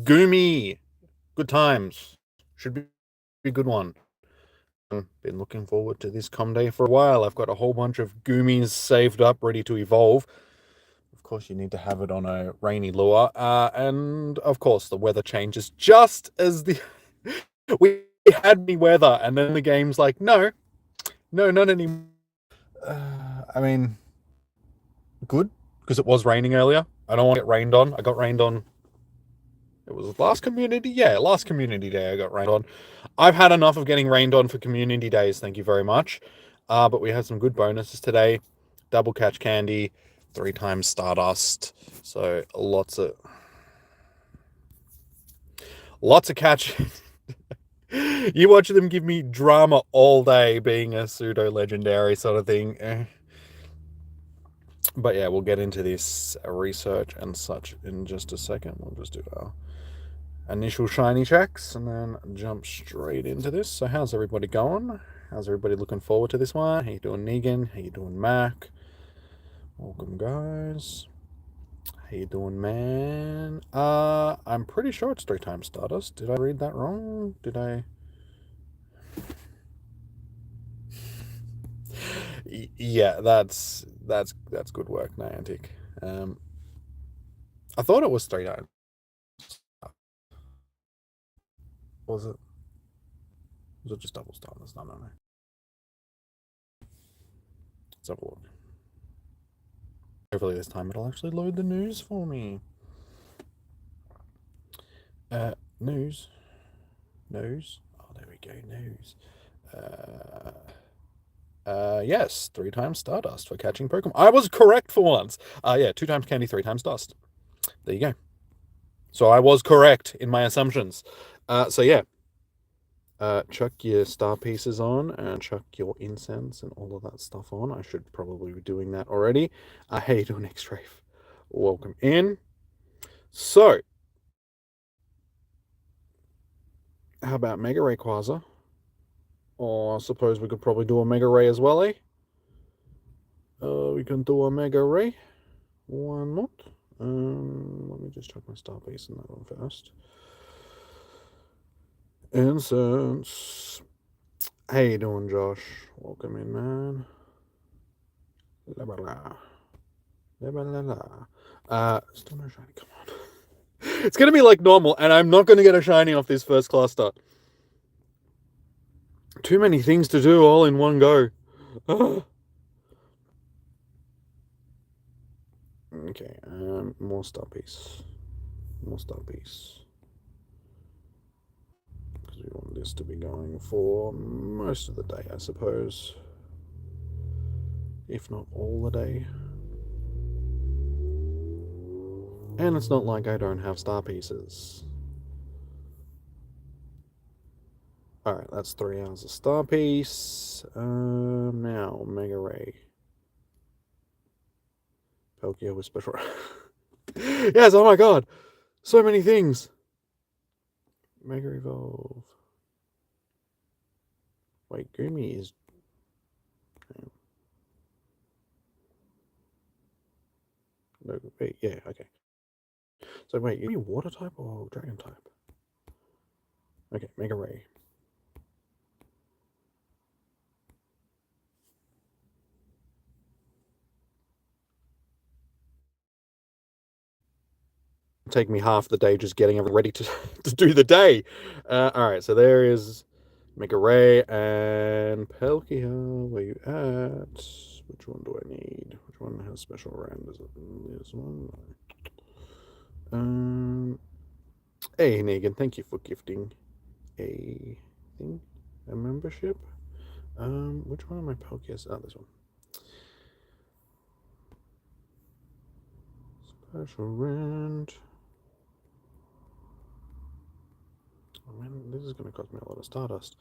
Goomy. Good times. Should be a good one. Been looking forward to this com day for a while. I've got a whole bunch of Goomies saved up, ready to evolve. Of course, you need to have it on a rainy lure. And of course, the weather changes just as we had me weather, and then the game's like, no, not anymore. I mean, good, because it was raining earlier. I don't want to get rained on. I got rained on. It was last community? Yeah, last community day I got rained on. I've had enough of getting rained on for community days, thank you very much. But we had some good bonuses today. Double catch candy, 3 times Stardust. So lots of catch. You watch them give me drama all day being a pseudo-legendary sort of thing. But yeah, we'll get into this research and such in just a second. We'll just do our initial shiny checks and then jump straight into this. So how's everybody going? How's everybody looking forward to this one? How you doing, Negan? How you doing, Mac? Welcome, guys. How you doing, man? I'm pretty sure it's 3 times Stardust. Did I read that wrong? Did I? Yeah, that's good work, Niantic. I thought it was 3 times. Was it? Was it just double Stardust? No. Let's have a look. Hopefully this time it'll actually load the news for me. News. Oh, there we go, news. Yes, 3 times Stardust for catching Pokemon. I was correct for once. Yeah, 2 times candy, 3 times dust. There you go. So I was correct in my assumptions. So yeah. Chuck your star pieces on and chuck your incense and all of that stuff on. I should probably be doing that already. How you doing, X-Rafe? Welcome in. So, how about Mega Rayquaza? Or I suppose we could probably do a Mega Ray as well, eh? We can do a Mega Ray. Why not? Let me just check my star piece in that one first. Incense. How you doing, Josh? Welcome in, man. La la la. La la la. Still no shiny. Come on. It's gonna be like normal, and I'm not gonna get a shiny off this first cluster. Too many things to do all in one go. Okay, more star piece. Because we want this to be going for most of the day, I suppose. If not all the day. And it's not like I don't have star pieces. Alright, that's 3 hours of star piece. Now, Mega Ray. Palkia with special. Yes, oh my god! So many things! Mega Evolve. Wait, Goomy is. No, wait, yeah, okay. So wait, you water type or dragon type? Okay, Mega Ray. Take me half the day just getting everything ready to do the day. Alright, so there is Mega Ray and Palkia. Where you at? Which one do I need? Which one has special rand? Is it this one? Hey Negan, thank you for gifting a thing, a membership. Which one of my Palkias? Oh, this one. Special rand. Oh man, this is going to cost me a lot of Stardust.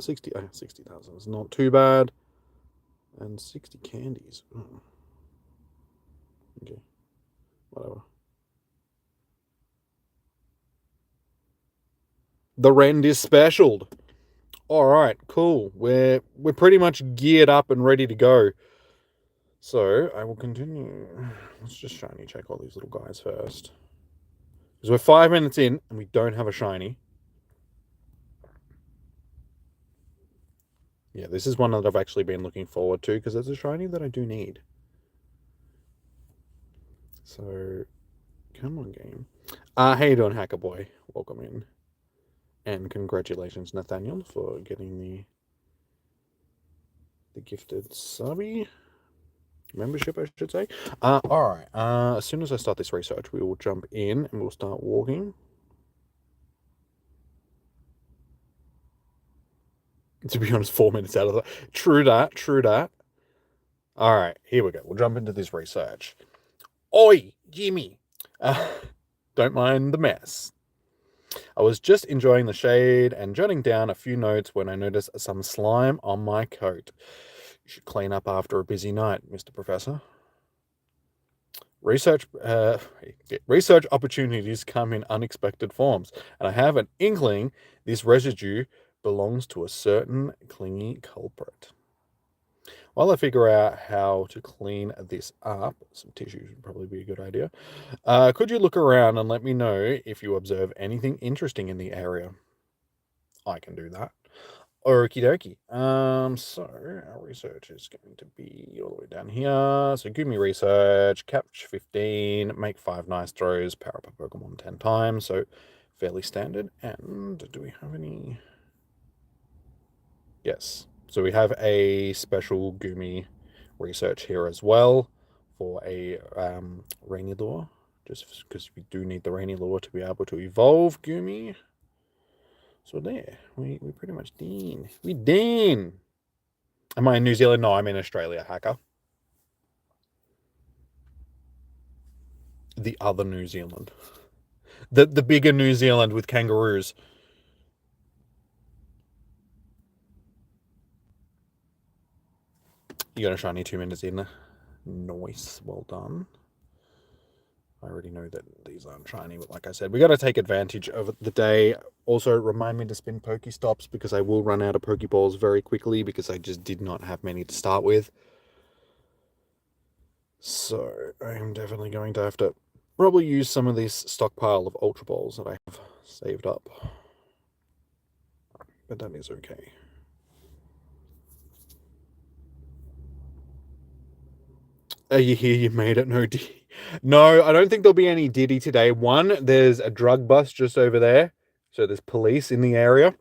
60,000 is not too bad. And 60 candies. Oh. Okay, whatever. The rend is specialed. Alright, cool. We're pretty much geared up and ready to go. So, I will continue. Let's just shiny check all these little guys first. Because we're 5 minutes in and we don't have a shiny. Yeah, this is one that I've actually been looking forward to because it's a shiny that I do need. So, come on, game. How you doing, Hacker Boy? Welcome in. And congratulations, Nathaniel, for getting the gifted subby. Membership, I should say. Alright, as soon as I start this research, we will jump in and we'll start walking. To be honest, 4 minutes out of that. True that, true that. Alright, here we go. We'll jump into this research. Oi, Jimmy! Don't mind the mess. I was just enjoying the shade and jotting down a few notes when I noticed some slime on my coat. You should clean up after a busy night, Mr. Professor. Research opportunities come in unexpected forms, and I have an inkling this residue belongs to a certain clingy culprit. While I figure out how to clean this up, some tissue would probably be a good idea. Could you look around and let me know if you observe anything interesting in the area? I can do that. Okie dokie. So our research is going to be all the way down here. So Goomy research, catch 15, make 5 nice throws, power up a Pokemon 10 times. So fairly standard. And do we have any? Yes. So we have a special Goomy research here as well for a Rainy Lure, just because we do need the Rainy Lure to be able to evolve Goomy. So there, we pretty much done. We done. Am I in New Zealand? No, I'm in Australia, Hacker. The other New Zealand. The bigger New Zealand with kangaroos. You got a shiny 2 minutes in. Nice. Well done. I already know that these aren't shiny, but like I said, we got to take advantage of the day. Also, remind me to spin Pokestops because I will run out of Pokeballs very quickly because I just did not have many to start with. So, I am definitely going to have to probably use some of this stockpile of Ultra Balls that I have saved up. But that is okay. You hear you made it, no Diddy. No, I don't think there'll be any Diddy today. One, there's a drug bust just over there. So there's police in the area.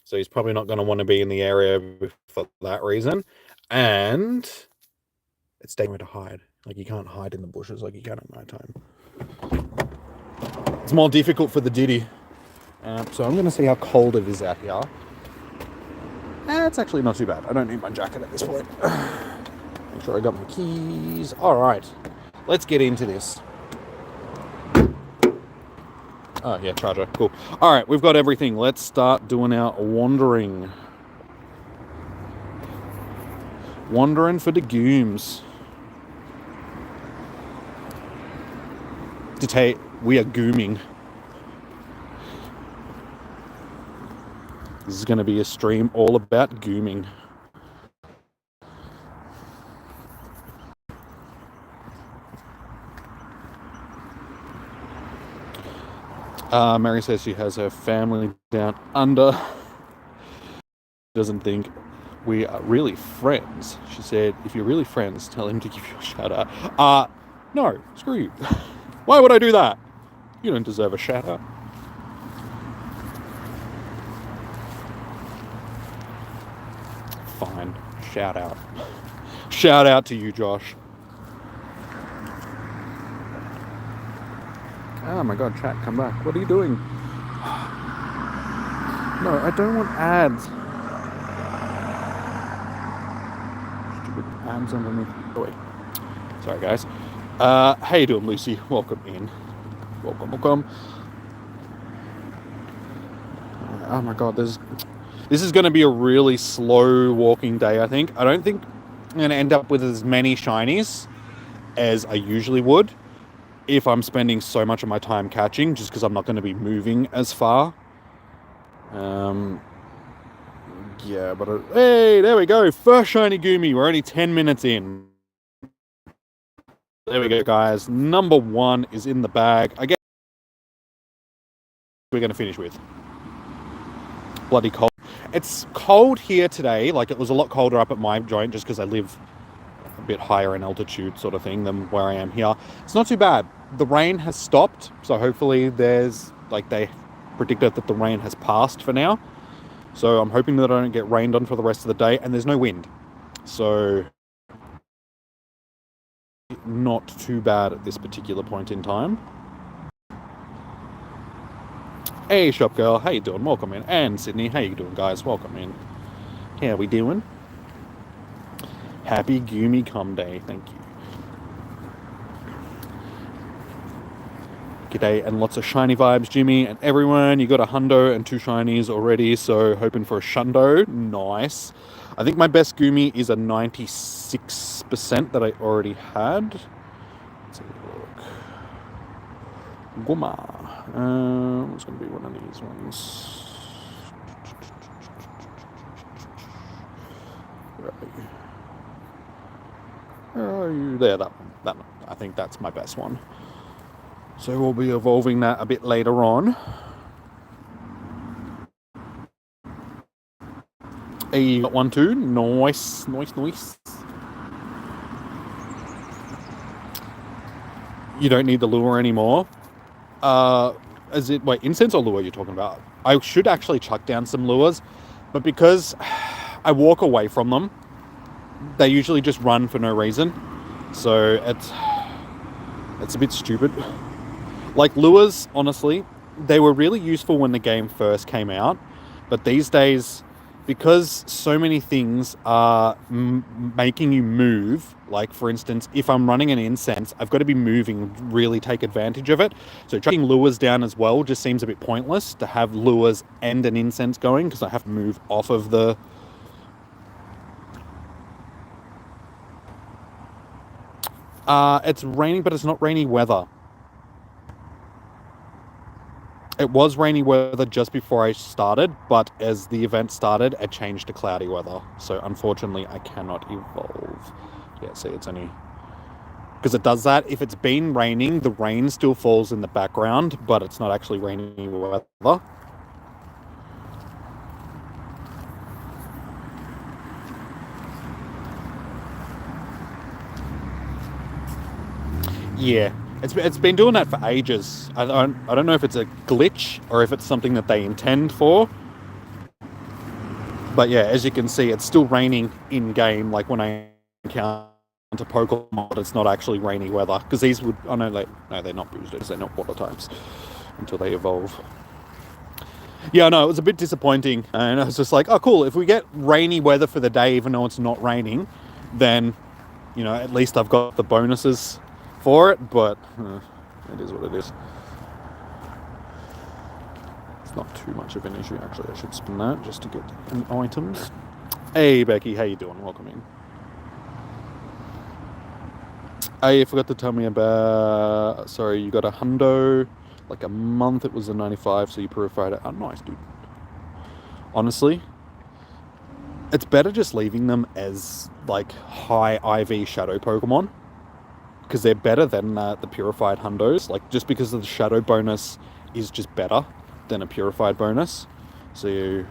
So he's probably not going to want to be in the area for that reason. And it's dangerous to hide. Like, you can't hide in the bushes like you can at night time. It's more difficult for the Diddy. So I'm going to see how cold it is out here. It's actually not too bad. I don't need my jacket at this point. Make sure I got my keys. All right. Let's get into this. Oh, yeah, charger. Cool. All right, we've got everything. Let's start doing our wandering. Wandering for the gooms. Today, we are gooming. This is going to be a stream all about gooming. Mary says she has her family down under. Doesn't think we are really friends. She said, if you're really friends, tell him to give you a shout out. No, screw you. Why would I do that? You don't deserve a shout out. Fine. Shout out. Shout out to you, Josh. Oh my god, chat, come back. What are you doing? No, I don't want ads. Stupid ads underneath. Oh, wait. Sorry, guys. How you doing, Lucy? Welcome in. Welcome. Oh my god, this is going to be a really slow walking day, I think. I don't think I'm going to end up with as many shinies as I usually would if I'm spending so much of my time catching, just because I'm not going to be moving as far. Yeah, but hey, there we go. First shiny Goomy. We're only 10 minutes in. There we go, guys. Number 1 is in the bag. I guess we're going to finish with. Bloody cold. It's cold here today. Like, it was a lot colder up at my joint just because I live a bit higher in altitude sort of thing than where I am here. It's not too bad. The rain has stopped, so hopefully there's, like, they predicted that the rain has passed for now. So I'm hoping that I don't get rained on for the rest of the day, and there's no wind. So not too bad at this particular point in time. Hey, shop girl, how you doing? Welcome in. And Sydney, how you doing, guys? Welcome in. How we doing? Happy Goomy Com Day, thank you. G'day and lots of shiny vibes, Jimmy and everyone. You got a hundo and 2 shinies already, so hoping for a shundo. Nice. I think my best Goomy is a 96% that I already had. Let's have a look. Goma. What's going to be one of these ones? Where are you? There, that one. That one. I think that's my best one. So we'll be evolving that a bit later on. Hey, you got one too? Nice, nice, nice. You don't need the lure anymore. Is it, wait, incense or lure you're talking about? I should actually chuck down some lures, but because I walk away from them, they usually just run for no reason. So it's a bit stupid. Like, lures, honestly, they were really useful when the game first came out, but these days, because so many things are making you move, like, for instance, if I'm running an incense, I've got to be moving and really take advantage of it. So chucking lures down as well just seems a bit pointless to have lures and an incense going, because I have to move off of the... it's raining, but it's not rainy weather. It was rainy weather just before I started, but as the event started, it changed to cloudy weather. So unfortunately, I cannot evolve. Yeah, see, it's only... Because it does that. If it's been raining, the rain still falls in the background, but it's not actually rainy weather. Yeah. It's been doing that for ages. I don't know if it's a glitch or if it's something that they intend for. But yeah, as you can see, it's still raining in-game. Like, when I encounter Pokemon, it's not actually rainy weather. Because these would... Oh, no, they're not boosted. They're not water types until they evolve. Yeah, no, it was a bit disappointing. And I was just like, oh, cool. If we get rainy weather for the day, even though it's not raining, then, you know, at least I've got the bonuses for it, but it is what it is. It's not too much of an issue. Actually, I should spin that just to get items. Hey, Becky, how you doing? Welcome in. I forgot to tell me about... Sorry, you got a hundo, like a month. It was a 95, so you purified it. Oh, nice, dude. Honestly, it's better just leaving them as, like, high IV shadow Pokemon, because they're better than the purified hundos. Like, just because of the shadow bonus is just better than a purified bonus. So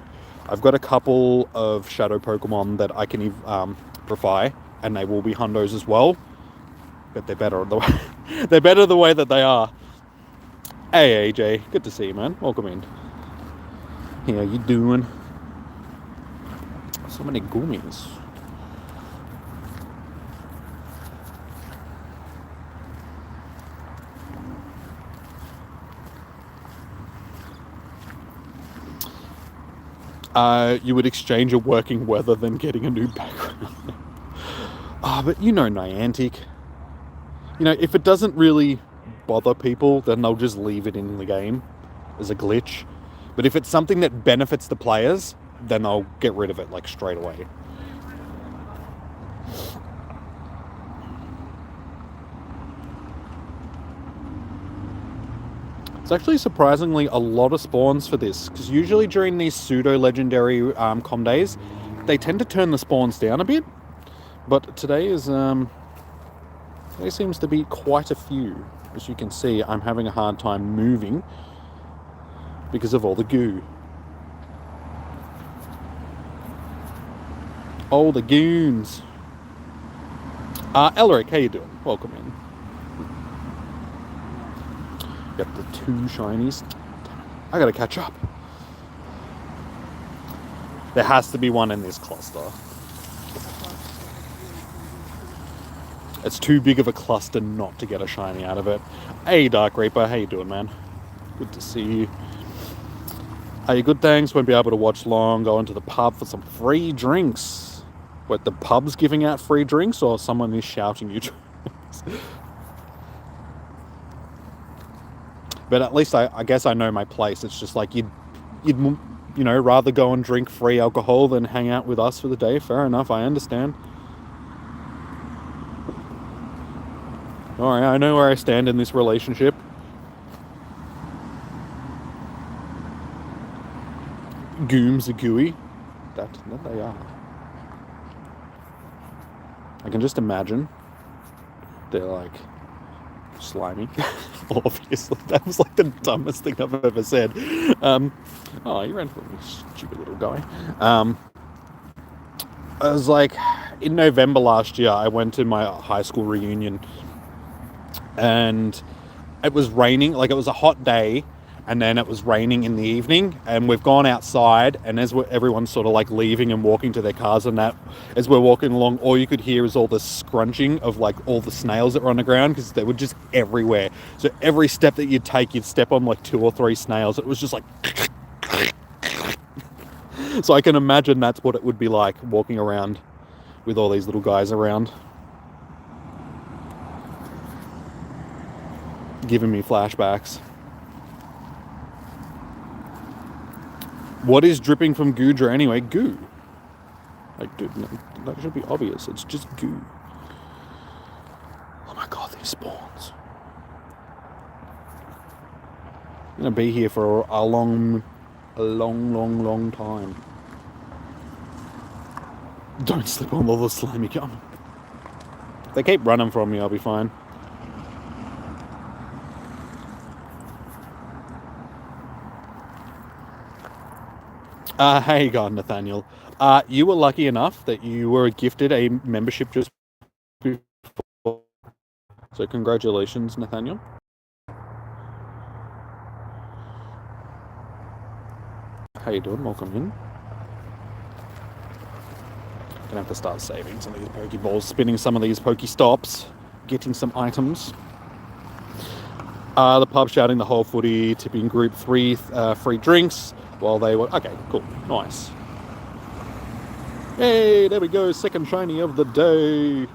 I've got a couple of shadow Pokemon that I can purify, and they will be hundos as well. But they're better the way they're better the way that they are. Hey AJ, good to see you, man. Welcome in. How you doing? So many Goomies. You would exchange a working weather than getting a new background. But you know Niantic. You know, if it doesn't really bother people, then they'll just leave it in the game as a glitch. But if it's something that benefits the players, then they'll get rid of it, like, straight away. It's actually surprisingly a lot of spawns for this, because usually during these pseudo-legendary com days, they tend to turn the spawns down a bit. But today is... there seems to be quite a few. As you can see, I'm having a hard time moving. because of all the goo. All the goons. Elric, how you doing? Welcome in. Got the 2 shinies. I gotta catch up. There has to be one in this cluster. It's too big of a cluster not to get a shiny out of it. Hey, Dark Reaper, how you doing, man? Good to see you. Are you good, thanks? Won't be able to watch long. Go into the pub for some free drinks. What, the pub's giving out free drinks, or someone is shouting you drinks? But at least I guess I know my place. It's just like you'd rather go and drink free alcohol than hang out with us for the day. Fair enough, I understand. Alright, I know where I stand in this relationship. Gooms are gooey. That they are. I can just imagine they're like slimy. Obviously, that was like the dumbest thing I've ever said. Oh, you ran for me, stupid little guy. I was like, in November last year, I went to my high school reunion, and it was raining. Like, it was a hot day, and then it was raining in the evening, and we've gone outside, and as everyone's sort of like leaving and walking to their cars and that, as we're walking along, all you could hear is all the scrunching of like all the snails that were on the ground, because they were just everywhere. So every step that you'd take, you'd step on like 2 or 3 snails. It was just like so I can imagine that's what it would be like walking around with all these little guys around, giving me flashbacks. What is dripping from Goodra anyway? Goo. Like, dude, that should be obvious. It's just goo. Oh my god, these spawns. I'm gonna be here for a long time. Don't slip on all the slimy gum. If they keep running from me, I'll be fine. Hey, God, Nathaniel. You were lucky enough that you were gifted a membership just before. So congratulations, Nathaniel. How you doing? Welcome in. Gonna have to start saving some of these Pokeballs, spinning some of these Pokestops, getting some items. The pub shouting the whole footy, tipping group 3 free drinks while they were... Okay, cool. Nice. Hey, there we go. Second shiny of the day.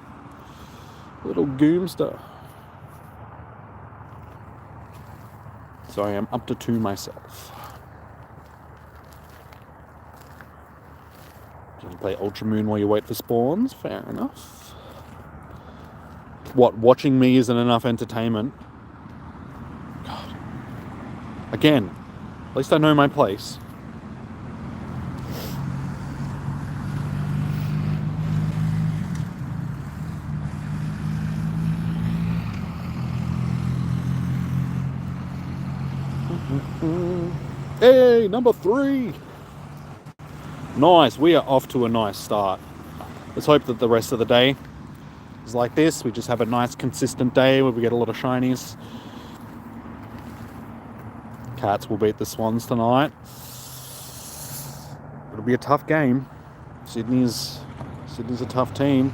Little Goomster. So I am up to 2 myself. You can play Ultra Moon while you wait for spawns. Fair enough. What, watching me isn't enough entertainment? God. Again, at least I know my place. Hey, number 3. Nice, we are off to a nice start. Let's hope that the rest of the day is like this. We just have a nice consistent day where we get a lot of shinies. Cats will beat the Swans tonight. It'll be a tough game. Sydney's a tough team.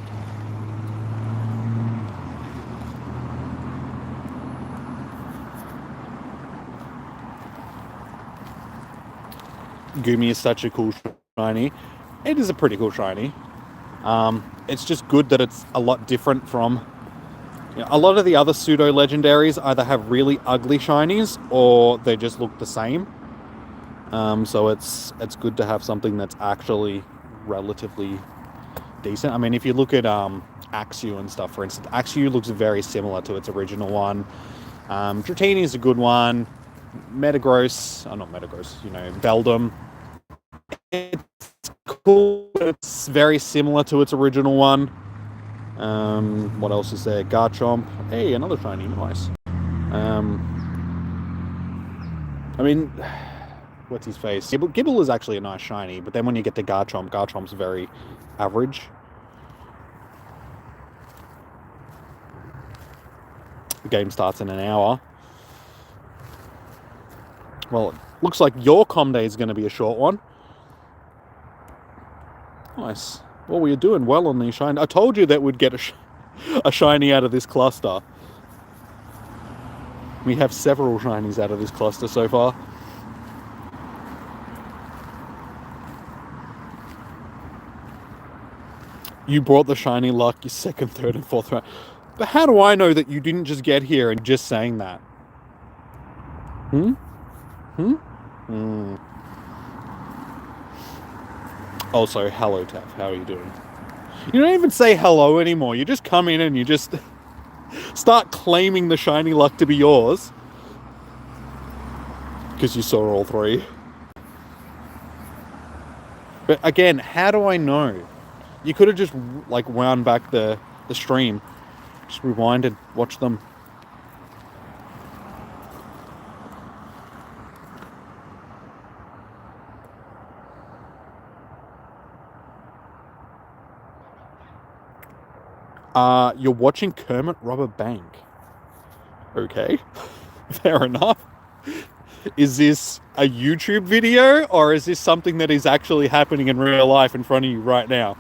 Goomy is such a cool shiny. It is a pretty cool shiny. It's just good that it's a lot different from... a lot of the other pseudo-legendaries either have really ugly shinies or they just look the same. So it's good to have something that's actually relatively decent. I mean, if you look at Axew and stuff, for instance, Axew looks very similar to its original one. Dratini is a good one. Metagross, not Metagross, Beldum. It's cool. It's very similar to its original one. What else is there? Garchomp. Hey, another shiny. Nice. I mean, what's his face? Gibble is actually a nice shiny, but then when you get to Garchomp, Garchomp's very average. The game starts in an hour. Well, it looks like your comm day is going to be a short one. Nice. Well, we're doing well on these shiny. I told you that we'd get a shiny out of this cluster. We have several shinies out of this cluster so far. You brought the shiny luck your second, third, and fourth round. But how do I know that you didn't just get here and just saying that? Also, hello, Taff. How are you doing? You don't even say hello anymore. You just come in and you just start claiming the shiny luck to be yours. Because you saw all three. But again, how do I know? You could have just like wound back the stream. Just rewinded, watch them. You're watching Kermit rob a bank. Okay, fair enough. Is this a YouTube video, or is this something that is actually happening in real life in front of you right now?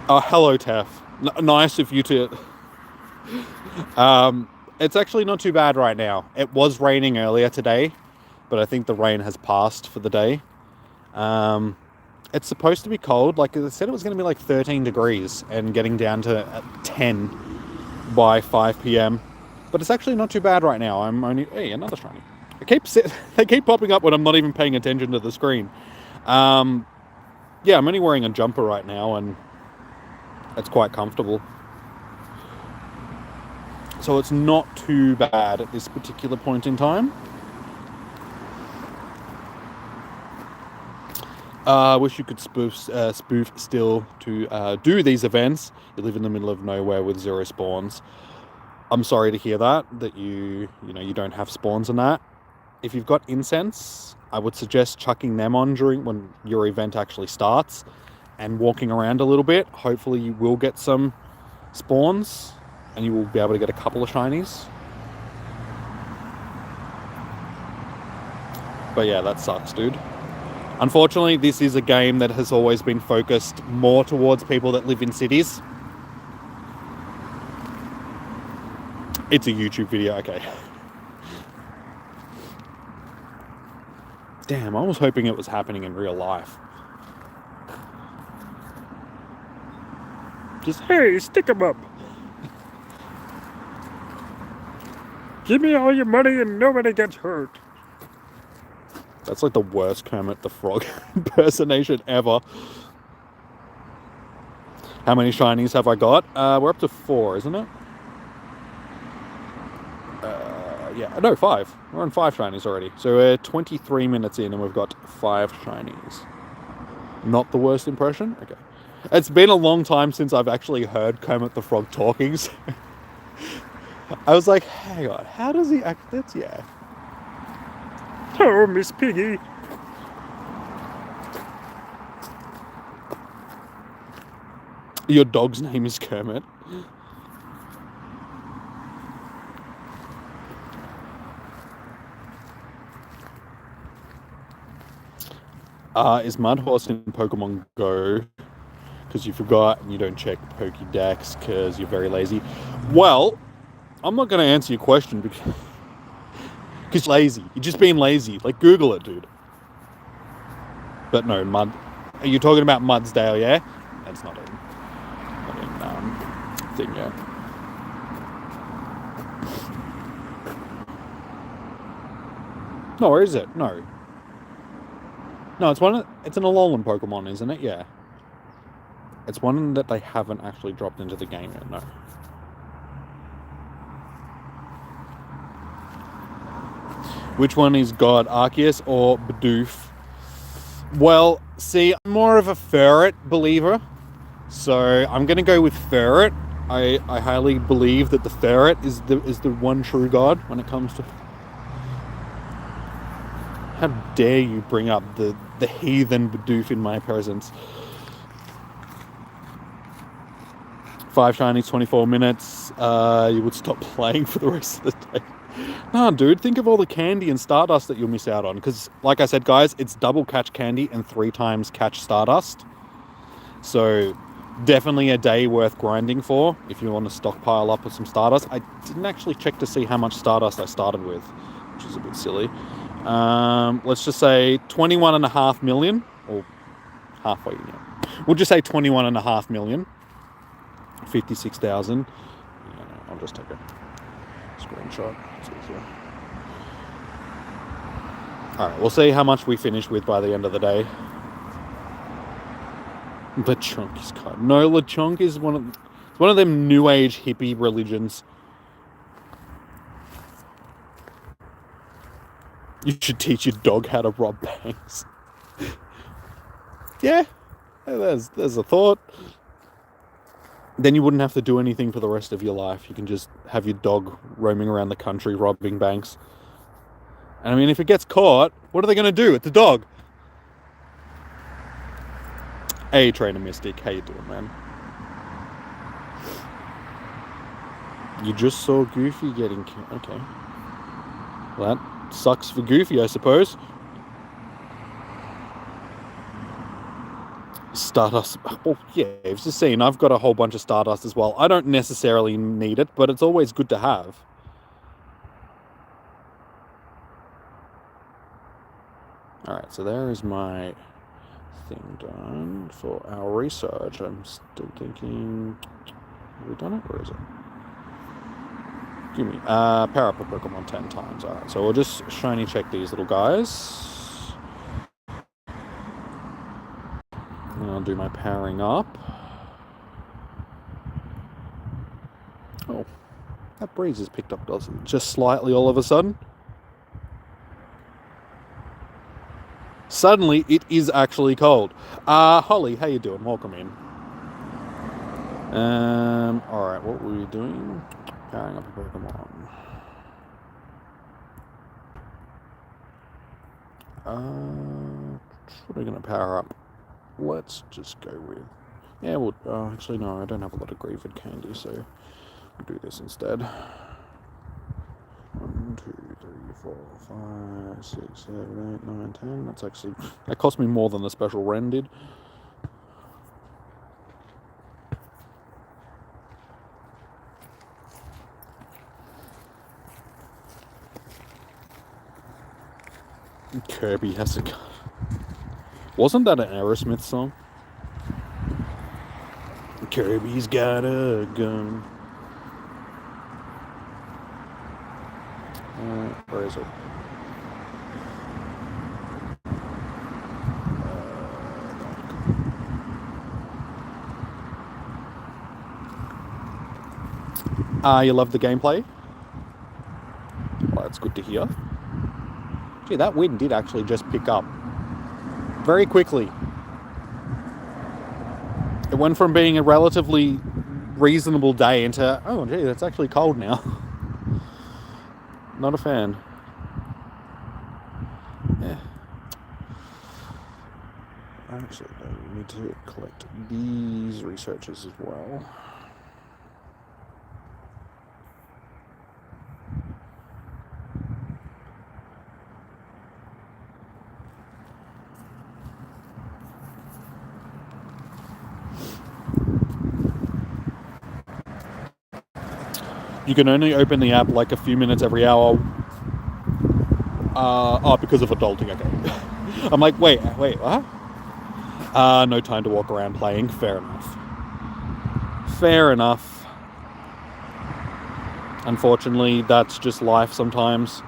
Oh, hello, Taff. Nice of you to... It's actually not too bad right now. It was raining earlier today, but I think the rain has passed for the day. It's supposed to be cold. Like I said, it was going to be like 13 degrees and getting down to 10 by 5 p.m. But it's actually not too bad right now. I'm only... Hey, another shiny. They keep popping up when I'm not even paying attention to the screen. Yeah, I'm only wearing a jumper right now, and it's quite comfortable. So it's not too bad at this particular point in time. I wish you could spoof still to do these events. You live in the middle of nowhere with 0 spawns. I'm sorry to hear that you don't have spawns and that. If you've got incense, I would suggest chucking them on during when your event actually starts and walking around a little bit. Hopefully you will get some spawns and you will be able to get a couple of shinies. But yeah, that sucks, dude. Unfortunately, this is a game that has always been focused more towards people that live in cities. It's a YouTube video, okay. Damn, I was hoping it was happening in real life. Just, hey, stick 'em up. Give me all your money and nobody gets hurt. That's like the worst Kermit the Frog impersonation ever. How many shinies have I got? We're up to 4, isn't it? Yeah, no, 5. We're on 5 shinies already. So we're 23 minutes in and we've got 5 shinies. Not the worst impression? Okay. It's been a long time since I've actually heard Kermit the Frog talking. So I was like, hang on, how does he act? That's, yeah. Oh, Miss Piggy. Your dog's name is Kermit. Is Mudhorse in Pokemon Go? Because you forgot and you don't check Pokédex because you're very lazy. Well, I'm not going to answer your question because you're lazy. You're just being lazy. Like, Google it, dude. But no, Mud... Are you talking about Mudsdale, yeah? That's not in thing, yeah. No, or is it? No. No, it's it's an Alolan Pokemon, isn't it? Yeah. It's one that they haven't actually dropped into the game yet, no. Which one is God, Arceus or Bidoof? Well, see, I'm more of a ferret believer, so I'm going to go with ferret. I highly believe that the ferret is the one true god when it comes to... How dare you bring up the heathen Bidoof in my presence. 5 shinies, 24 minutes. You would stop playing for the rest of the day. Nah, dude, think of all the candy and Stardust that you'll miss out on. Because, like I said, guys, it's double catch candy and 3 times catch Stardust. So, definitely a day worth grinding for if you want to stockpile up with some Stardust. I didn't actually check to see how much Stardust I started with, which is a bit silly. Let's just say 21.5 million, or halfway, yeah. We'll just say 21.5 million. 56,000. Yeah, I'll just take a screenshot. It's easier. Alright, we'll see how much we finish with by the end of the day. Lechonk is kind. No, Lechonk is one of them new age hippie religions. You should teach your dog how to rob banks. Yeah, there's a thought. Then you wouldn't have to do anything for the rest of your life. You can just have your dog roaming around the country robbing banks. And I mean, if it gets caught, what are they going to do? It's a dog. Hey, Trainer Mystic, how you doing, man? You just saw Goofy getting... Okay. Well, that sucks for Goofy, I suppose. Stardust. Well, yeah, you've just seen, I've got a whole bunch of Stardust as well. I don't necessarily need it, but it's always good to have. Alright, so there is my thing done for our research. I'm still thinking... Have we done it? Where is it? Give me... Power up a Pokemon 10 times. Alright, so we'll just shiny check these little guys. And I'll do my powering up. Oh, that breeze has picked up, doesn't it? Just slightly all of a sudden. Suddenly, it is actually cold. Holly, how you doing? Welcome in. Alright, what were we doing? Powering up a Pokemon. What are we going to power up? Let's just go with... Yeah, well, actually, no, I don't have a lot of Grieved candy, so we'll do this instead. 1, 2, 3, 4, 5, 6, 7, 8, 9, 10. That's actually... That cost me more than the special Ren did. Kirby has to go. Wasn't that an Aerosmith song? Kirby's got a gun. Where is it? You love the gameplay? Well, that's good to hear. Gee, that wind did actually just pick up very quickly. It went from being a relatively reasonable day into, oh gee, that's actually cold now. Not a fan. Yeah. Actually, no, we need to collect these researchers as well. You can only open the app like a few minutes every hour. Because of adulting, okay. I'm like, wait, what? No time to walk around playing. Fair enough. Fair enough. Unfortunately, that's just life sometimes.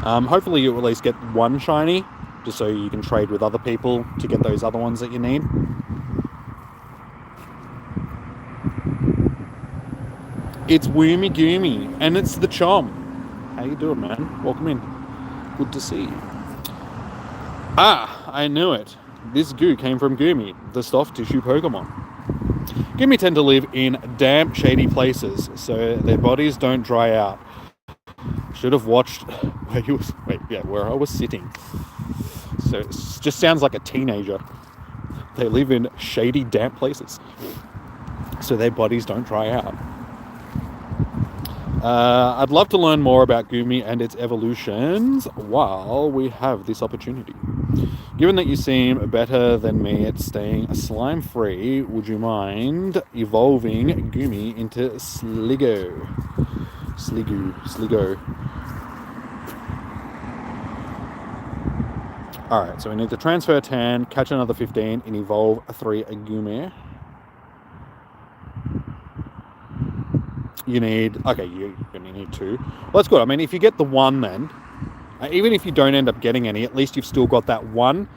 Hopefully you'll at least get one shiny, just so you can trade with other people to get those other ones that you need. It's Goomy Community, and it's the Chom. How you doing, man? Welcome in. Good to see you. I knew it. This goo came from Goomy, the soft tissue Pokemon. Goomy tend to live in damp, shady places, so their bodies don't dry out. Should have watched where you was. Wait, yeah, where I was sitting. So it just sounds like a teenager. They live in shady, damp places, so their bodies don't dry out. I'd love to learn more about Goomy and its evolutions while we have this opportunity. Given that you seem better than me at staying slime-free, would you mind evolving Goomy into Sligo? Sligo. Alright, so we need to transfer 10, catch another 15, and evolve 3 Goomy. You need... Okay, you only need 2. Well, that's good. I mean, if you get the 1 then, even if you don't end up getting any, at least you've still got that 1.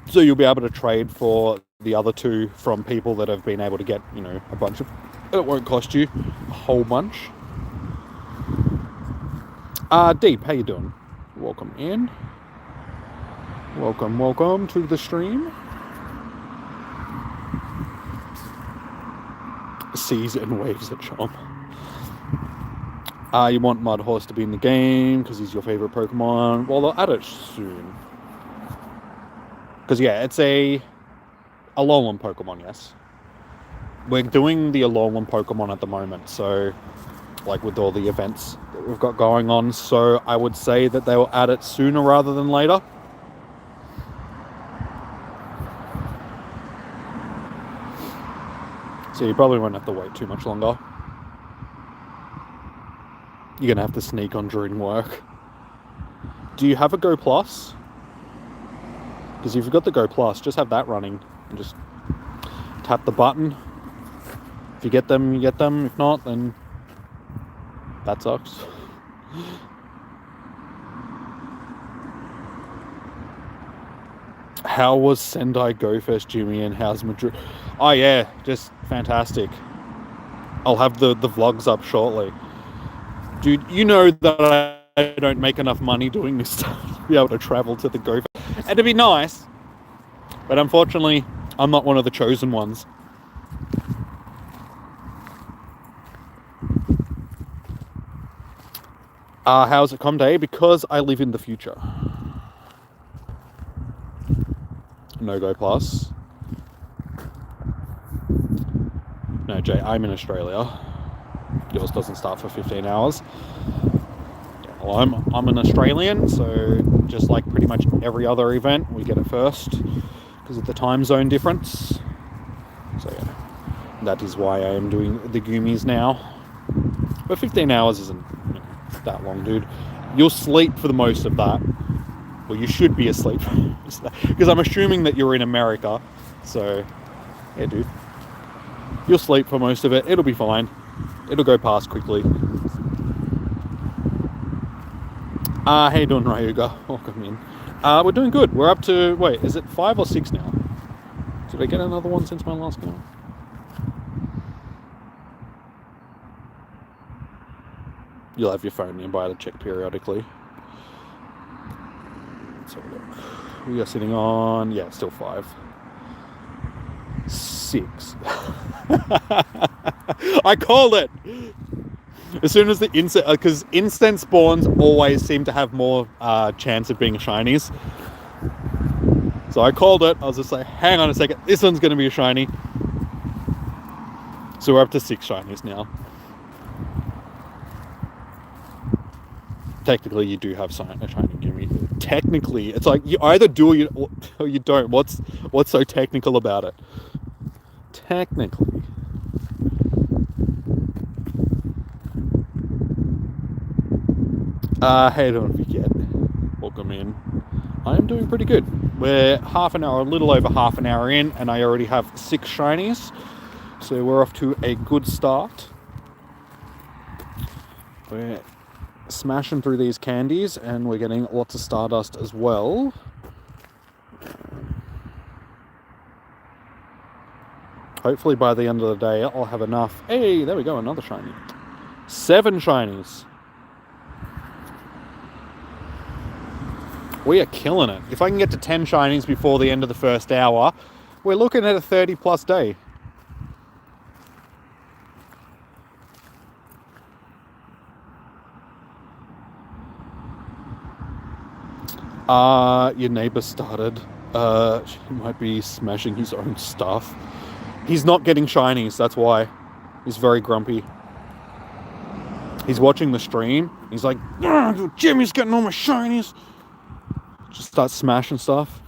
So you'll be able to trade for the other 2 from people that have been able to get, you know, a bunch of... It won't cost you a whole bunch. Deep, how you doing? Welcome in. Welcome to the stream. Seas and waves at Chomp. You want Mudhorse to be in the game because he's your favorite Pokemon. Well, they'll add it soon. Because, yeah, it's a Alolan Pokemon, yes. We're doing the Alolan Pokemon at the moment, so, like, with all the events that we've got going on. So I would say that they will add it sooner rather than later. So you probably won't have to wait too much longer. You're going to have to sneak on during work. Do you have a Go Plus? Because if you've got the Go Plus, just have that running. And just tap the button. If you get them, you get them. If not, then that sucks. How was Sendai Go Fest, Jimmy, and how's Madrid? Oh yeah, just fantastic. I'll have the vlogs up shortly. Dude, you know that I don't make enough money doing this stuff to be able to travel to the Go Fest. And it'd be nice, but unfortunately, I'm not one of the chosen ones. How's it come day? Because I live in the future. No Go Plus. No, Jay, I'm in Australia. Yours doesn't start for 15 hours. Well, I'm an Australian, so just like pretty much every other event, we get it first because of the time zone difference. So yeah, that is why I am doing the Goomies now. But 15 hours isn't, you know, that long, dude. You'll sleep for the most of that. Well, you should be asleep because I'm assuming that you're in America. So yeah, dude, you'll sleep for most of it. It'll be fine. It'll go past quickly. How you doing, Ryuga? Welcome in. We're doing good. We're up to, wait, is it 5 or 6 now? Did I get another one since my last one? You'll have your phone nearby to check periodically. Let's have a look. We are sitting on, yeah, still 5. 6. I called it! As soon as the instant, because instant spawns always seem to have more chance of being shinies. So I called it. I was just like, hang on a second, this one's going to be a shiny. So we're up to 6 shinies now. Technically, you do have a shiny Goomy. Technically, it's like you either do or you don't. What's so technical about it? Technically. Hey, don't forget. Welcome in. I'm doing pretty good. We're half an hour, a little over half an hour in, and I already have 6 shinies. So we're off to a good start. We're smashing through these candies, and we're getting lots of Stardust as well. Hopefully by the end of the day, I'll have enough. Hey, there we go, another shiny. 7 shinies. We are killing it. If I can get to 10 shinies before the end of the first hour, we're looking at a 30 plus day. Your neighbor started. He might be smashing his own stuff. He's not getting shinies, that's why. He's very grumpy. He's watching the stream. He's like, Jimmy's getting all my shinies. Just starts smashing stuff.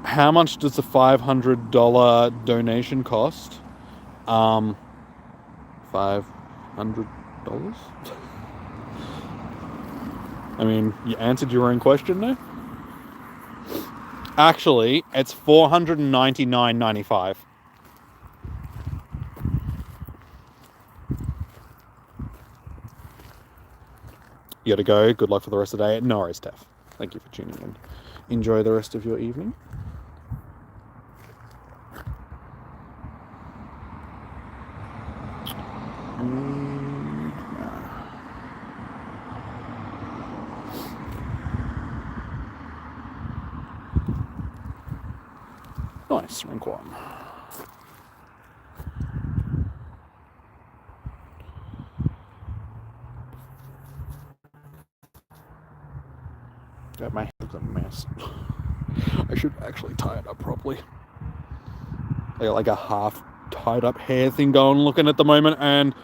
How much does the $500 donation cost? $500? I mean, you answered your own question there. Actually, it's $499.95. You gotta go. Good luck for the rest of the day. No worries, Tef. Thank you for tuning in. Enjoy the rest of your evening. Nice, rank 1. God, my hair's a mess. I should actually tie it up properly. I got like a half tied up hair thing going looking at the moment, and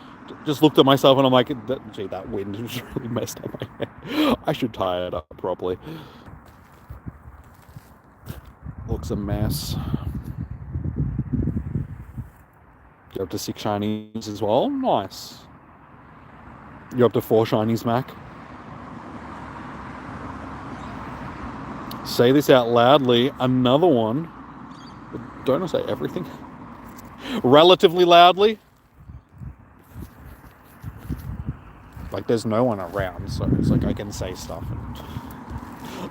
just looked at myself and I'm like, gee, that wind has really messed up my hair. I should tie it up properly. Looks a mess. You're up to 6 shinies as well. Nice. You're up to 4 shinies, Mac. Say this out loudly. Another one. Don't I say everything? Relatively loudly. Like there's no one around, so it's like I can say stuff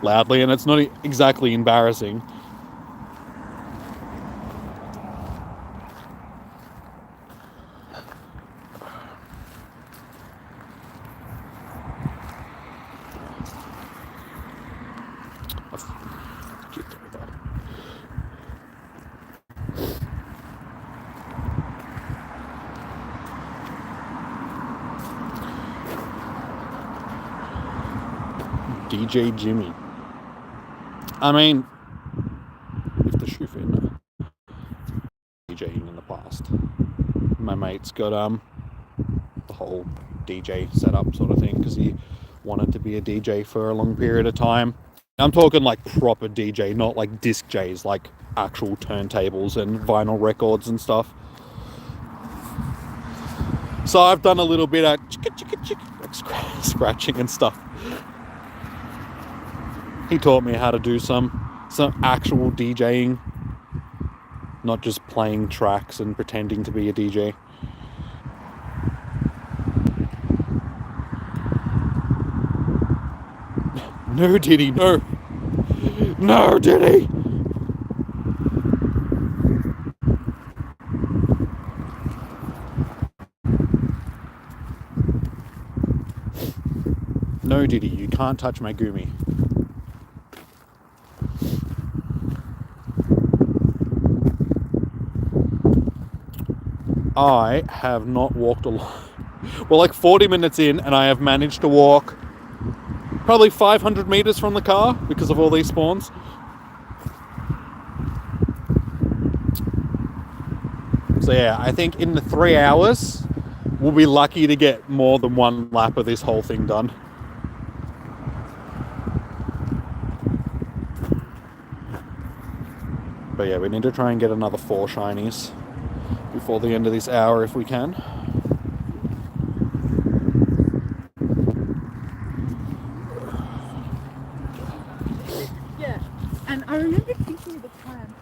loudly, and it's not exactly embarrassing. DJ Jimmy. I mean, if the shoe fit, DJing in the past. My mate's got the whole DJ setup sort of thing because he wanted to be a DJ for a long period of time. I'm talking like proper DJ, not like disc Js, like actual turntables and vinyl records and stuff. So I've done a little bit of like scratching and stuff. He taught me how to do some actual DJing, not just playing tracks and pretending to be a DJ. No, Diddy, no. No, Diddy! No, Diddy, you can't touch my Goomy. I have not walked a lot. We're like 40 minutes in and I have managed to walk probably 500 meters from the car because of all these spawns. So yeah, I think in the 3 hours, we'll be lucky to get more than one lap of this whole thing done. But yeah, we need to try and get another 4 shinies before the end of this hour if we can. Yeah, and I remember thinking at the time.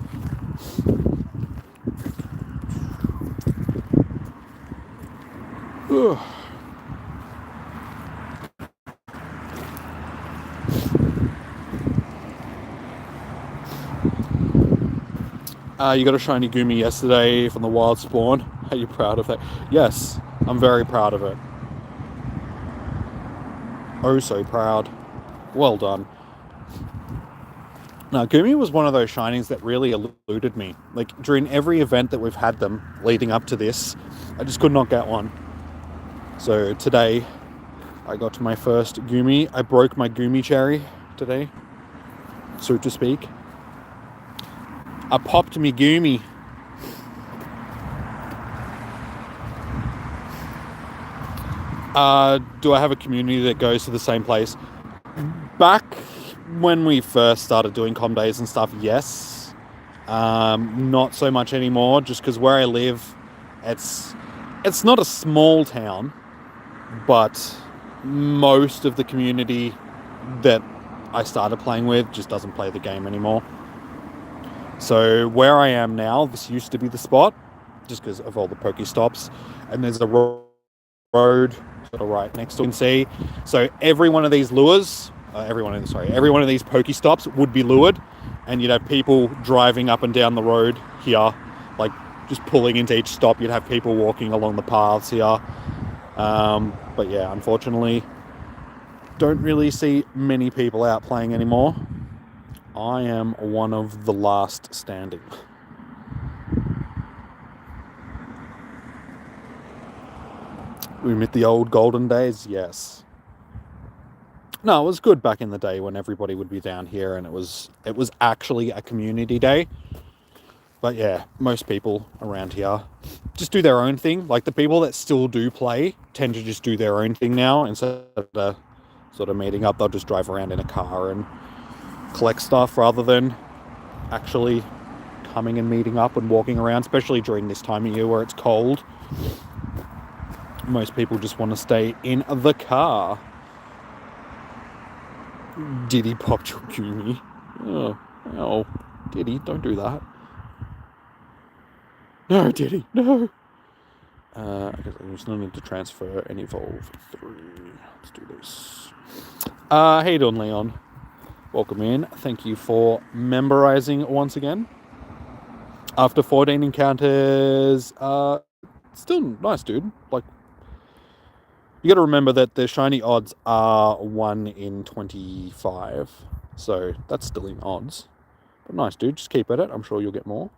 You got a shiny Goomy yesterday from the wild spawn. Are you proud of that? Yes, I'm very proud of it. Oh, so proud. Well done. Now, Goomy was one of those shinies that really eluded me. Like, during every event that we've had them leading up to this, I just could not get one. So today I got to my first Goomy. I broke my Goomy cherry today, so to speak. I popped me Goomy. Do I have a community that goes to the same place? Back when we first started doing com days and stuff, yes. Not so much anymore, just because where I live, it's not a small town, but most of the community that I started playing with just doesn't play the game anymore. So where I am now, this used to be the spot, just because of all the Pokestops, and there's a road sort of right next to it, you can see. So every one of these lures, every one of these Pokestops would be lured, and you'd have people driving up and down the road here, like just pulling into each stop. You'd have people walking along the paths here. But yeah, unfortunately, don't really see many people out playing anymore. I am one of the last standing. We miss the old golden days, yes. No, it was good back in the day when everybody would be down here and it was actually a community day. But yeah, most people around here just do their own thing. Like the people that still do play tend to just do their own thing now. Instead of sort of meeting up, they'll just drive around in a car and collect stuff rather than actually coming and meeting up and walking around, especially during this time of year where it's cold. Most people just want to stay in the car. Diddy popped your Goomy. Oh, Diddy, don't do that. No, Diddy, no. I guess I just need to transfer and evolve 3. Let's do this. How you doing, Leon? Welcome in. Thank you for memberizing once again. After 14 encounters, still nice, dude. Like, you got to remember that the shiny odds are 1 in 25, so that's still in odds. But nice, dude. Just keep at it. I'm sure you'll get more.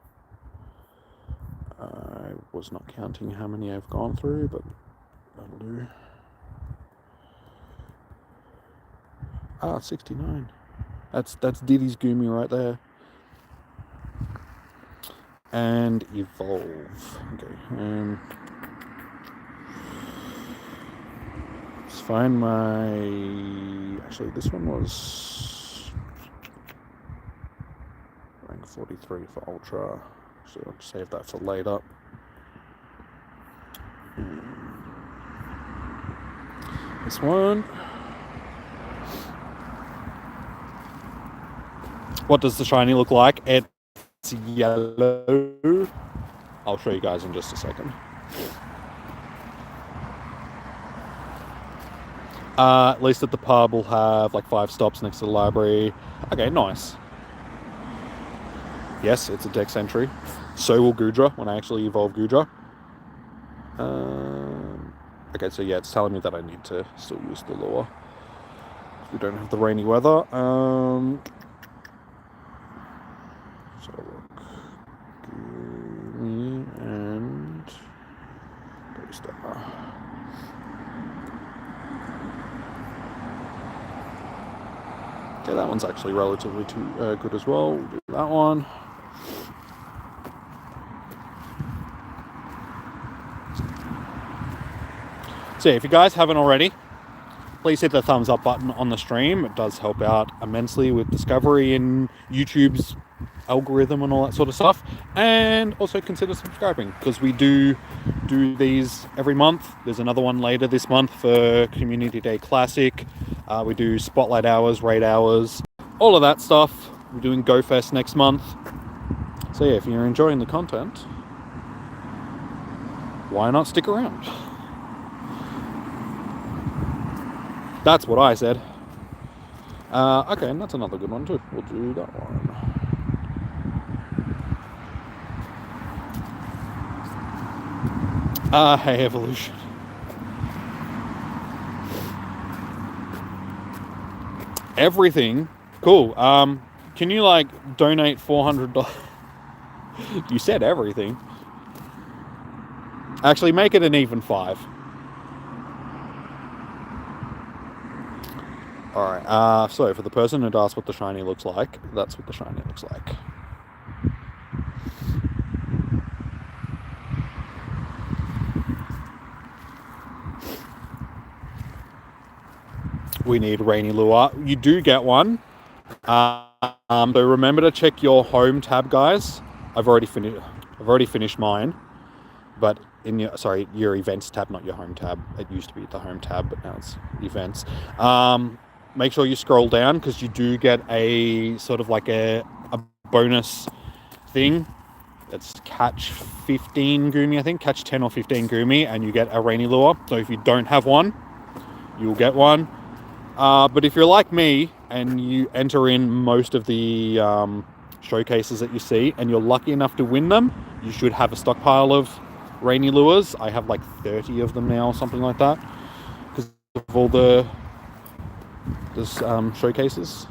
I was not counting how many I've gone through, but that'll do. 69. That's Diddy's Goomy right there. And evolve. Okay. Let's find my... Actually, this one was rank 43 for Ultra. So I'll save that for later. This one. What does the shiny look like? It's yellow. I'll show you guys in just a second. At least at the pub we'll have like 5 stops next to the library. Okay, nice. Yes, it's a dex entry. So will Goodra when I actually evolve Goodra. Okay, so yeah, it's telling me that I need to still use the lure. We don't have the rainy weather. So look. Goomy and Star. Okay, that one's actually relatively good as well. We'll do that one. So if you guys haven't already, please hit the thumbs up button on the stream. It does help out immensely with discovery in YouTube's algorithm and all that sort of stuff. And also consider subscribing, because we do these every month. There's another one later this month for Community Day Classic. We do Spotlight Hours, Raid Hours, all of that stuff. We're doing Go Fest next month. So yeah, if you're enjoying the content, why not stick around? That's what I said. Okay, and that's another good one too. We'll do that one. Hey, Evolution. Everything. Cool. Can you, like, donate $400? You said everything. Actually, make it an even 5. Alright, so for the person who'd asked what the shiny looks like, that's what the shiny looks like. We need Rainy Lure. You do get one. So remember to check your home tab, guys. I've already finished mine. But in your events tab, not your home tab. It used to be the home tab, but now it's events. Make sure you scroll down because you do get a sort of like a bonus thing. It's catch 15 Goomy, I think. Catch 10 or 15 Goomy and you get a Rainy Lure. So if you don't have one, you'll get one. But if you're like me and you enter in most of the showcases that you see and you're lucky enough to win them, you should have a stockpile of Rainy Lures. I have like 30 of them now, something like that, because of all the showcases.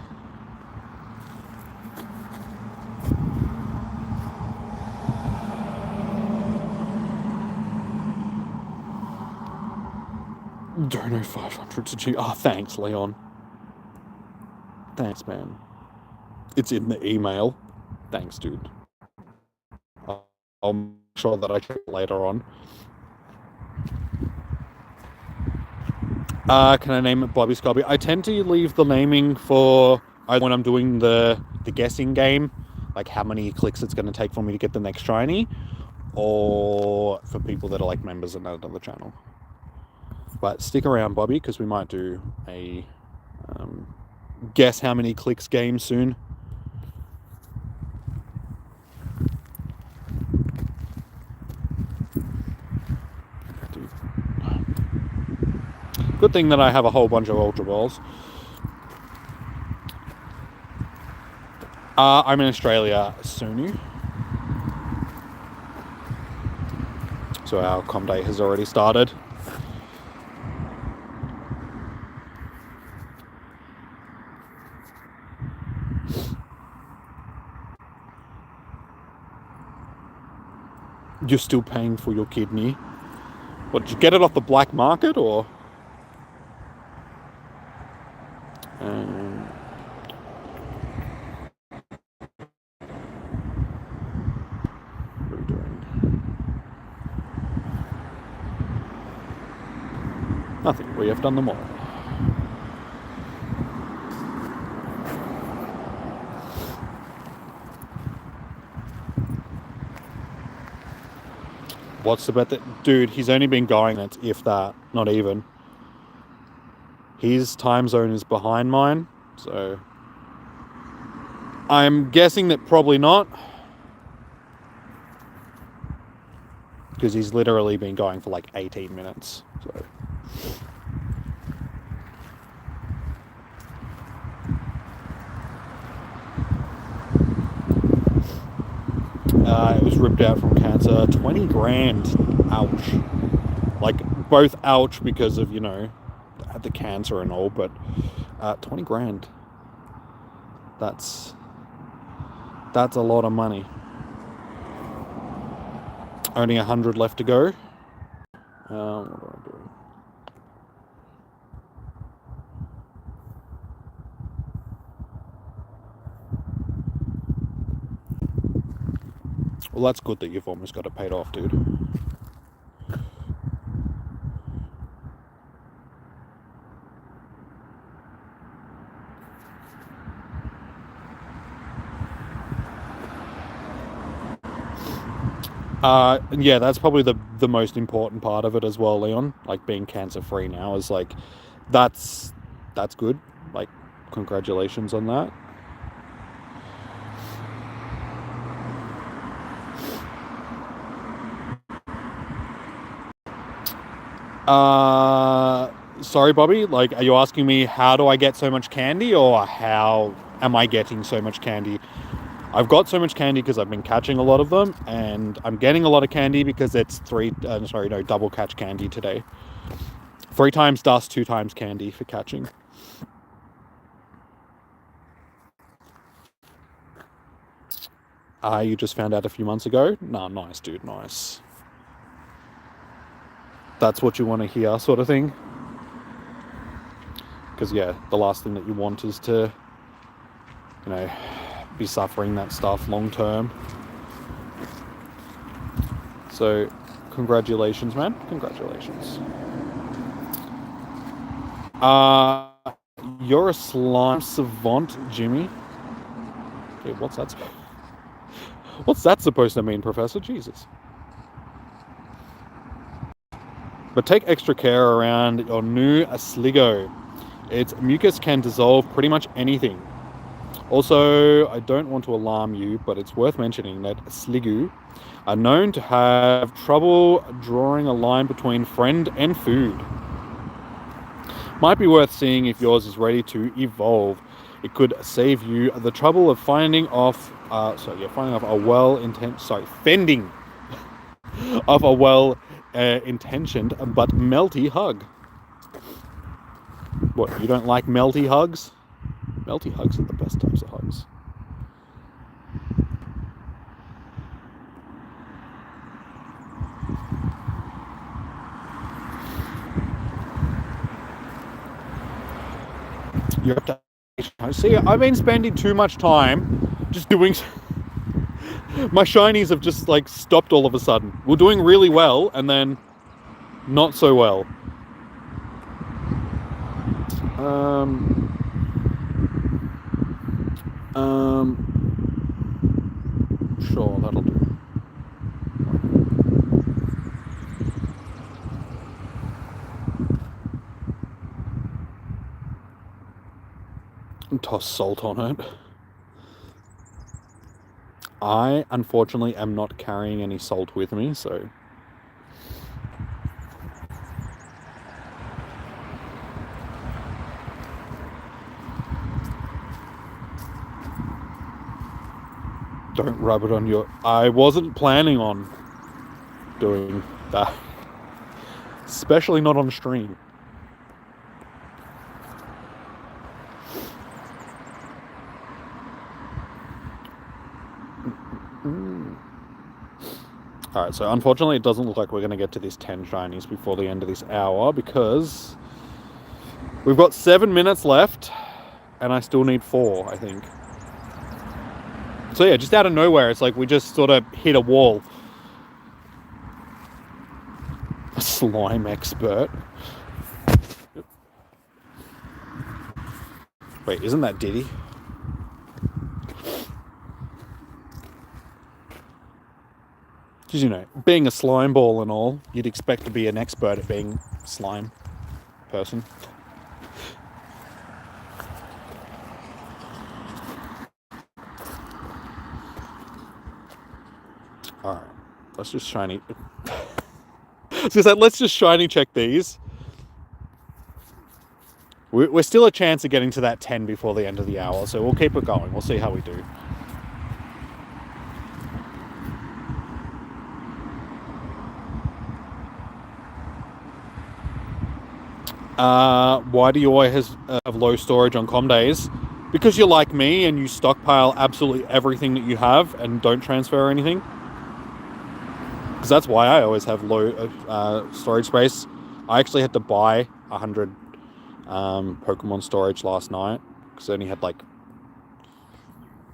Dono 500 to G. Oh, thanks, Leon. Thanks, man. It's in the email. Thanks, dude. I'll make sure that I check it later on. Can I name it Bobby Scobby? I tend to leave the naming for either when I'm doing the guessing game, like how many clicks it's going to take for me to get the next shiny, or for people that are like members of another channel. But stick around, Bobby, because we might do a guess how many clicks game soon. Good thing that I have a whole bunch of Ultra Balls. I'm in Australia soon. So our com day has already started. You're still paying for your kidney. What, did you get it off the black market or? What are we doing? Nothing. We have done them all. What's the bet that... Dude, he's only been going, that's if that, not even. His time zone is behind mine, so... I'm guessing that probably not. Because he's literally been going for like 18 minutes, so... It was ripped out from cancer. 20 grand. Ouch. Like, both ouch because of, you know, the cancer and all, but 20 grand. That's a lot of money. Only 100 left to go. What am I doing? Well, that's good that you've almost got it paid off, dude. Yeah, that's probably the most important part of it as well, Leon. Like, being cancer-free now is like, that's good. Like, congratulations on that. Sorry, Bobby, like, are you asking me how do I get so much candy, or how am I getting so much candy? I've got so much candy because I've been catching a lot of them, and I'm getting a lot of candy because it's double catch candy today. 3 times dust, 2 times candy for catching. You just found out a few months ago? Nah, nice, dude, nice. That's what you want to hear, sort of thing. Because, yeah, the last thing that you want is to, you know, be suffering that stuff long term. So, congratulations, man. Congratulations. You're a slime savant, Jimmy. Okay, what's that supposed to mean, Professor? Jesus. But take extra care around your new Sligo. Its mucus can dissolve pretty much anything. Also, I don't want to alarm you, but it's worth mentioning that Sligo are known to have trouble drawing a line between friend and food. Might be worth seeing if yours is ready to evolve. It could save you the trouble of fending off a well-intentioned but melty hug. What, you don't like melty hugs? Melty hugs are the best types of hugs. You're up to... See, I've been spending too much time just doing... My shinies have just, like, stopped all of a sudden. We're doing really well, and then not so well. Sure, that'll do. And toss salt on it. I, unfortunately, am not carrying any salt with me, so... Don't rub it on your... I wasn't planning on doing that. Especially not on stream. Alright, so unfortunately it doesn't look like we're going to get to this 10 shinies before the end of this hour, because we've got 7 minutes left, and I still need 4, I think. So yeah, just out of nowhere, it's like we just sort of hit a wall. A slime expert. Wait, isn't that Diddy? Because, you know, being a slime ball and all, you'd expect to be an expert at being a slime person. Alright, let's just shiny... let's just shiny check these. We're still a chance of getting to that 10 before the end of the hour, so we'll keep it going. We'll see how we do. Why do you always have low storage on com days? Because you're like me and you stockpile absolutely everything that you have and don't transfer anything. Because that's why I always have low storage space. I actually had to buy 100 Pokemon storage last night because I only had like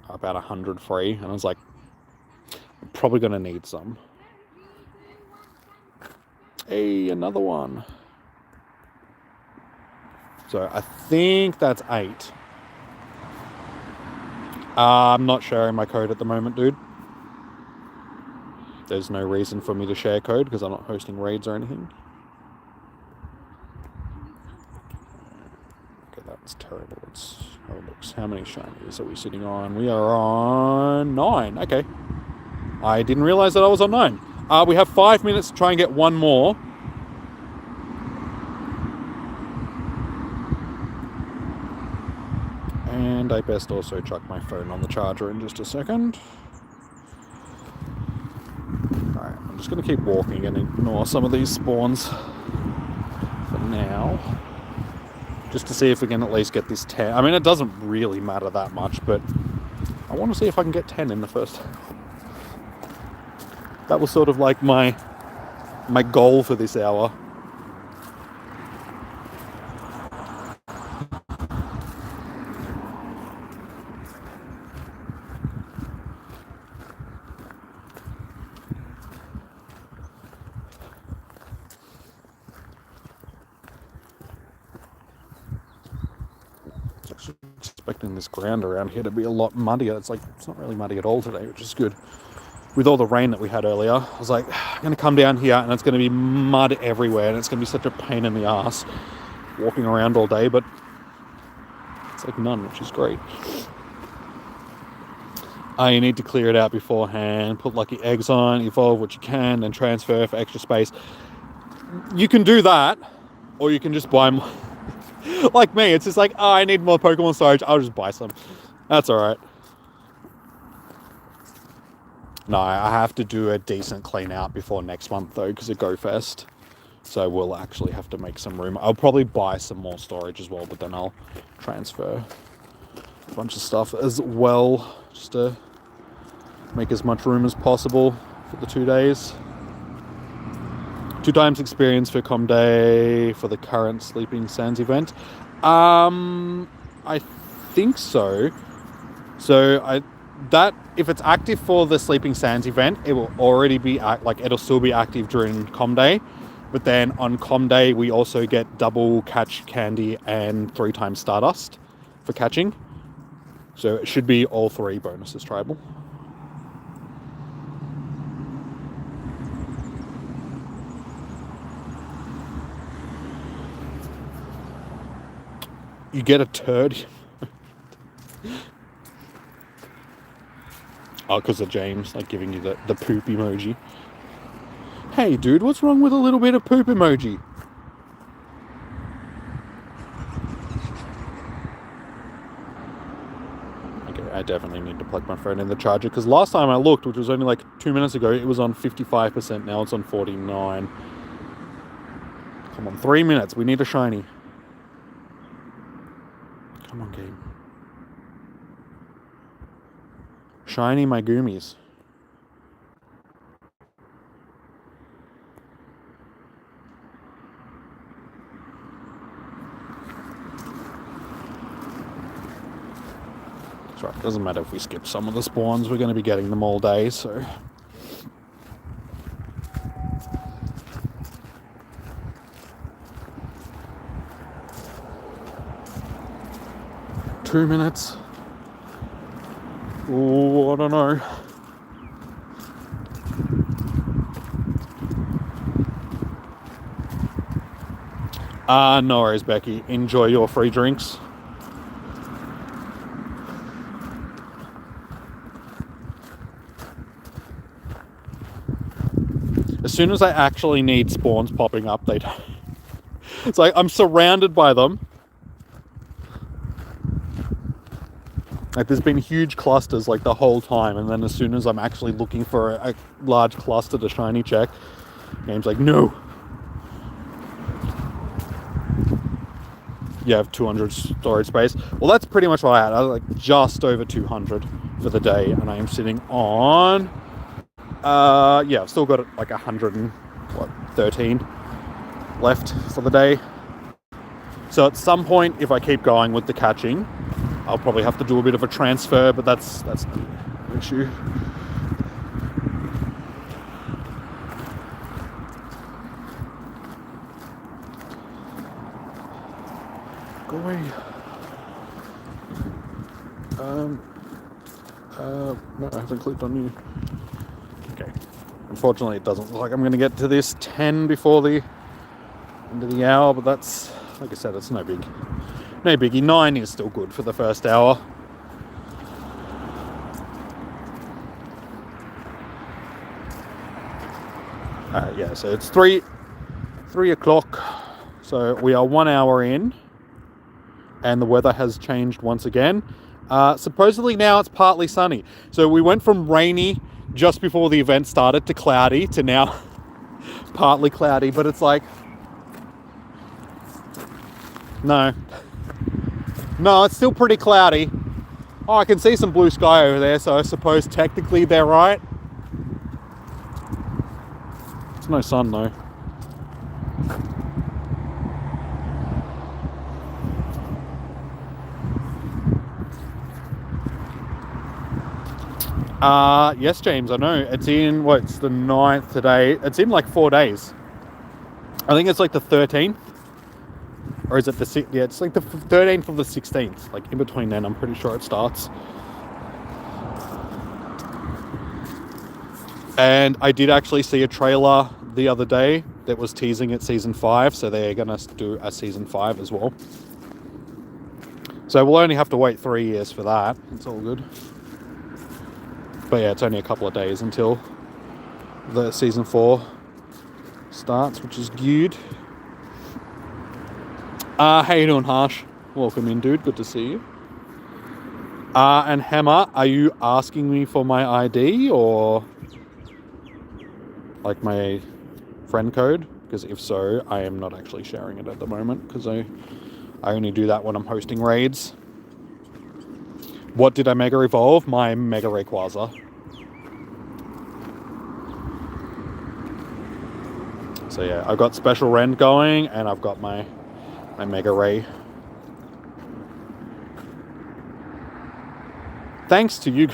about 100 free, and I was like, I'm probably gonna need some. Hey, another one. So I think that's 8. I'm not sharing my code at the moment, dude. There's no reason for me to share code because I'm not hosting raids or anything. Okay, that's terrible. Let's have a look. How many shinies are we sitting on? We are on 9. Okay. I didn't realize that I was on 9. We have 5 minutes to try and get one more. And I best also chuck my phone on the charger in just a second. Alright, I'm just going to keep walking and ignore some of these spawns for now. Just to see if we can at least get this 10. I mean, it doesn't really matter that much, but I want to see if I can get 10 in the first. That was sort of like my goal for this hour. expecting this ground around here to be a lot muddier. It's not really muddy at all today, which is good. With all the rain that we had earlier, I was like, I'm going to come down here and it's going to be mud everywhere and it's going to be such a pain in the ass walking around all day, but it's like none, which is great. You need to clear it out beforehand, put lucky eggs on, evolve what you can, then transfer for extra space. You can do that, or you can just buy more. Like me, it's just like, oh, I need more Pokemon storage, I'll just buy some. That's alright. No, I have to do a decent clean out before next month though, because of GoFest. So we'll actually have to make some room. I'll probably buy some more storage as well, but then I'll transfer a bunch of stuff as well, just to make as much room as possible for the 2 days. 2 times experience for Com Day for the current Sleeping Sands event. I think so. That if it's active for the Sleeping Sands event, it will already be it'll still be active during Com Day. But then on Com Day, we also get double catch candy and 3 times Stardust for catching. So it should be all 3 bonuses tryable. You get a turd. Oh, because of James, like giving you the poop emoji. Hey dude, what's wrong with a little bit of poop emoji? Okay, I definitely need to plug my phone in the charger, because last time I looked, which was only like 2 minutes ago, it was on 55%, now it's on 49. Come on, 3 minutes, we need a shiny. Come on, game. Shiny my Goomies. That's right, doesn't matter if we skip some of the spawns, we're going to be getting them all day, so... Two minutes. Oh, I don't know. No worries, Becky. Enjoy your free drinks. As soon as I actually need spawns popping up, they don't. It's like I'm surrounded by them. Like there's been huge clusters like the whole time, and then as soon as I'm actually looking for a large cluster to shiny check, game's like, no. You have 200 storage space. Well, that's pretty much what I had. I was like just over 200 for the day, and I am sitting on, yeah, I've still got like 113 left for the day. So at some point, if I keep going with the catching, I'll probably have to do a bit of a transfer, but that's not an issue. Go away. No, I haven't clicked on you. Okay. Unfortunately, it doesn't look like I'm going to get to this 10 before the end of the hour, but that's, like I said, it's no big. No biggie. 9 is still good for the first hour. Yeah, so it's 3 o'clock. So we are 1 hour in, and the weather has changed once again. Supposedly now it's partly sunny. So we went from rainy just before the event started to cloudy to now partly cloudy, but it's like, no, it's still pretty cloudy. Oh, I can see some blue sky over there, so I suppose technically they're right. There's no sun though. Yes, James, I know. It's in, it's the 9th today. It's in like 4 days. I think it's like the 13th. Or is it the yeah? It's like the 13th or the 16th. Like in between then, I'm pretty sure it starts. And I did actually see a trailer the other day that was teasing at season 5, so they're gonna do a season 5 as well. So we'll only have to wait 3 years for that. It's all good. But yeah, it's only a couple of days until the season 4 starts, which is good. How you doing, Harsh? Welcome in, dude. Good to see you. And Hammer, are you asking me for my ID or like my friend code? Because if so, I am not actually sharing it at the moment because I only do that when I'm hosting raids. What did I Mega Evolve? My Mega Rayquaza. So yeah, I've got Special Rend going and I've got my Mega Ray. Thanks to you.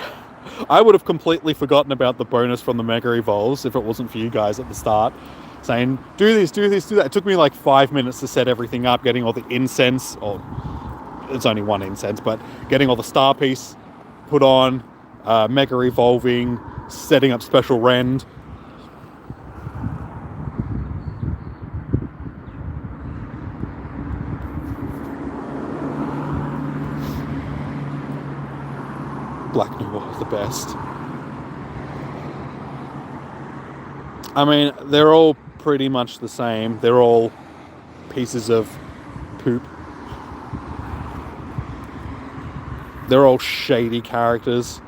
I would have completely forgotten about the bonus from the Mega Evolves if it wasn't for you guys at the start saying, do this, do this, do that. It took me like 5 minutes to set everything up, getting all the incense, or it's only one incense, but getting all the star piece put on, Mega Evolving, setting up Special Rend. Black Noir, the best. I mean, they're all pretty much the same. They're all pieces of poop. They're all shady characters.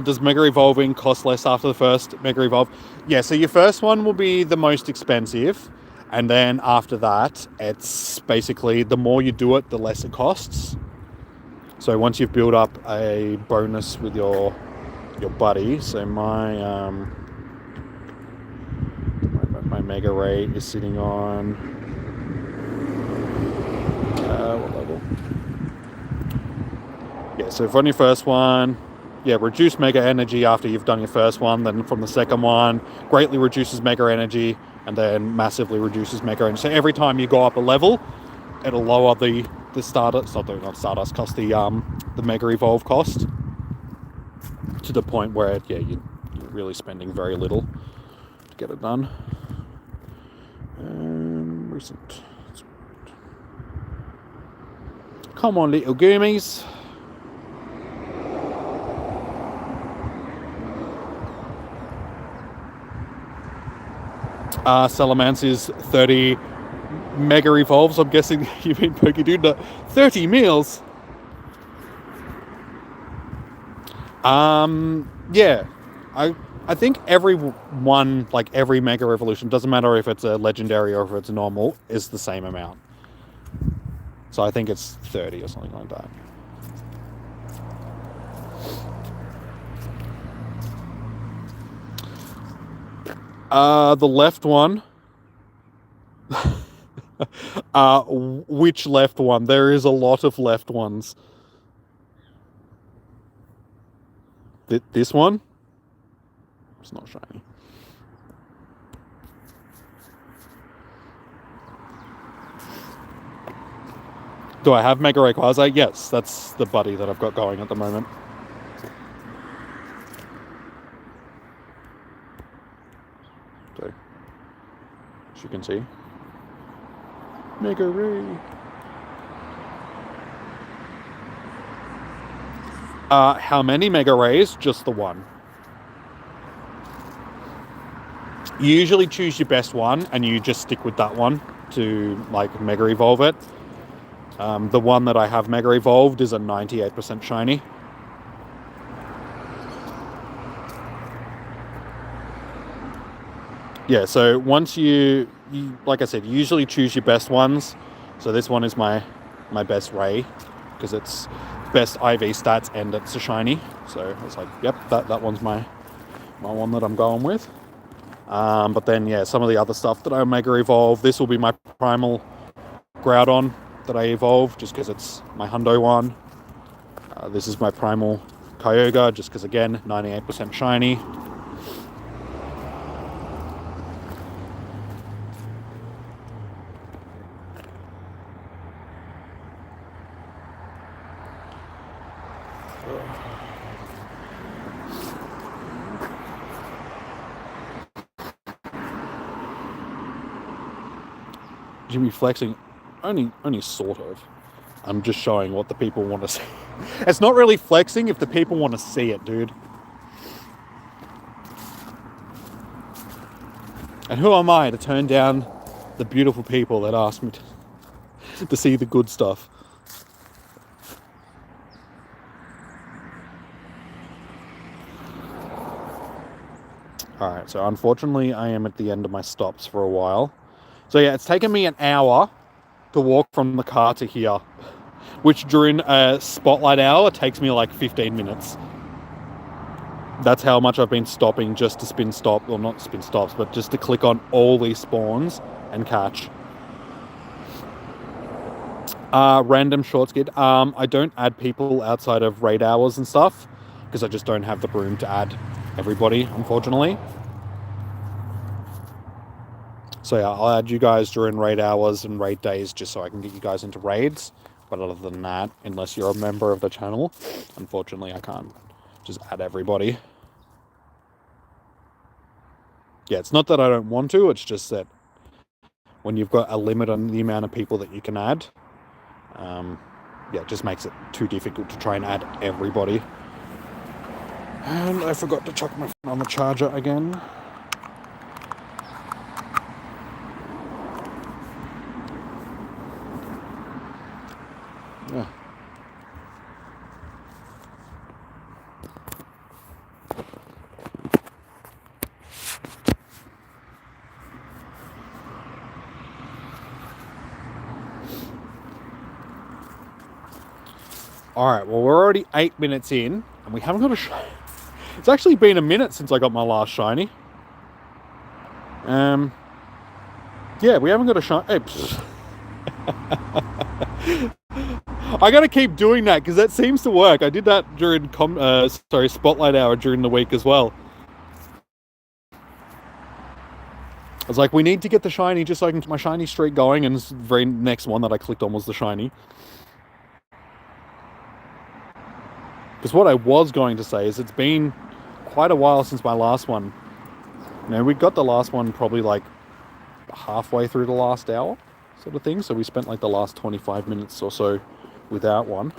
Does Mega Evolving cost less after the first Mega Evolve? Yeah, so your first one will be the most expensive. And then after that, it's basically the more you do it, the less it costs. So once you've built up a bonus with your buddy, so my Mega Ray is sitting on what level? Yeah, so if on your first one, yeah, reduce Mega Energy after you've done your first one, then from the second one, greatly reduces Mega Energy, and then massively reduces Mega Energy. So every time you go up a level, it'll lower the Stardust, not Stardust cost, the Mega Evolve cost, to the point where, yeah, you're really spending very little to get it done. Recent. Come on, little Goomies. Salamence is 30 Mega Evolves. I'm guessing you mean Pokedude. 30 meals. Yeah. I think every one, like every Mega Evolution, doesn't matter if it's a legendary or if it's a normal, is the same amount. So I think it's 30 or something like that. The left one. Which left one? There is a lot of left ones. This one? It's not shiny. Do I have Mega Rayquaza? Yes, that's the buddy that I've got going at the moment. So, as you can see, Mega Ray. How many Mega Rays? Just the one. You usually choose your best one and you just stick with that one to like Mega Evolve it. The one that I have Mega Evolved is a 98% shiny. Yeah, so once you like I said, you usually choose your best ones. So this one is my best Ray because it's best IV stats and it's a shiny. So it's like, yep, that one's my one that I'm going with. But then yeah, some of the other stuff that I Mega Evolve, this will be my primal Groudon that I evolve just because it's my hundo one. This is my primal Kyogre, just because, again, 98% shiny. Jimmy flexing, only sort of. I'm just showing what the people want to see. It's not really flexing if the people want to see it, dude. And who am I to turn down the beautiful people that ask me to see the good stuff? Alright, so unfortunately I am at the end of my stops for a while. So yeah, it's taken me an hour to walk from the car to here, which during a spotlight hour takes me like 15 minutes. That's how much I've been stopping just to spin stop, well not spin stops, but just to click on all these spawns and catch. Random short skid. I don't add people outside of raid hours and stuff, because I just don't have the room to add everybody, unfortunately. So yeah, I'll add you guys during raid hours and raid days just so I can get you guys into raids. But other than that, unless you're a member of the channel, unfortunately I can't just add everybody. Yeah, it's not that I don't want to, it's just that when you've got a limit on the amount of people that you can add, yeah, it just makes it too difficult to try and add everybody. And I forgot to chuck my phone on the charger again. Yeah. Alright, well, we're already 8 minutes in, and we haven't got a shiny. It's actually been a minute since I got my last shiny. Yeah, we haven't got a shiny. I gotta keep doing that, because that seems to work. I did that during Spotlight Hour during the week as well. I was like, we need to get the shiny just so I can keep my shiny streak going, and the very next one that I clicked on was the shiny. Because what I was going to say is it's been quite a while since my last one. You know, we got the last one probably like halfway through the last hour sort of thing. So we spent like the last 25 minutes or so without one.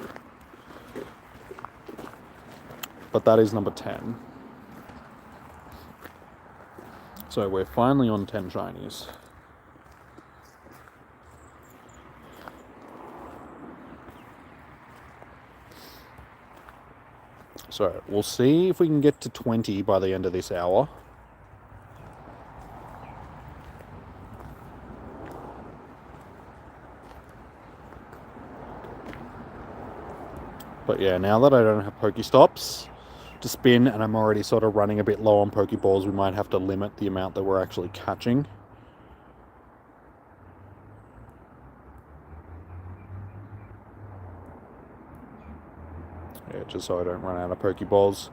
But that is number 10. So we're finally on 10 shinies. So we'll see if we can get to 20 by the end of this hour. But yeah, now that I don't have Pokestops to spin and I'm already sort of running a bit low on Pokeballs, we might have to limit the amount that we're actually catching. Yeah, just so I don't run out of Pokeballs.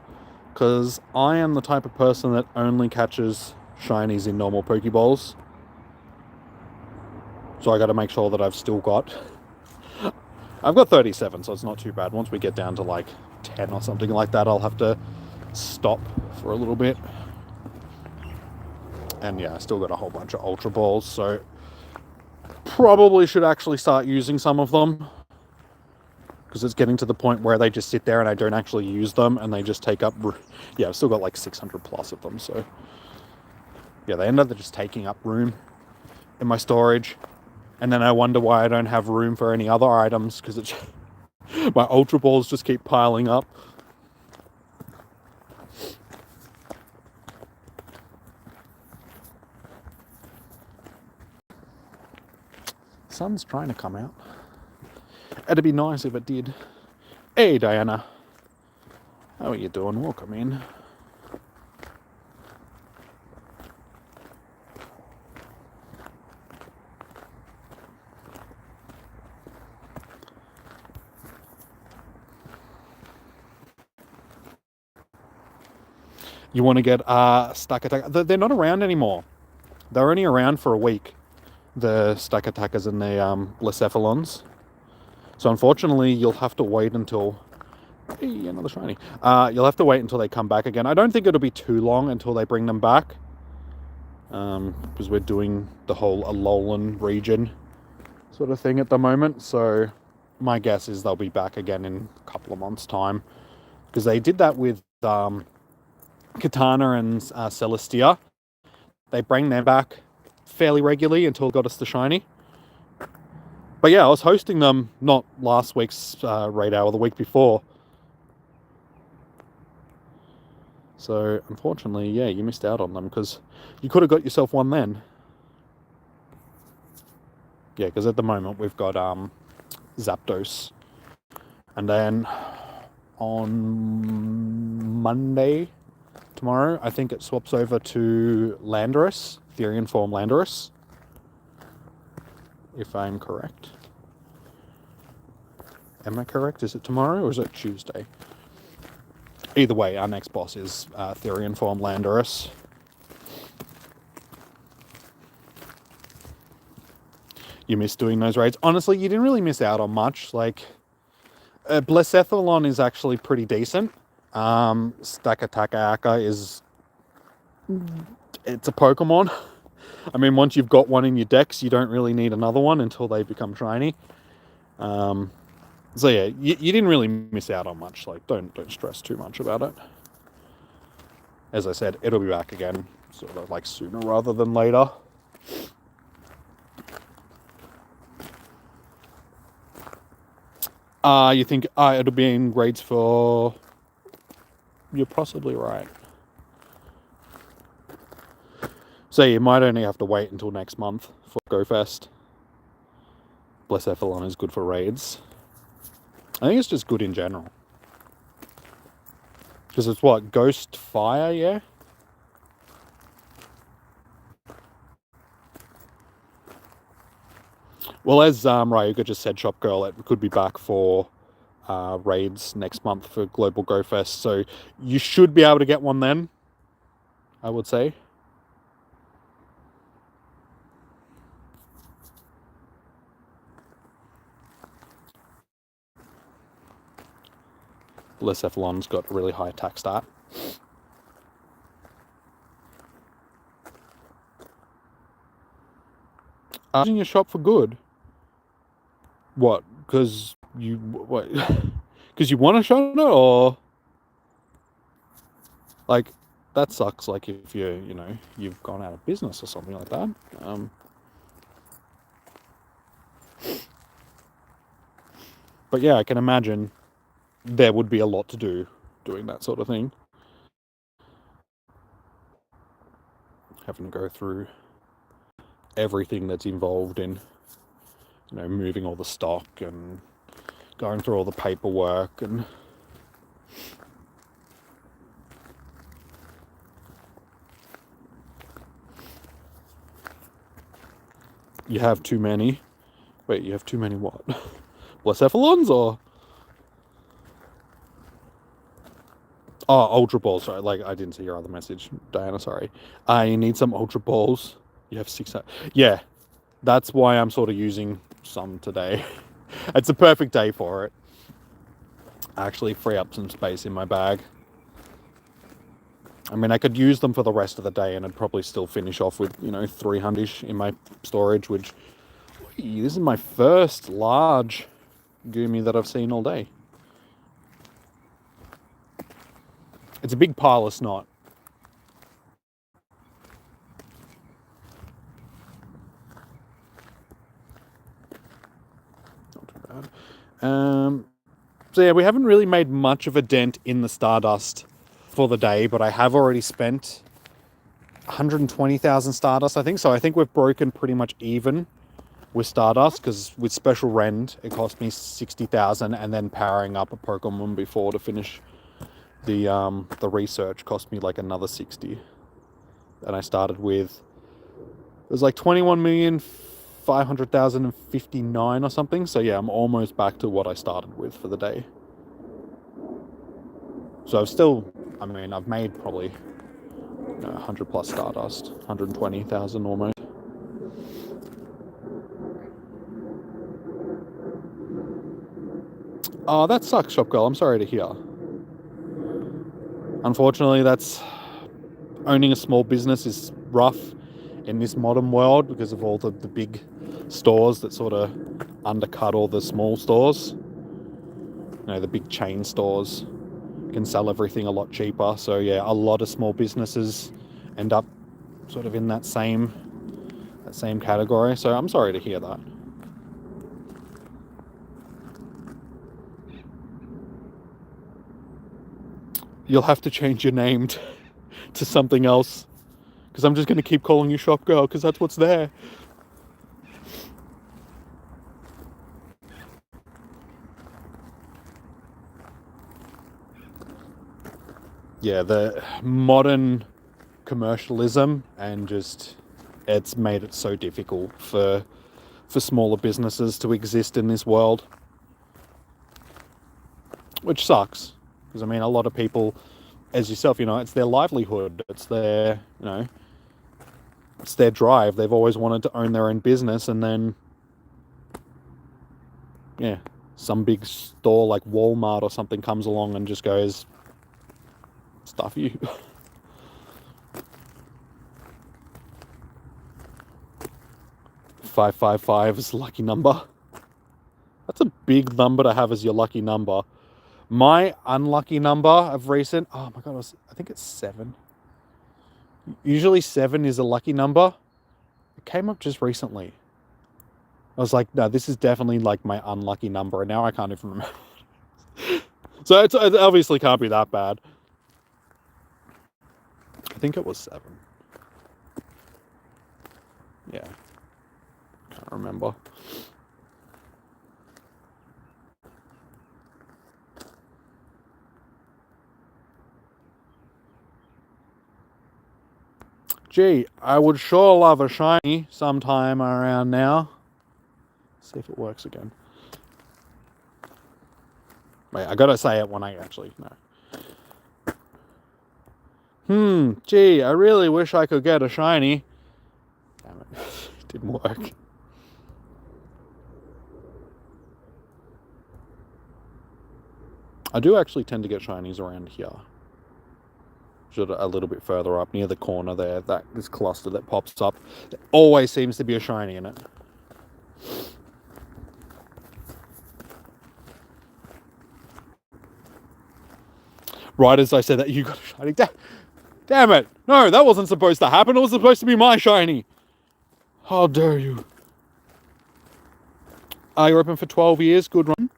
Because I am the type of person that only catches shinies in normal Pokeballs. So I got to make sure that I've still got... I've got 37, so it's not too bad. Once we get down to like 10 or something like that, I'll have to stop for a little bit. And yeah, I still got a whole bunch of Ultra Balls, so probably should actually start using some of them. Because it's getting to the point where they just sit there and I don't actually use them and they just take up... Yeah, I've still got like 600 plus of them, so... Yeah, they end up just taking up room in my storage. And then I wonder why I don't have room for any other items, because it's... my Ultra Balls just keep piling up. Sun's trying to come out. It'd be nice if it did. Hey, Diana. How are you doing? Welcome in. You want to get stack attack. They're not around anymore. They're only around for a week. The stack attackers and the Blacephalons. So unfortunately, you'll have to wait until... Hey, another shiny. You'll have to wait until they come back again. I don't think it'll be too long until they bring them back. Because we're doing the whole Alolan region sort of thing at the moment. So my guess is they'll be back again in a couple of months' time. Because they did that with Katana and Celestia. They bring them back fairly regularly until it got us the shiny. But yeah, I was hosting them not last week's raid hour, the week before. So unfortunately, yeah, you missed out on them because you could have got yourself one then. Yeah, because at the moment we've got Zapdos. And then on Monday, tomorrow, I think it swaps over to Landorus, Therian form Landorus. If I'm correct. Am I correct? Is it tomorrow or is it Tuesday? Either way, our next boss is Therian form Landorus. You missed doing those raids. Honestly, you didn't really miss out on much. Like, Blacephalon is actually pretty decent. Stakataka is... It's a Pokemon. I mean, once you've got one in your decks, you don't really need another one until they become shiny. So yeah, you didn't really miss out on much. Like, don't stress too much about it. As I said, it'll be back again, sort of like sooner rather than later. You think it'll be in grades for... You're possibly right. So you might only have to wait until next month for GoFest. Blacephalon is good for raids. I think it's just good in general. Because it's what? Ghost Fire, yeah? Well, as Ryuga just said, Shop Girl, it could be back for raids next month for Global GoFest. So you should be able to get one then, I would say. Blacephalon's got a really high attack stat. In your shop for good? What? Because you... What? Because you want to show it, or... Like, that sucks, like, if you've gone out of business or something like that. But yeah, I can imagine there would be a lot to do doing that sort of thing. Having to go through everything that's involved in, moving all the stock and going through all the paperwork and... You have too many? Wait, you have too many what? Blacephalons or... Oh, Ultra Balls, sorry. Like, I didn't see your other message, Diana, sorry. You need some Ultra Balls. You have 6... Yeah, that's why I'm sort of using some today. It's a perfect day for it. I actually free up some space in my bag. I mean, I could use them for the rest of the day and I'd probably still finish off with, 300-ish in my storage, which... This is my first large Goomy that I've seen all day. It's a big pile of snot. Not too bad. So yeah, we haven't really made much of a dent in the Stardust for the day, but I have already spent 120,000 Stardust, I think. So I think we've broken pretty much even with Stardust, because with Special Rend, it cost me 60,000, and then powering up a Pokemon before to finish the research cost me like another 60. And I started with, it was like 21,500,059 or something. So yeah, I'm almost back to what I started with for the day. So I've made probably 100 plus Stardust, 120,000 almost. Oh, that sucks, Shop Girl. I'm sorry to hear. Unfortunately, that's owning a small business is rough in this modern world because of all the big stores that sort of undercut all the small stores. The big chain stores can sell everything a lot cheaper. So yeah, a lot of small businesses end up sort of in that same category. So I'm sorry to hear that. You'll have to change your name to something else, because I'm just going to keep calling you Shop Girl because that's what's there. Yeah, the modern commercialism and just it's made it so difficult for smaller businesses to exist in this world, which sucks because I mean a lot of people, as yourself, it's their livelihood, it's their it's their drive. They've always wanted to own their own business, and then yeah, some big store like Walmart or something comes along and just goes, stuff you. 555 is a lucky number. That's a big number to have as your lucky number. My unlucky number of recent, oh my god, I think it's 7. Usually 7 is a lucky number. It came up just recently. I was like, no, this is definitely like my unlucky number, and now I can't even remember. So it obviously can't be that bad. I think it was 7. Yeah. Can't remember. Gee, I would sure love a shiny sometime around now. See if it works again. Wait, I gotta say it when I actually know. Gee, I really wish I could get a shiny. Damn it. It didn't work. I do actually tend to get shinies around here. A little bit further up near the corner there, this cluster that pops up. There always seems to be a shiny in it. Right as I said that, you got a shiny. Damn it! No, that wasn't supposed to happen. It was supposed to be my shiny. How dare you? You're open for 12 years. Good run.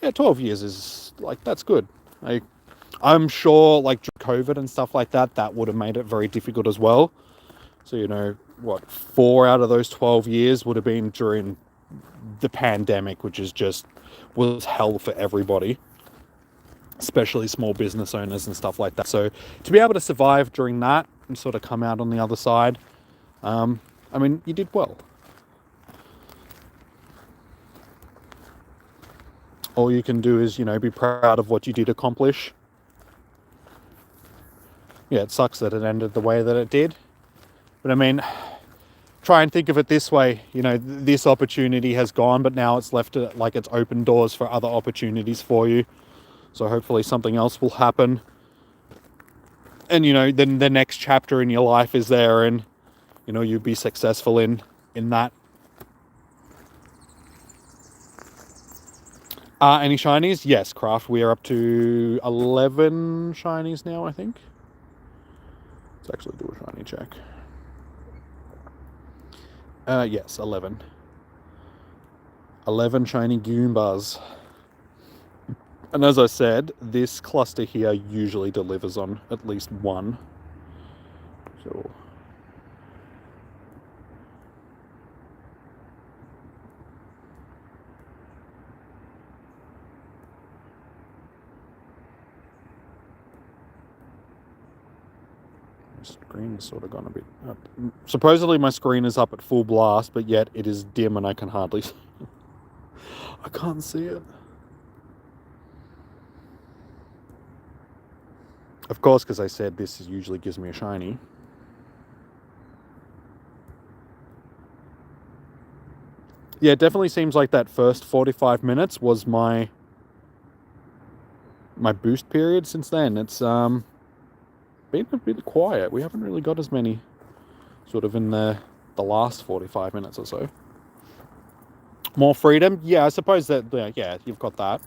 Yeah, 12 years is like, that's good. I'm sure like COVID and stuff like that would have made it very difficult as well. So, 4 out of those 12 years would have been during the pandemic, which was hell for everybody, especially small business owners and stuff like that. So to be able to survive during that and sort of come out on the other side, I mean, you did well. All you can do is, be proud of what you did accomplish. Yeah, it sucks that it ended the way that it did. But I mean, try and think of it this way. This opportunity has gone, but now it's left like it's opened doors for other opportunities for you. So hopefully something else will happen. And, then the next chapter in your life is there and, you'll be successful in that. Any shinies? Yes, Craft. We are up to 11 shinies now, I think. Let's actually do a shiny check. Yes, 11. 11 shiny Goombas. And as I said, this cluster here usually delivers on at least one. So screen has sort of gone a bit up. Supposedly my screen is up at full blast, but yet it is dim and I can hardly see it. I can't see it. Of course, because I said this usually gives me a shiny. Yeah, it definitely seems like that first 45 minutes was my boost period. Since then, it's been a bit quiet. We haven't really got as many sort of in the last 45 minutes or so. More freedom? Yeah, I suppose that, yeah, you've got that.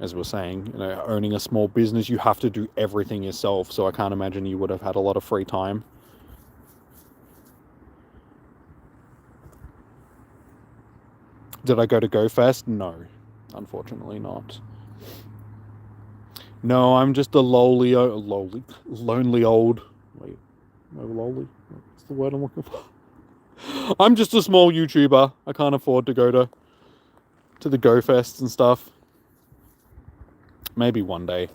As we're saying, owning a small business, you have to do everything yourself, so I can't imagine you would have had a lot of free time. Did I go to GoFest? No, unfortunately not. No, I'm just a lonely old... Wait, am I lowly? What's the word I'm looking for? I'm just a small YouTuber. I can't afford to go to the GoFests and stuff. Maybe one day.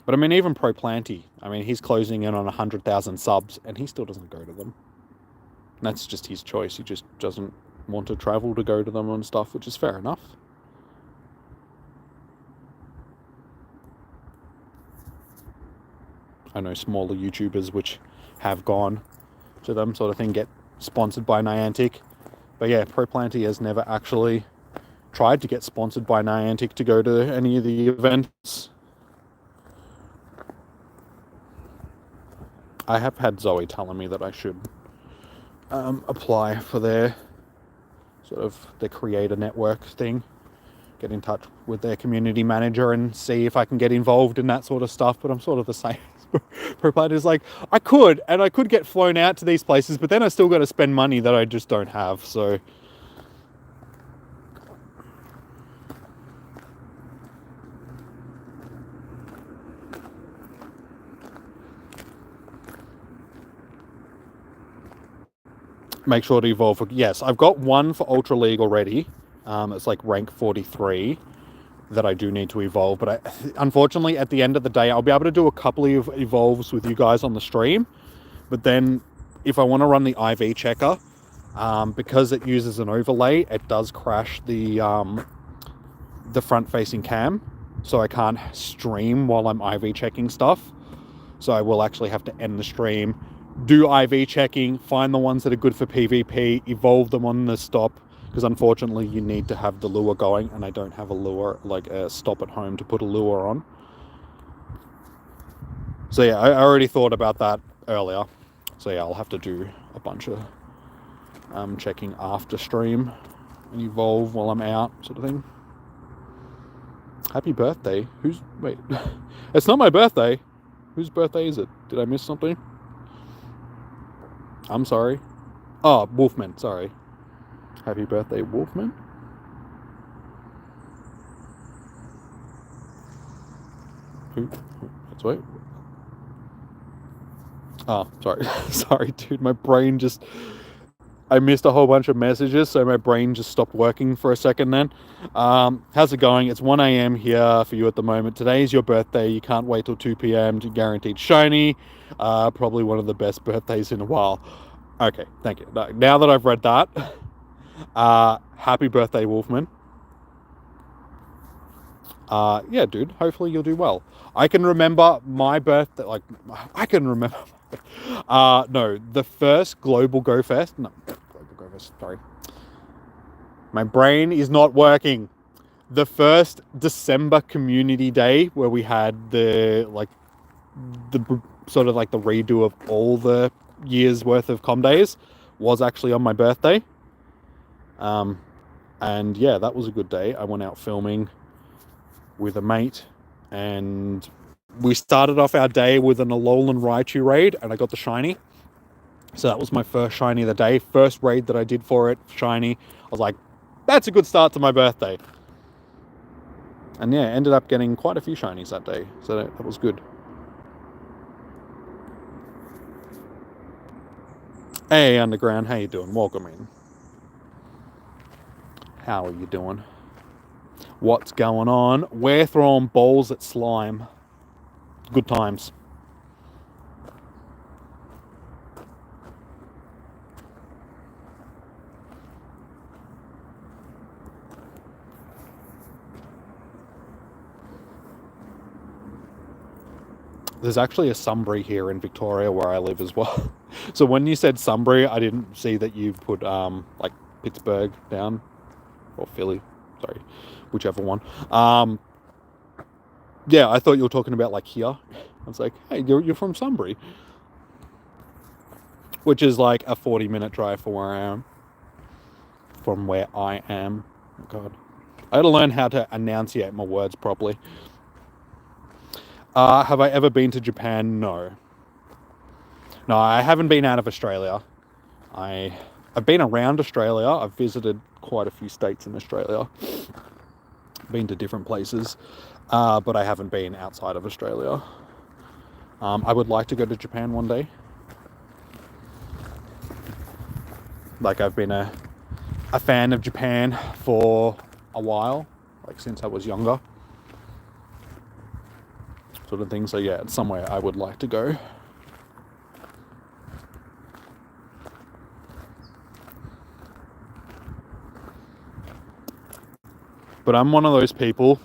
But I mean, even Pro Planty, I mean, he's closing in on 100,000 subs, and he still doesn't go to them. And that's just his choice. He just doesn't want to travel to go to them and stuff, which is fair enough. I know smaller YouTubers which have gone to them, sort of thing, get sponsored by Niantic. But yeah, Pro Planty has never actually tried to get sponsored by Niantic to go to any of the events. I have had Zoe telling me that I should apply for their sort of the creator network thing, get in touch with their community manager and see if I can get involved in that sort of stuff. But I'm sort of the same. Pro Planty is like, I could get flown out to these places, but then I still got to spend money that I just don't have. So make sure to evolve. Yes, I've got one for Ultra League already. It's like rank 43 that I do need to evolve. But unfortunately, at the end of the day, I'll be able to do a couple of evolves with you guys on the stream. But then if I want to run the IV checker, because it uses an overlay, it does crash the front-facing cam. So I can't stream while I'm IV checking stuff. So I will actually have to end the stream, do IV checking, find the ones that are good for PvP, evolve them on the stop, because unfortunately you need to have the lure going, and I don't have a lure, like a stop at home to put a lure on. So yeah, I already thought about that earlier. So yeah, I'll have to do a bunch of checking after stream and evolve while I'm out, sort of thing. Happy birthday. Wait, it's not my birthday. Whose birthday is it? Did I miss something? I'm sorry. Oh, Wolfman, sorry. Happy birthday, Wolfman. Who? Let's wait. Oh, sorry. Sorry, dude. My brain just... I missed a whole bunch of messages, so my brain just stopped working for a second then. How's it going? It's 1 a.m. here for you at the moment. Today is your birthday. You can't wait till 2 p.m. to guaranteed shiny. Probably one of the best birthdays in a while. Okay, thank you. Now that I've read that, happy birthday, Wolfman. Yeah, dude, hopefully you'll do well. I can remember my birthday, like, I can remember, no, the first Global Go Fest, no, Global Go Fest, sorry. My brain is not working. The first December community day where we had the sort of like the redo of all the years worth of com days was actually on my birthday. And yeah, that was a good day. I went out filming with a mate, and we started off our day with an Alolan Raichu raid, and I got the shiny. So that was my first shiny of the day. First raid that I did for it, shiny. I was like, that's a good start to my birthday. And yeah, ended up getting quite a few shinies that day. So that was good. Hey, Underground, how you doing? Welcome in. How are you doing? What's going on? We're throwing balls at slime. Good times. there's actually a Sunbury here in Victoria where I live as well. So when you said Sunbury, I didn't see that you put like Pittsburgh down, or Philly, sorry, whichever one. Yeah, I thought you were talking about like here. I was like, hey, you're from Sunbury, which is like a 40-minute drive from where I am. From where I am. Oh God, I had to learn how to enunciate my words properly. Have I ever been to Japan? No. No, I haven't been out of Australia. I've been around Australia. I've visited quite a few states in Australia. Been to different places, but I haven't been outside of Australia. I would like to go to Japan one day. Like, I've been a fan of Japan for a while, like since I was younger, sort of thing. So yeah, it's somewhere I would like to go. But I'm one of those people,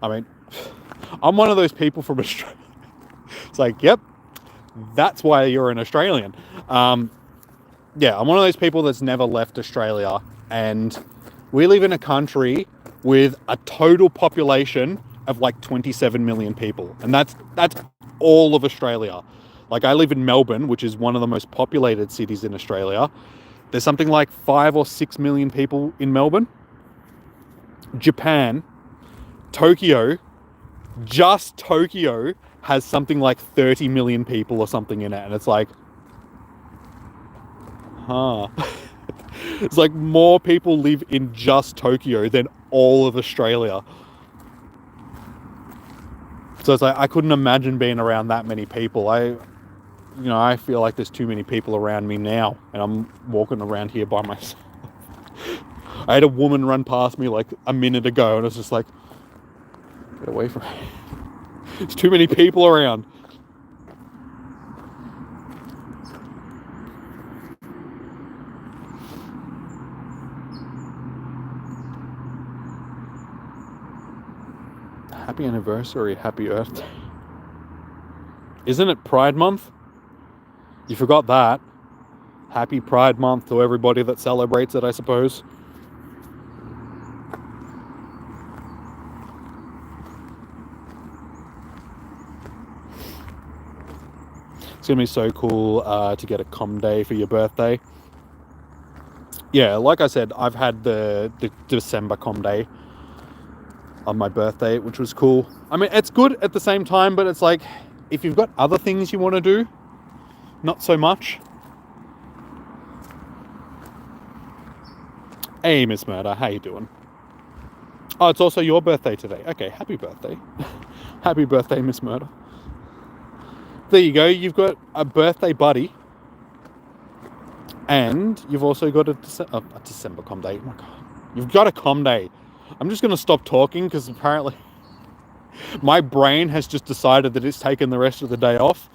I'm one of those people from Australia. It's like, yep, that's why you're an Australian. Yeah, I'm one of those people that's never left Australia. And we live in a country with a total population of like 27 million people. And that's all of Australia. Like, I live in Melbourne, which is one of the most populated cities in Australia. There's something like 5 or 6 million people in Melbourne. Japan, Tokyo, just Tokyo has something like 30 million people or something in it. And it's like, huh. It's like more people live in just Tokyo than all of Australia. So it's like, I couldn't imagine being around that many people. I feel like there's too many people around me now, and I'm walking around here by myself. I had a woman run past me like a minute ago, and I was just like, get away from me. There's too many people around. Happy anniversary, happy Earth Day. Isn't it Pride Month? You forgot that. Happy Pride Month to everybody that celebrates it, I suppose. It's gonna be so cool to get a com day for your birthday. Yeah, like I said, I've had the December com day on my birthday, which was cool. I mean, it's good at the same time, but it's like, if you've got other things you want to do, not so much. Hey, Miss Murder, how you doing? Oh, it's also your birthday today. Okay, happy birthday. Happy birthday, Miss Murder. There you go, you've got a birthday buddy. And you've also got a December com day. Oh my God. You've got a com day. I'm just going to stop talking because apparently my brain has just decided that it's taken the rest of the day off.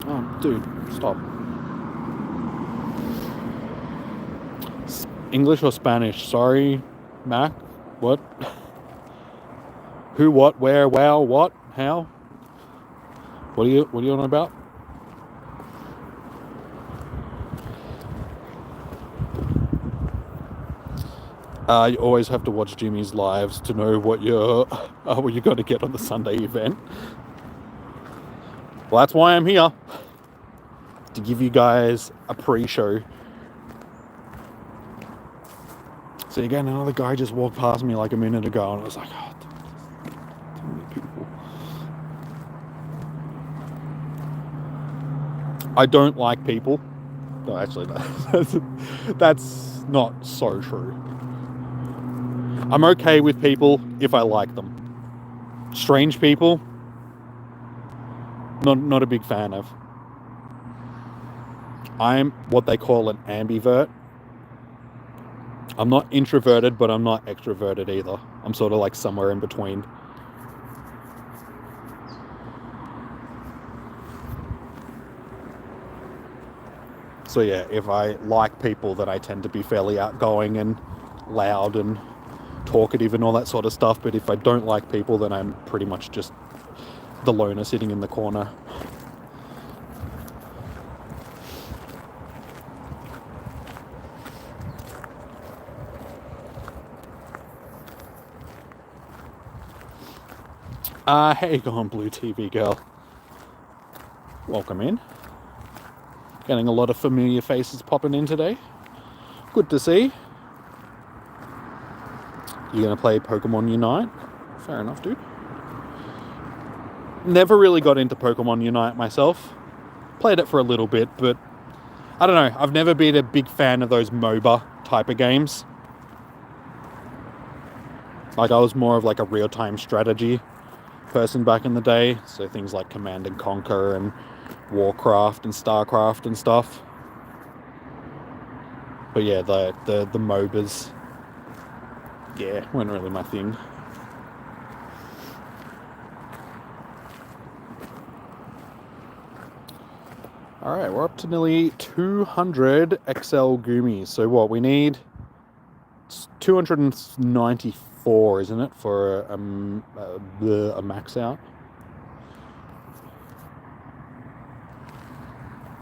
Oh, dude, stop. English or Spanish? Sorry, Mac. What? Who, what, where, wow, what, how? What are you on about? You always have to watch Jimmy's lives to know what you're going to get on the Sunday event. Well, that's why I'm here, to give you guys a pre-show. So again, another guy just walked past me like a minute ago, and I was like, oh, too many people. I don't like people. No, actually, that's not so true. I'm okay with people if I like them. Strange people, not a big fan of. I'm what they call an ambivert. I'm not introverted, but I'm not extroverted either. I'm sort of like somewhere in between. So yeah, if I like people, then I tend to be fairly outgoing and loud and talkative and all that sort of stuff. But if I don't like people, then I'm pretty much just the loner sitting in the corner. Hey, go on, Blue TV girl. Welcome in. Getting a lot of familiar faces popping in today. Good to see. You gonna play Pokemon Unite? Fair enough, dude. Never really got into Pokemon Unite myself. Played it for a little bit, but I don't know. I've never been a big fan of those MOBA type of games. Like, I was more of like a real-time strategy person back in the day. So things like Command and Conquer and Warcraft and Starcraft and stuff. But yeah, the MOBAs, yeah, weren't really my thing. Alright, we're up to nearly 200 XL Goomies. So what, we need 294, isn't it, for a max out?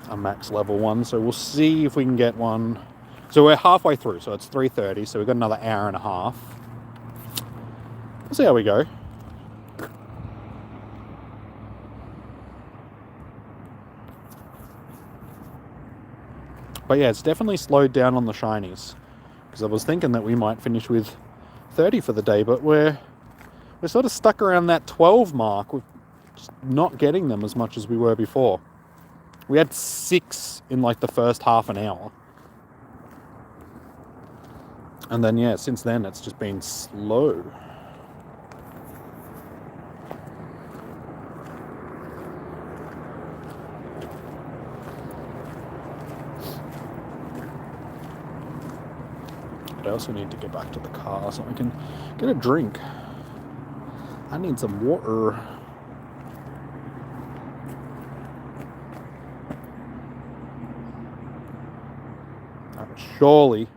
A max level one. So we'll see if we can get one. So we're halfway through, so it's 3:30, so we've got another hour and a half. We'll see how we go. But yeah, it's definitely slowed down on the shinies. Because I was thinking that we might finish with 30 for the day, but we're sort of stuck around that 12 mark. We're just not getting them as much as we were before. We had 6 in like the first half an hour. And then yeah, since then it's just been slow. But I also need to get back to the car so I can get a drink. I need some water. Surely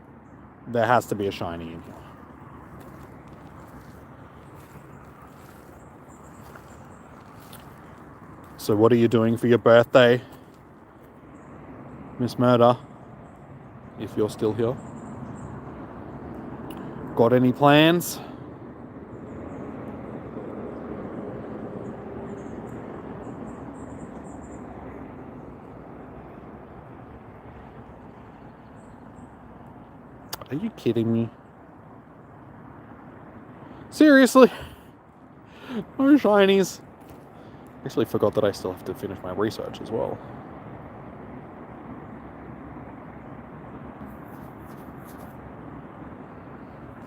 there has to be a shiny in here. So what are you doing for your birthday, Miss Murder? If you're still here. Got any plans? Are you kidding me? Seriously? No shinies? Actually forgot that I still have to finish my research as well.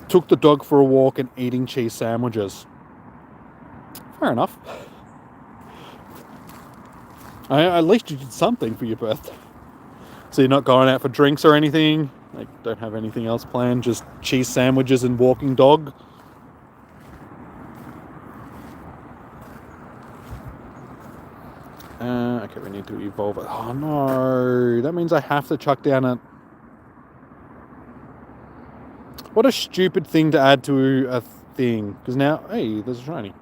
Took the dog for a walk and eating cheese sandwiches. Fair enough. At least you did something for your birthday. So you're not going out for drinks or anything? Like, don't have anything else planned? Just cheese sandwiches and walking dog? Okay, we need to evolve it. Oh no, that means I have to chuck down a... What a stupid thing to add to a thing. Because now, hey, there's a shiny.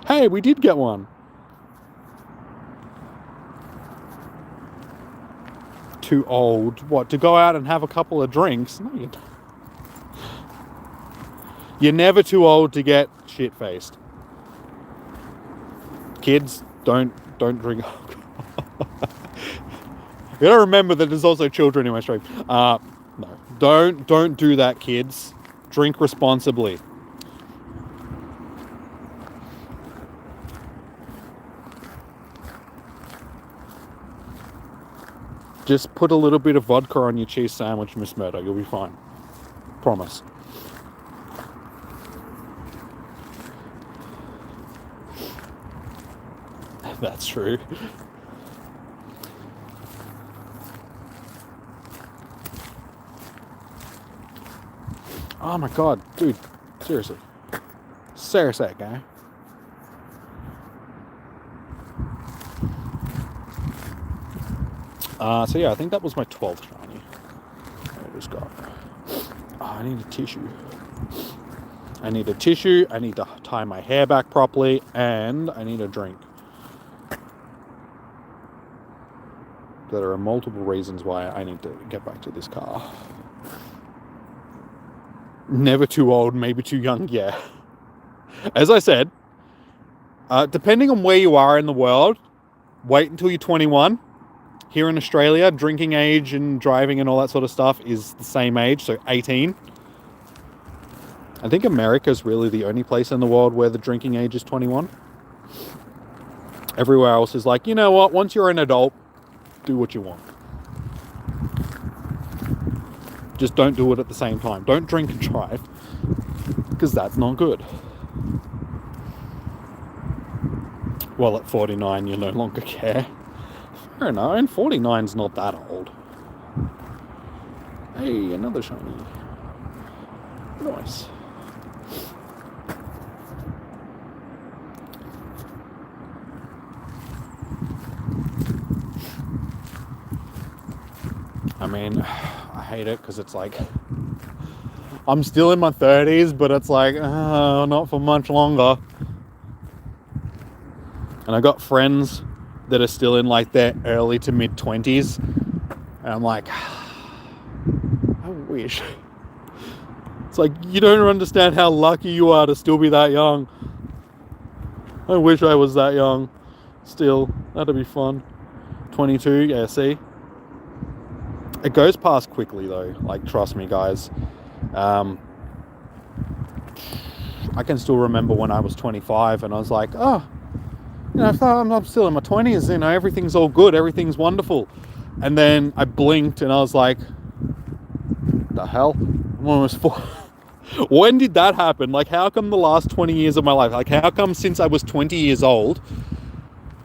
Hey, we did get one. Too old. What, to go out and have a couple of drinks? No, you don't. You're never too old to get shit-faced. Kids, don't drink alcohol. You gotta remember that there's also children in my stream. No, don't do that, kids. Drink responsibly. Just put a little bit of vodka on your cheese sandwich, Miss Murder. You'll be fine. Promise. That's true. Oh my god, dude. Seriously. Seriously, guy. So yeah, I think that was my 12th shiny. I just got. Oh, I need a tissue. I need a tissue. I need to tie my hair back properly, and I need a drink. There are multiple reasons why I need to get back to this car. Never too old, maybe too young, yeah. As I said, depending on where you are in the world, wait until you're 21. Here in Australia, drinking age and driving and all that sort of stuff is the same age, so 18. I think America's really the only place in the world where the drinking age is 21. Everywhere else is like, you know what, once you're an adult, do what you want. Just don't do it at the same time. Don't drink and drive, because that's not good. Well, at 49, you no longer care. Fair enough, and 49's not that old. Hey, another shiny. Nice. I mean, I hate it because it's like, I'm still in my 30s, but it's like, not for much longer. And I got friends that are still in like their early to mid 20s. And I'm like, I wish. It's like, you don't understand how lucky you are to still be that young. I wish I was that young still. That'd be fun. 22, yeah, see? It goes past quickly though, like, trust me guys. I can still remember when I was 25 and I was like, oh, you know, I'm still in my 20s, you know, everything's all good, everything's wonderful. And then I blinked and I was like, the hell? I'm almost 4. When did that happen? Like, how come the last 20 years of my life, like, how come since I was 20 years old,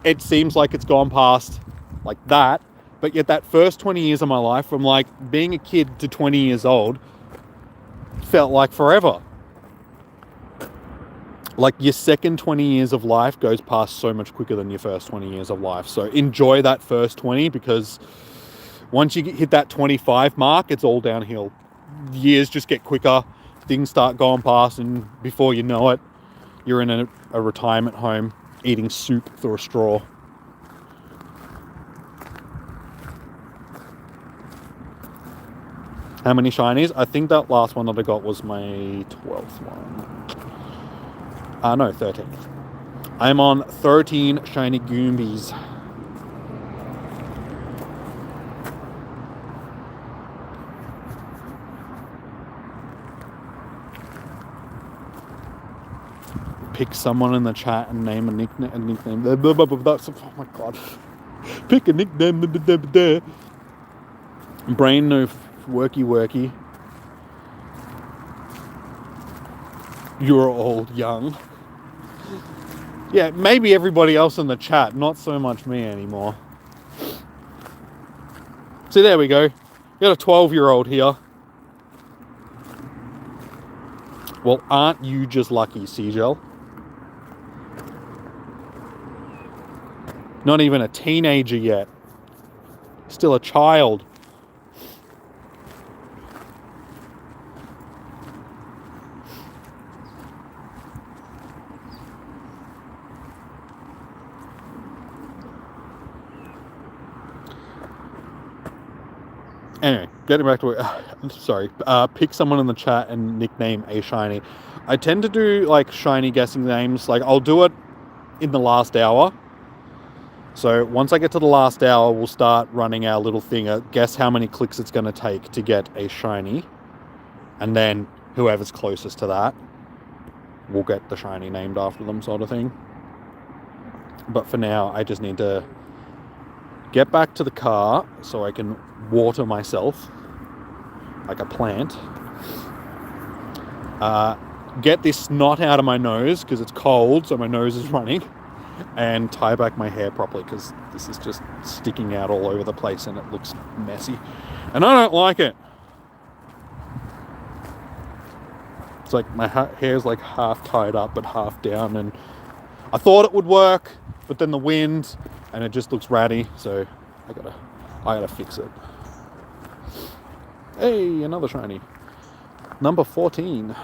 it seems like it's gone past like that? But yet that first 20 years of my life, from like being a kid to 20 years old, felt like forever. Like, your second 20 years of life goes past so much quicker than your first 20 years of life. So enjoy that first 20, because once you hit that 25 mark, it's all downhill. Years just get quicker, things start going past, and before you know it, you're in a retirement home eating soup through a straw. How many shinies? I think that last one that I got was my 12th one. No, 13th. I'm on 13 shiny Goomies. Pick someone in the chat and name a nickname. That's, oh my god. Pick a nickname. Brain no worky. You're old, young. Yeah, maybe everybody else in the chat, not so much me anymore. So there we go. We got a 12-year-old here. Well, aren't you just lucky, Seagel? Not even a teenager yet. Still a child. Anyway, getting back to it. Sorry. Pick someone in the chat and nickname a shiny. I tend to do like shiny guessing names. Like, I'll do it in the last hour. So once I get to the last hour, we'll start running our little thing. Guess how many clicks it's going to take to get a shiny. And then whoever's closest to that will get the shiny named after them, sort of thing. But for now, I just need to get back to the car so I can water myself like a plant. Get this snot out of my nose because it's cold, so my nose is running. And tie back my hair properly because this is just sticking out all over the place and it looks messy. And I don't like it. It's like my hair's like half tied up but half down, and I thought it would work, but then the wind and it just looks ratty, so I gotta I gotta fix it. Hey, another shiny. Number 14.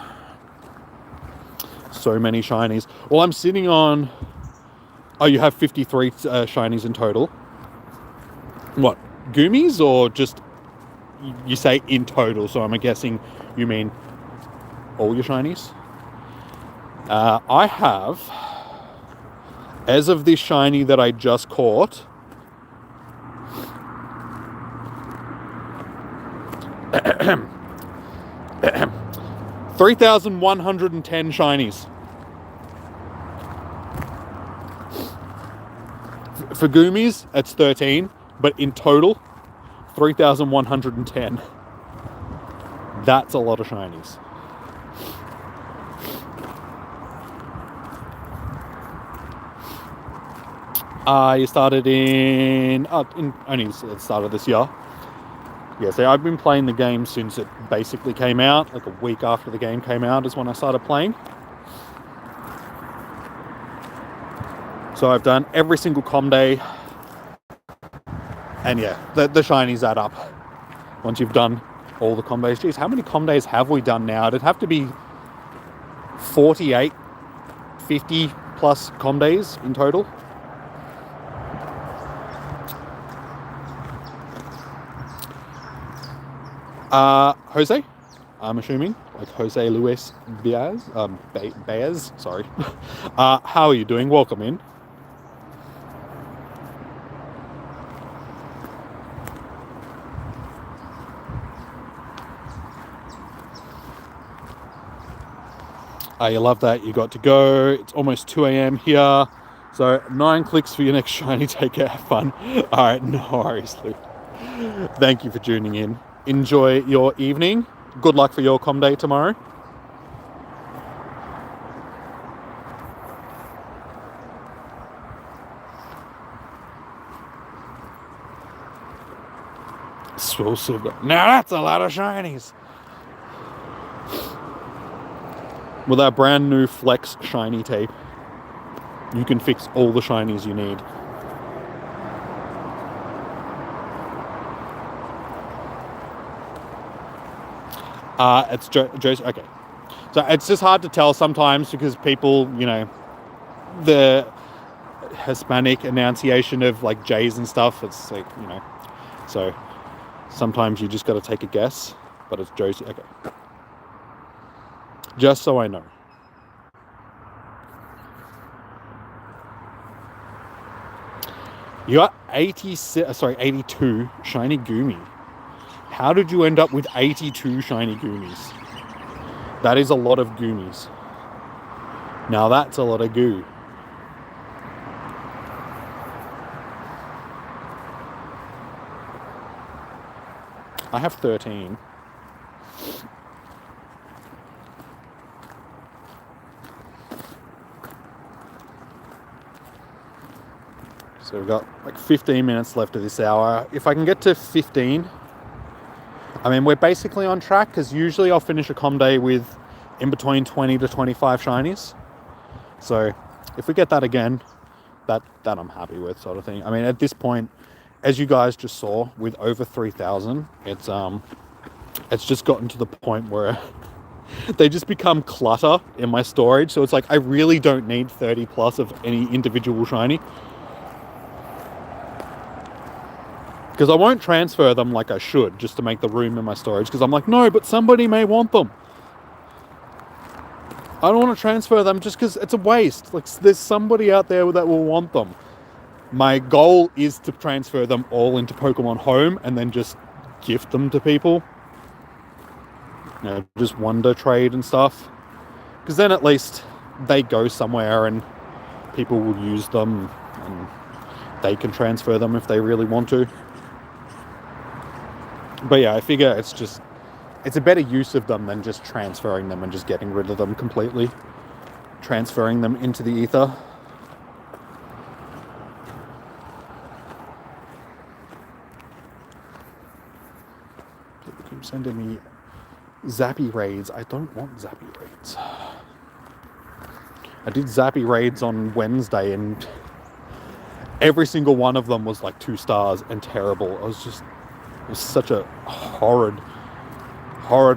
So many shinies. Well, I'm sitting on... Oh, you have 53 shinies in total. What? Goomies or just... You say in total, so I'm guessing you mean all your shinies? I have... As of this shiny that I just caught... 3,110 shinies. For Goomies, it's 13, but in total, 3,110. That's a lot of shinies. You started in only the start of this year. Yeah, so I've been playing the game since it basically came out. Like a week after the game came out is when I started playing. So I've done every single com day. And yeah, the shinies add up. Once you've done all the com days. Geez, how many com days have we done now? It'd have to be 48, 50 plus com days in total. Jose, I'm assuming, like Jose Luis Baez, sorry. How are you doing? Welcome in. You love that you got to go. It's almost 2 a.m. here. So 9 clicks for your next shiny. Take care, have fun. All right, no worries, Luke. Thank you for tuning in. Enjoy your evening. Good luck for your com day tomorrow. So silver. Now that's a lot of shinies. With our brand new Flex shiny tape, you can fix all the shinies you need. It's Joe's. Okay. So it's just hard to tell sometimes because people, you know, the Hispanic enunciation of like J's and stuff, it's like, you know, so sometimes you just got to take a guess, but it's Joe's. Okay. Just so I know. You got 82 shiny Goomy. How did you end up with 82 shiny Goomies? That is a lot of Goomies. Now that's a lot of goo. I have 13. So we've got like 15 minutes left of this hour. If I can get to 15, I mean, we're basically on track because usually I'll finish a com day with in between 20 to 25 shinies. So if we get that again, that I'm happy with, sort of thing. I mean, at this point, as you guys just saw, with over 3,000, it's just gotten to the point where they just become clutter in my storage. So it's like, I really don't need 30 plus of any individual shiny. Because I won't transfer them like I should, just to make the room in my storage. Because I'm like, no, but somebody may want them. I don't want to transfer them just because it's a waste. Like, there's somebody out there that will want them. My goal is to transfer them all into Pokemon Home and then just gift them to people. You know, just wonder trade and stuff. Because then at least they go somewhere and people will use them and they can transfer them if they really want to. But yeah, I figure it's a better use of them than just transferring them and just getting rid of them completely. Transferring them into the ether. People keep sending me Zappy raids. I don't want Zappy raids. I did Zappy raids on Wednesday and every single one of them was like 2 stars and terrible. It was such a horrid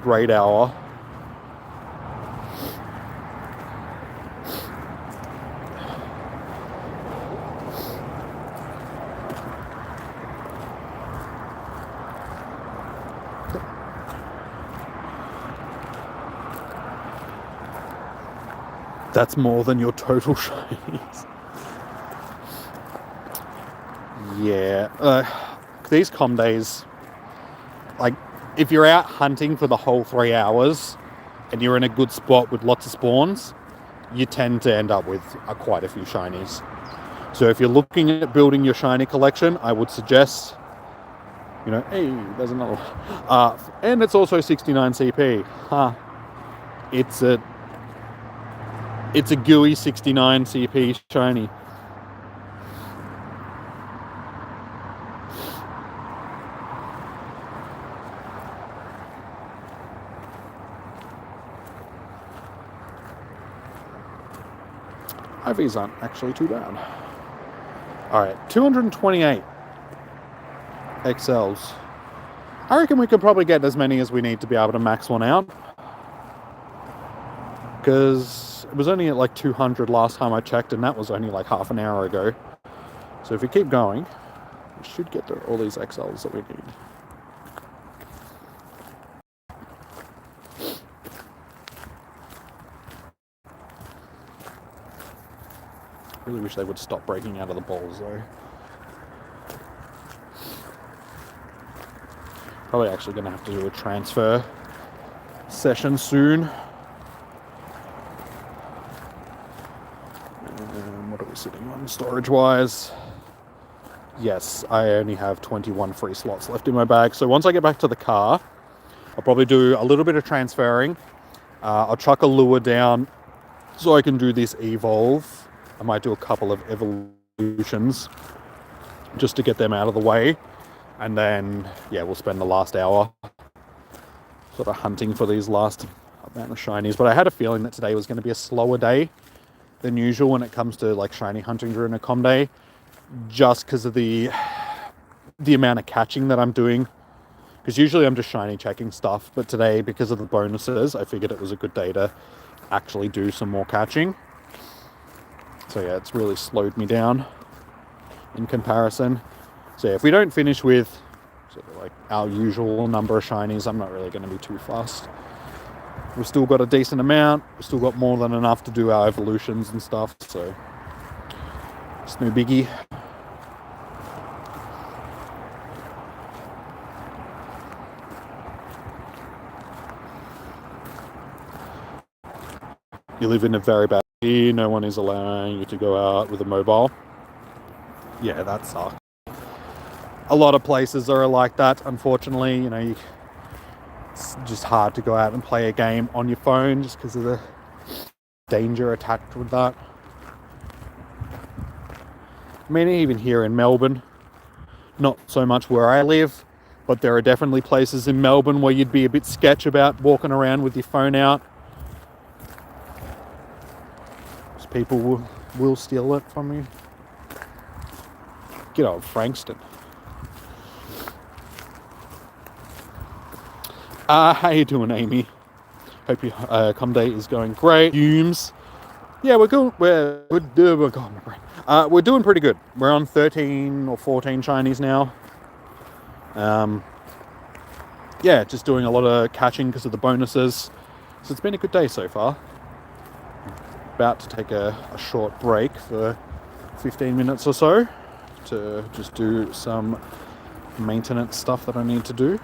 raid hour. That's more than your total shinies. Yeah, these com days, like, if you're out hunting for the whole 3 hours and you're in a good spot with lots of spawns, you tend to end up with quite a few shinies. So if you're looking at building your shiny collection, I would suggest, you know, hey, there's another one. And it's also 69 CP. It's a gooey 69 CP shiny. IVs aren't actually too bad. Alright, 228 XLs. I reckon we could probably get as many as we need to be able to max one out. Because it was only at like 200 last time I checked, and that was only like half an hour ago. So if we keep going, we should get to all these XLs that we need. Really wish they would stop breaking out of the balls though. Probably actually going to have to do a transfer session soon. What are we sitting on storage wise? Yes, I only have 21 free slots left in my bag. So once I get back to the car, I'll probably do a little bit of transferring. I'll chuck a lure down so I can do this evolve. I might do a couple of evolutions just to get them out of the way. And then, yeah, we'll spend the last hour sort of hunting for these last amount of shinies. But I had a feeling that today was going to be a slower day than usual when it comes to like shiny hunting during a com day, just because of the amount of catching that I'm doing. Because usually I'm just shiny checking stuff, but today, because of the bonuses, I figured it was a good day to actually do some more catching. So yeah, it's really slowed me down in comparison. So yeah, if we don't finish with sort of like our usual number of shinies, I'm not really going to be too fast. We've still got a decent amount. We've still got more than enough to do our evolutions and stuff. So it's no biggie. You live in a very bad city. No one is allowing you to go out with a mobile. Yeah, that sucks. A lot of places are like that, unfortunately. You know, it's just hard to go out and play a game on your phone just because of the danger attached with that. I mean, even here in Melbourne, not so much where I live, but there are definitely places in Melbourne where you'd be a bit sketch about walking around with your phone out. Because people will steal it from you. Good old Frankston. How you doing, Amy? Hope your com day is going great. Fumes. Yeah, we're good. We're doing pretty good. We're on 13 or 14 shinies now. Yeah, just doing a lot of catching because of the bonuses. So it's been a good day so far. About to take a short break for 15 minutes or so to just do some maintenance stuff that I need to do.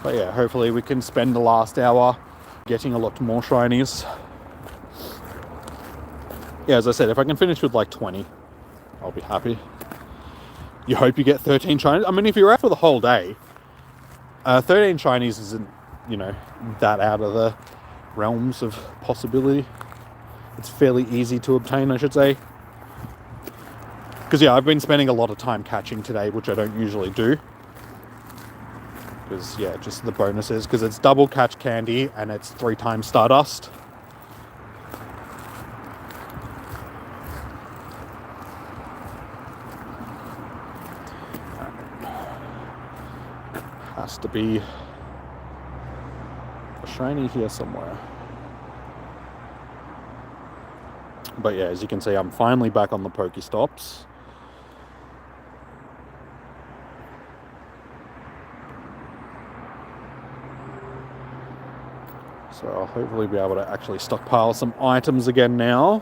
But yeah, hopefully we can spend the last hour getting a lot more shinies. Yeah, as I said, if I can finish with like 20, I'll be happy. You hope you get 13 shinies. I mean, if you're out for the whole day, 13 shinies isn't, you know, that out of the realms of possibility. It's fairly easy to obtain, I should say. Because yeah, I've been spending a lot of time catching today, which I don't usually do. Because, yeah, just the bonuses. Because it's double catch candy and it's 3 times Stardust. Has to be a shiny here somewhere. But yeah, as you can see, I'm finally back on the Pokestops. So I'll hopefully be able to actually stockpile some items again now.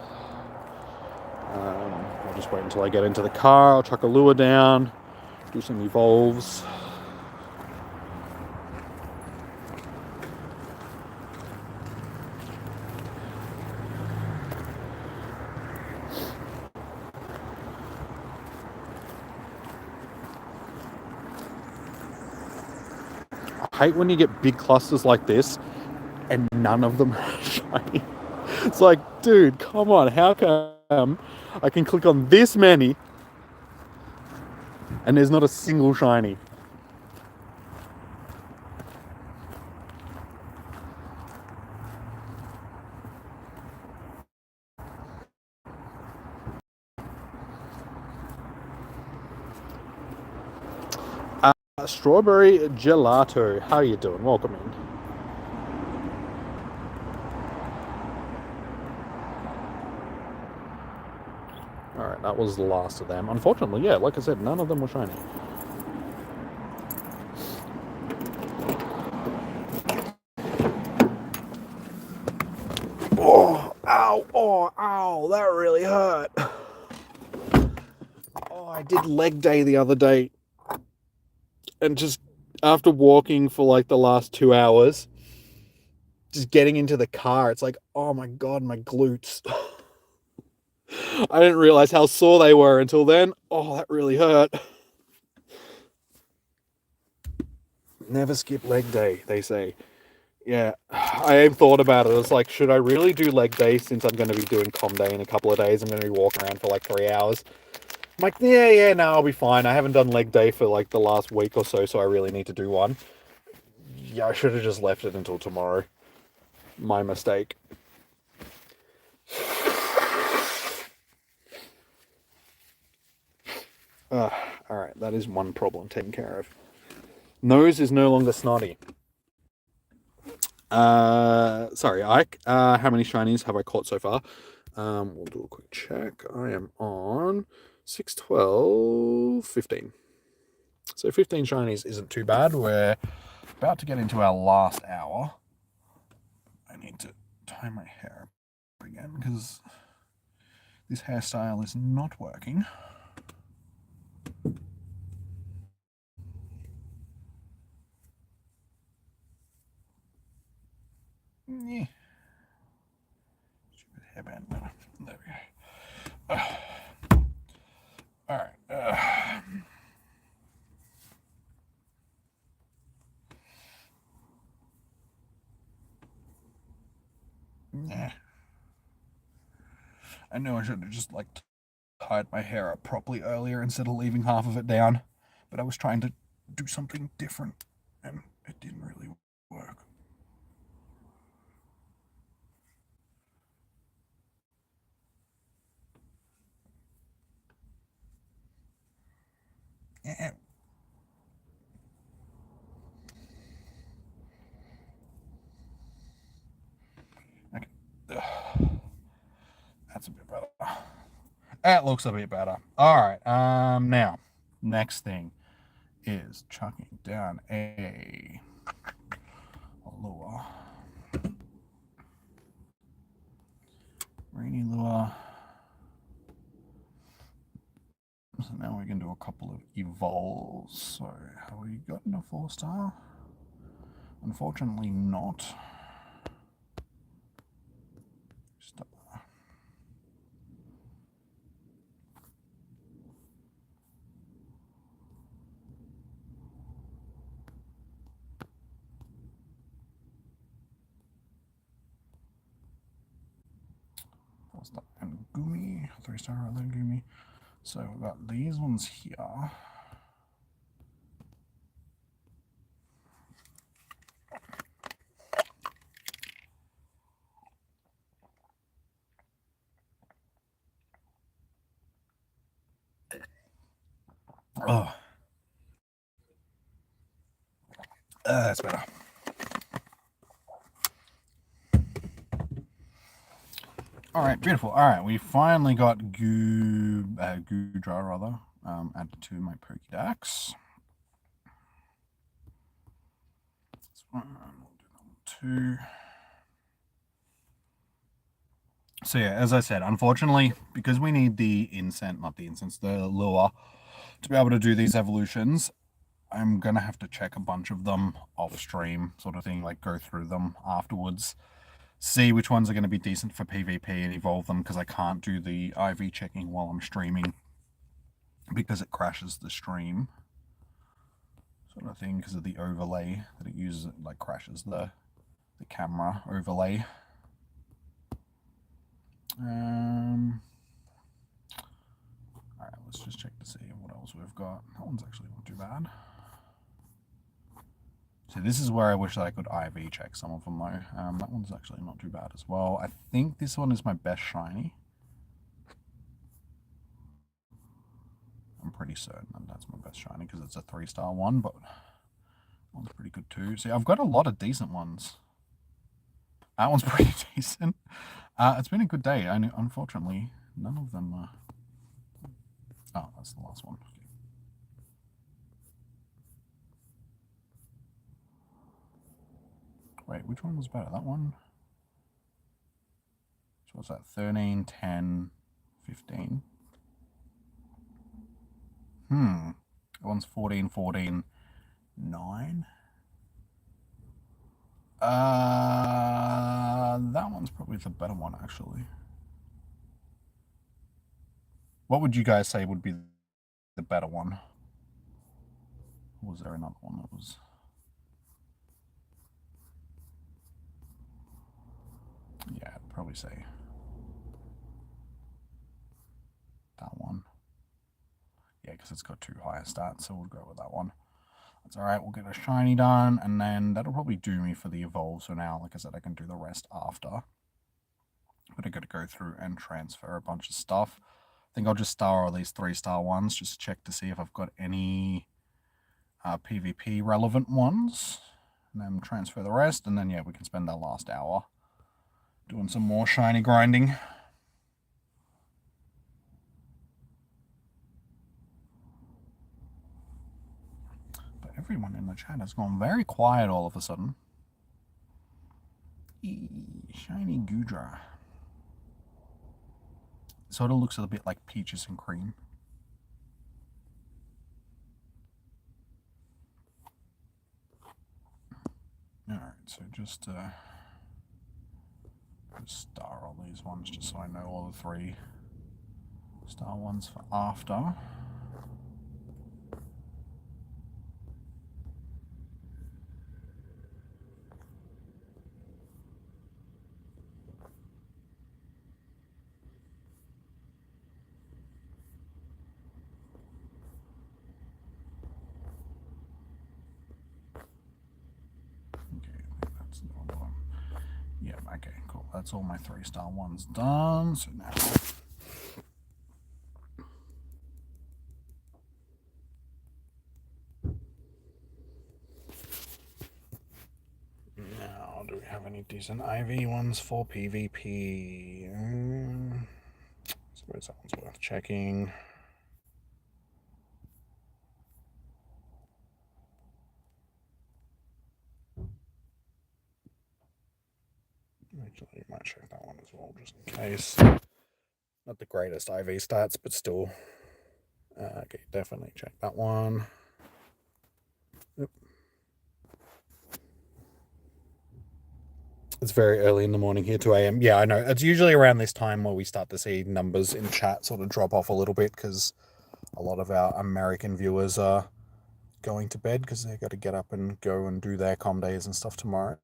I'll just wait until I get into the car. I'll chuck a lure down, do some evolves. I hate when you get big clusters like this and none of them are shiny. It's like, dude, come on, how come I can click on this many and there's not a single shiny? Strawberry Gelato, how are you doing? Welcome in. Alright, that was the last of them. Unfortunately, yeah, like I said, none of them were shiny. Oh, ow, that really hurt. Oh, I did leg day the other day. And just after walking for like the last 2 hours, just getting into the car, it's like, oh my god, my glutes. I didn't realize how sore they were until then. Oh, that really hurt. Never skip leg day, they say. Yeah, I have thought about it. It's like, should I really do leg day since I'm going to be doing com day in a couple of days? I'm going to be walking around for like 3 hours. I'm like, yeah, no, I'll be fine. I haven't done leg day for like the last week or so, so I really need to do one. Yeah, I should have just left it until tomorrow. My mistake. Alright, that is one problem taken care of. Nose is no longer snotty. Sorry, Ike. How many shinies have I caught so far? We'll do a quick check. I am on 6, 12, 15. So 15 shinies isn't too bad. We're about to get into our last hour. I need to tie my hair up again because this hairstyle is not working. Yeah. Stupid hairband. There we go. Alright. Nah. I know I should have just like tied my hair up properly earlier instead of leaving half of it down, but I was trying to do something different and it didn't really work. Yeah. Okay. That's a bit better. That looks a bit better. All right. Now, next thing is chucking down a lure. Rainy lure. So now we can do a couple of evolves. So have we gotten a 4-star? Unfortunately not. Stop. And Goomy, 3-star rather Goomy. So we've got these ones here. Oh, that's better. All right, beautiful. All right, we finally got Goodra rather added to my Pokédex. This one, we'll do number 2. So yeah, as I said, unfortunately, because we need the the lure to be able to do these evolutions, I'm gonna have to check a bunch of them off stream, sort of thing, like go through them afterwards, see which ones are going to be decent for PvP and evolve them, because I can't do the IV checking while I'm streaming because it crashes the stream, sort of thing, because of the overlay that it uses. It like crashes the camera overlay. Alright, let's just check to see what else we've got. That one's actually not too bad. So this is where I wish that I could IV check some of them though. That one's actually not too bad as well. I think this one is my best shiny. I'm pretty certain that that's my best shiny because it's a 3-star one, but that one's pretty good too. See, I've got a lot of decent ones. That one's pretty decent. It's been a good day. Unfortunately, none of them are... Oh, that's the last one. Wait, which one was better? That one? So what's that? 13, 10, 15. That one's 14, 14, 9. That one's probably the better one, actually. What would you guys say would be the better one? Or was there another one that was... Yeah, I'd probably say that one. Yeah, because it's got 2 higher stats, so we'll go with that one. That's alright, we'll get a shiny done, and then that'll probably do me for the evolve. So now, like I said, I can do the rest after. But I got to go through and transfer a bunch of stuff. I think I'll just star all these 3-star ones, just check to see if I've got any PvP relevant ones. And then transfer the rest, and then yeah, we can spend our last hour doing some more shiny grinding. But everyone in the chat has gone very quiet all of a sudden. Shiny Goodra. Sort of looks a bit like peaches and cream. Alright, so just star all these ones just so I know all the 3-star ones for after. Yeah, okay, cool. That's all my 3-star ones done. So now do we have any decent IV ones for PvP? I suppose that one's worth checking. Actually, you might check that one as well, just in case. Not the greatest IV stats, but still. Okay, definitely check that one. Yep. It's very early in the morning here, 2 a.m. Yeah, I know. It's usually around this time where we start to see numbers in chat sort of drop off a little bit, because a lot of our American viewers are going to bed because they've got to get up and go and do their comm days and stuff tomorrow.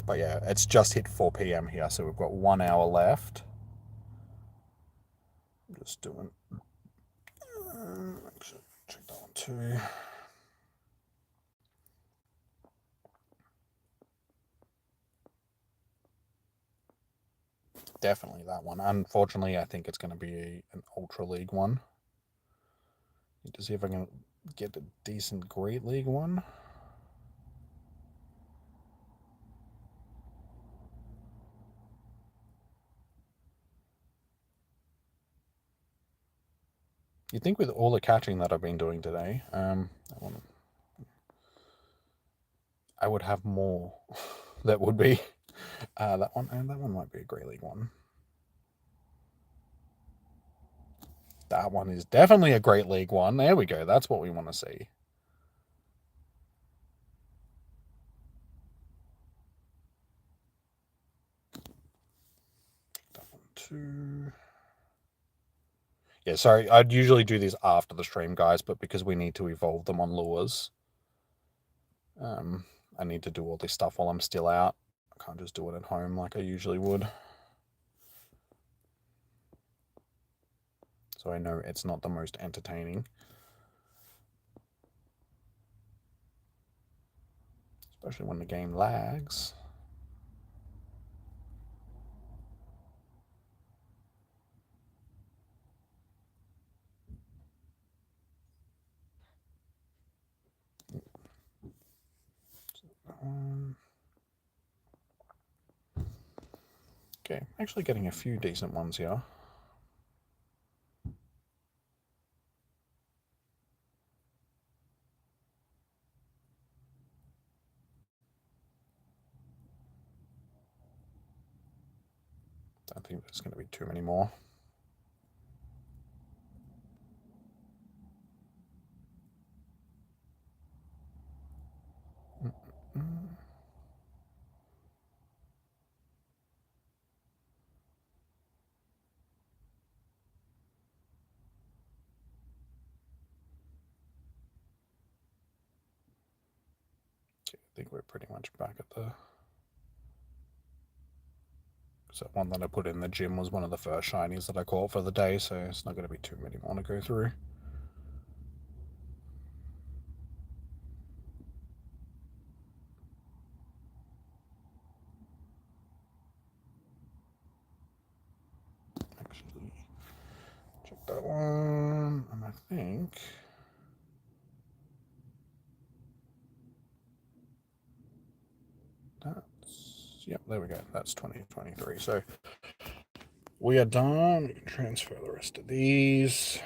But yeah, it's just hit 4 p.m. here, so we've got 1 hour left. I'm just doing... actually, check that one too. Definitely that one. Unfortunately, I think it's going to be an Ultra League one. Need to see if I can get a decent Great League one. You'd think with all the catching that I've been doing today, I would have more. That would be that one, and that one might be a Great League one. That one is definitely a Great League one. There we go. That's what we want to see. That one too. Yeah, sorry. I'd usually do these after the stream, guys, but because we need to evolve them on lures, I need to do all this stuff while I'm still out. I can't just do it at home like I usually would. So I know it's not the most entertaining. Especially when the game lags. Okay, actually getting a few decent ones here. Don't think there's going to be too many more. Okay, I think we're pretty much back at the... So one that I put in the gym was one of the first shinies that I caught for the day, so it's not going to be too many more to go through. Actually, check that one, and I think... Yep, there we go. That's 2023. So we are done. We can transfer the rest of these.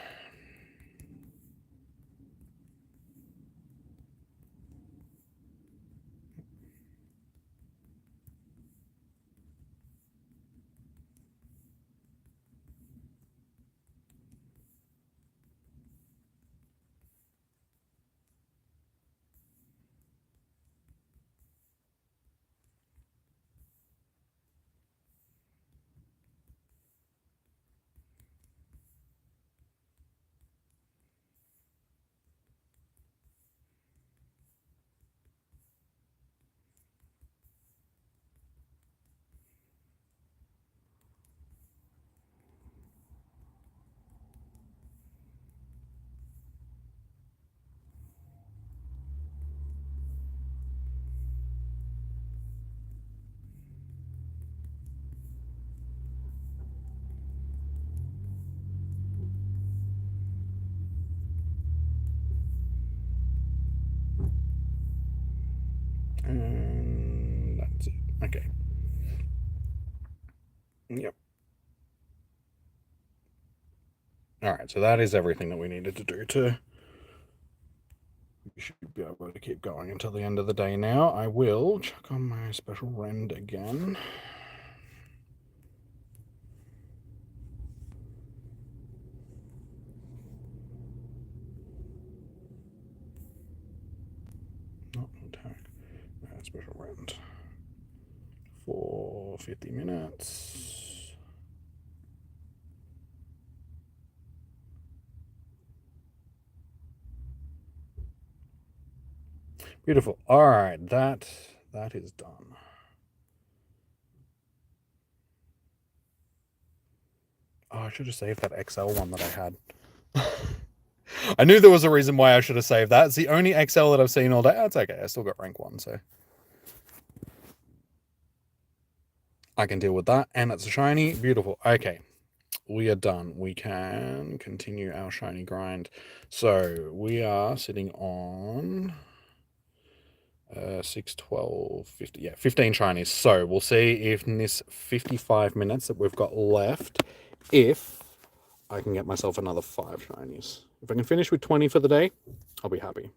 And that's it. Okay. Yep. Alright, so that is everything that we needed to do to... We should be able to keep going until the end of the day now. I will check on my special rend again. Not attack. Special rend. For 50 minutes. Beautiful. All right, that is done. Oh, I should have saved that XL one that I had. I knew there was a reason why I should have saved that. It's the only XL that I've seen all day. That's okay. I still got rank 1, so I can deal with that. And it's a shiny. Beautiful. Okay. we are done. We can continue our shiny grind. So we are sitting on 6, 12, 50, yeah, 15 shinies. So we'll see if in this 55 minutes that we've got left, if I can get myself another 5 shinies. If I can finish with 20 for the day, I'll be happy.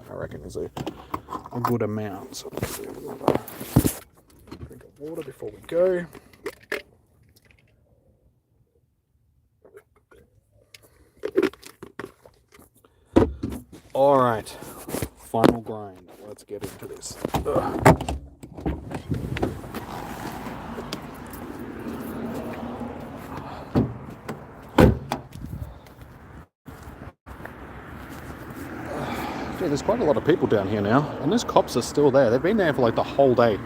I reckon is a good amount. So let's do another drink of water before we go. All right, final grind. Let's get into this. Ugh. Gee, there's quite a lot of people down here now, and those cops are still there. They've been there for like the whole day.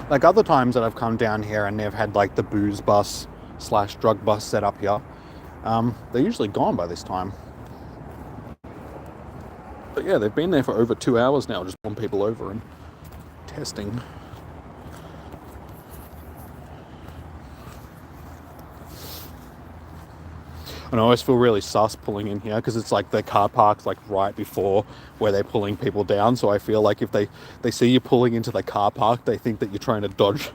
Like other times that I've come down here and they've had like the booze bus / drug bus set up here, they're usually gone by this time. But yeah, they've been there for over 2 hours now, just pulling people over and testing. And I always feel really sus pulling in here because it's like the car park's like right before where they're pulling people down. So I feel like if they see you pulling into the car park, they think that you're trying to dodge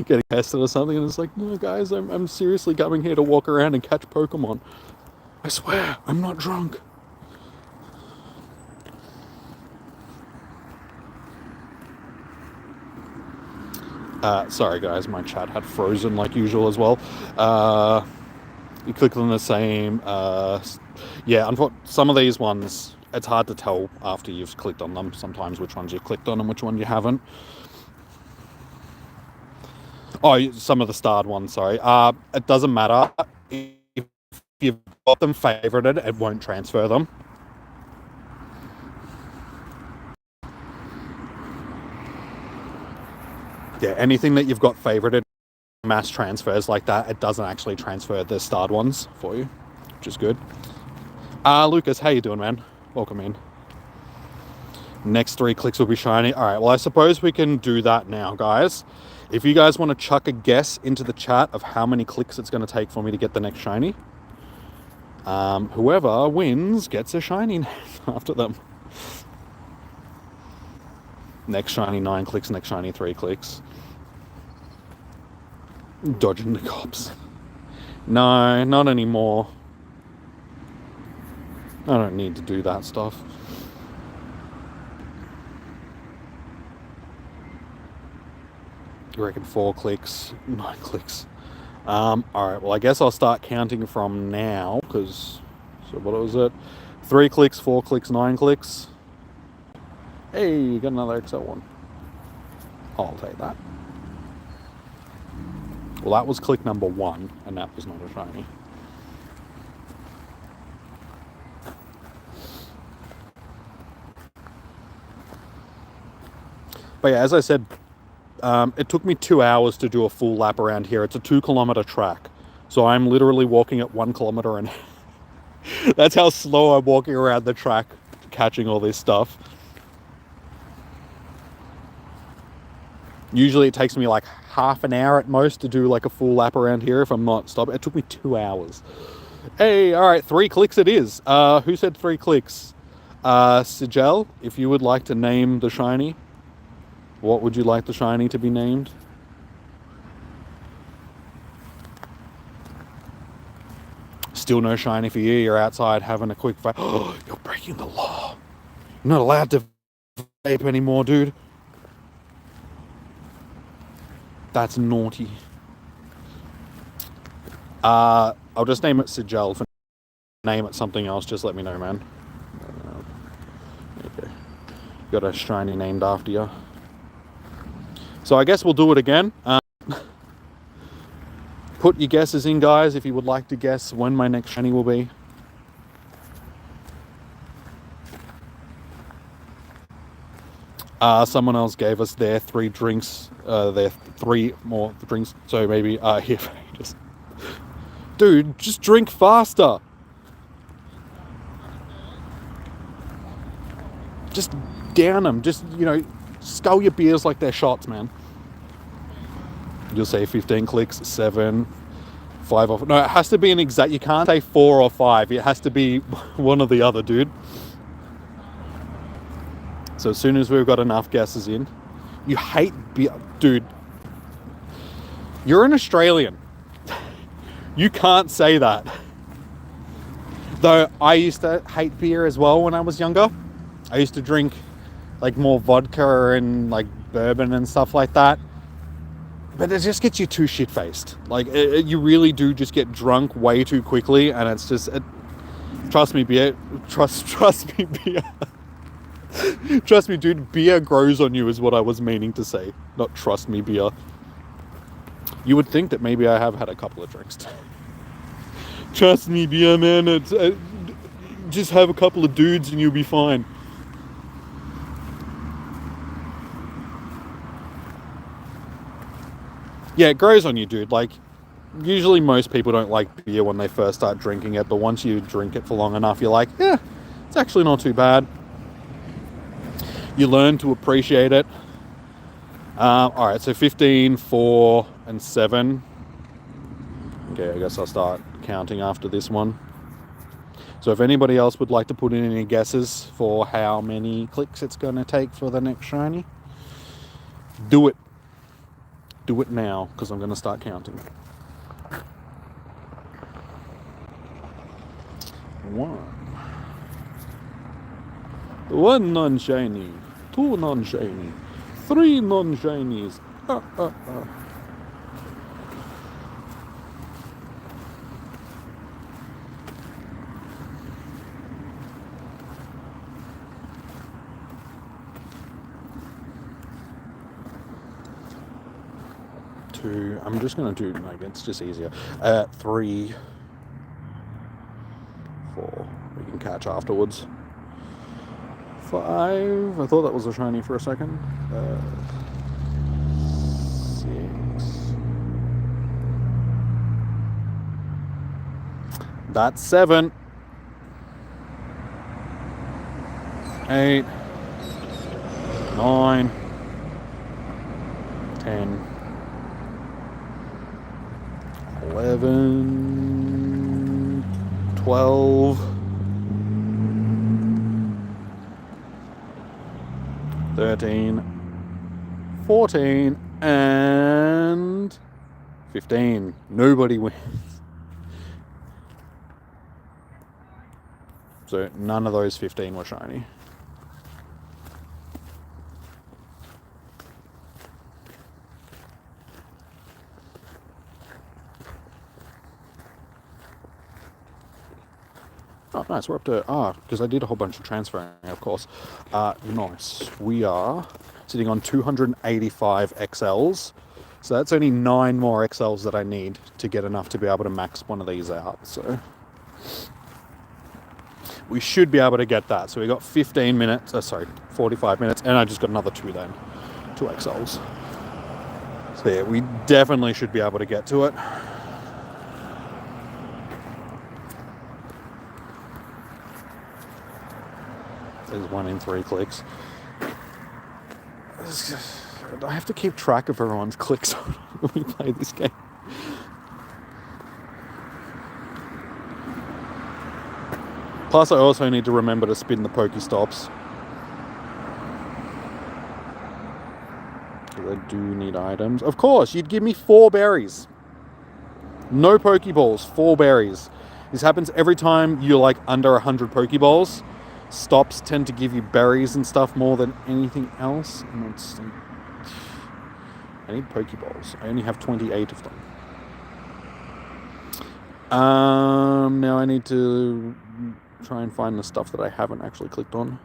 getting tested or something. And it's like, no, guys, I'm seriously coming here to walk around and catch Pokemon. I swear, I'm not drunk. Sorry, guys, my chat had frozen like usual as well. You click on the same. Yeah, some of these ones, it's hard to tell after you've clicked on them sometimes which ones you've clicked on and which one you haven't. Oh, some of the starred ones, sorry. It doesn't matter. If you've got them favorited, it won't transfer them. Yeah, anything that you've got favorited, mass transfers like that, it doesn't actually transfer the starred ones for you, which is good. Lucas, how you doing, man? Welcome in. Next 3 clicks will be shiny. All right, well, I suppose we can do that now, guys. If you guys want to chuck a guess into the chat of how many clicks it's going to take for me to get the next shiny, whoever wins gets a shiny after them. Next shiny 9 clicks, next shiny 3 clicks. Dodging the cops. No, not anymore. I don't need to do that stuff. I reckon 4 clicks, 9 clicks. Alright, well, I guess I'll start counting from now, because, so what was it? 3 clicks, 4 clicks, 9 clicks. Hey, you got another XL one. I'll take that. Well, that was click number 1, and that was not a shiny. But yeah, as I said, it took me 2 hours to do a full lap around here. It's a 2-kilometer track. So I'm literally walking at 1 kilometer and that's how slow I'm walking around the track, catching all this stuff. Usually it takes me like half an hour at most to do like a full lap around here if I'm not stopping. It took me 2 hours. Hey, all right, 3 clicks it is. Who said 3 clicks? Sigel, if you would like to name the shiny, what would you like the shiny to be named? Still no shiny for you. You're outside having a quick vape. Oh, you're breaking the law. You're not allowed to vape anymore, dude. That's naughty. I'll just name it Sigel. If I name it something else, just let me know, man. Okay. Got a shiny named after you. So I guess we'll do it again. Put your guesses in, guys, if you would like to guess when my next shiny will be. Someone else gave us their 3 drinks, their 3 more drinks, so maybe, here, dude, just drink faster. Just down them, just, Scull your beers like they're shots, man. You'll say 15 clicks, 7, 5 off. No, it has to be an exact. You can't say 4 or 5. It has to be one or the other, dude. So as soon as we've got enough guesses in, you hate beer, dude. You're an Australian. You can't say that. Though I used to hate beer as well when I was younger. I used to drink like more vodka and like bourbon and stuff like that. But it just gets you too shit-faced. Like, you really do just get drunk way too quickly, and it's just... trust me, beer... Trust me, beer... Trust me, dude, beer grows on you is what I was meaning to say. Not trust me, beer. You would think that maybe I have had a couple of drinks. Trust me, beer, man. It's, just have a couple of dudes and you'll be fine. Yeah, it grows on you, dude. Like, usually most people don't like beer when they first start drinking it, but once you drink it for long enough, you're like, yeah, it's actually not too bad. You learn to appreciate it. All right, so 15, 4, and 7. Okay, I guess I'll start counting after this one. So if anybody else would like to put in any guesses for how many clicks it's going to take for the next shiny, do it. Do it now, because I'm going to start counting. 1 non-shiny, 2 non-shiny, 3 non-shinies. 2. I'm just going to do, like, it's just easier. 3, 4. We can catch afterwards. 5. I thought that was a shiny for a second. 6. That's 7. 8. 9. 10. 11. 12. 13, 14, and 15. Nobody wins. So none of those 15 were shiny. Oh, nice. We're up to... because I did a whole bunch of transferring, of course. Nice. We are sitting on 285 XLs. So that's only 9 more XLs that I need to get enough to be able to max one of these out. So we should be able to get that. So we got 15 minutes. 45 minutes. And I just got another 2 then. 2 XLs. So yeah, we definitely should be able to get to it. There's 1 in 3 clicks. I have to keep track of everyone's clicks when we play this game. Plus, I also need to remember to spin the Pokestops. Because I do need items. Of course, you'd give me 4 berries. No Pokeballs, 4 berries. This happens every time you're like under 100 Pokeballs. Stops tend to give you berries and stuff more than anything else. And it's, I need Pokeballs. I only have 28 of them. Now I need to try and find the stuff that I haven't actually clicked on.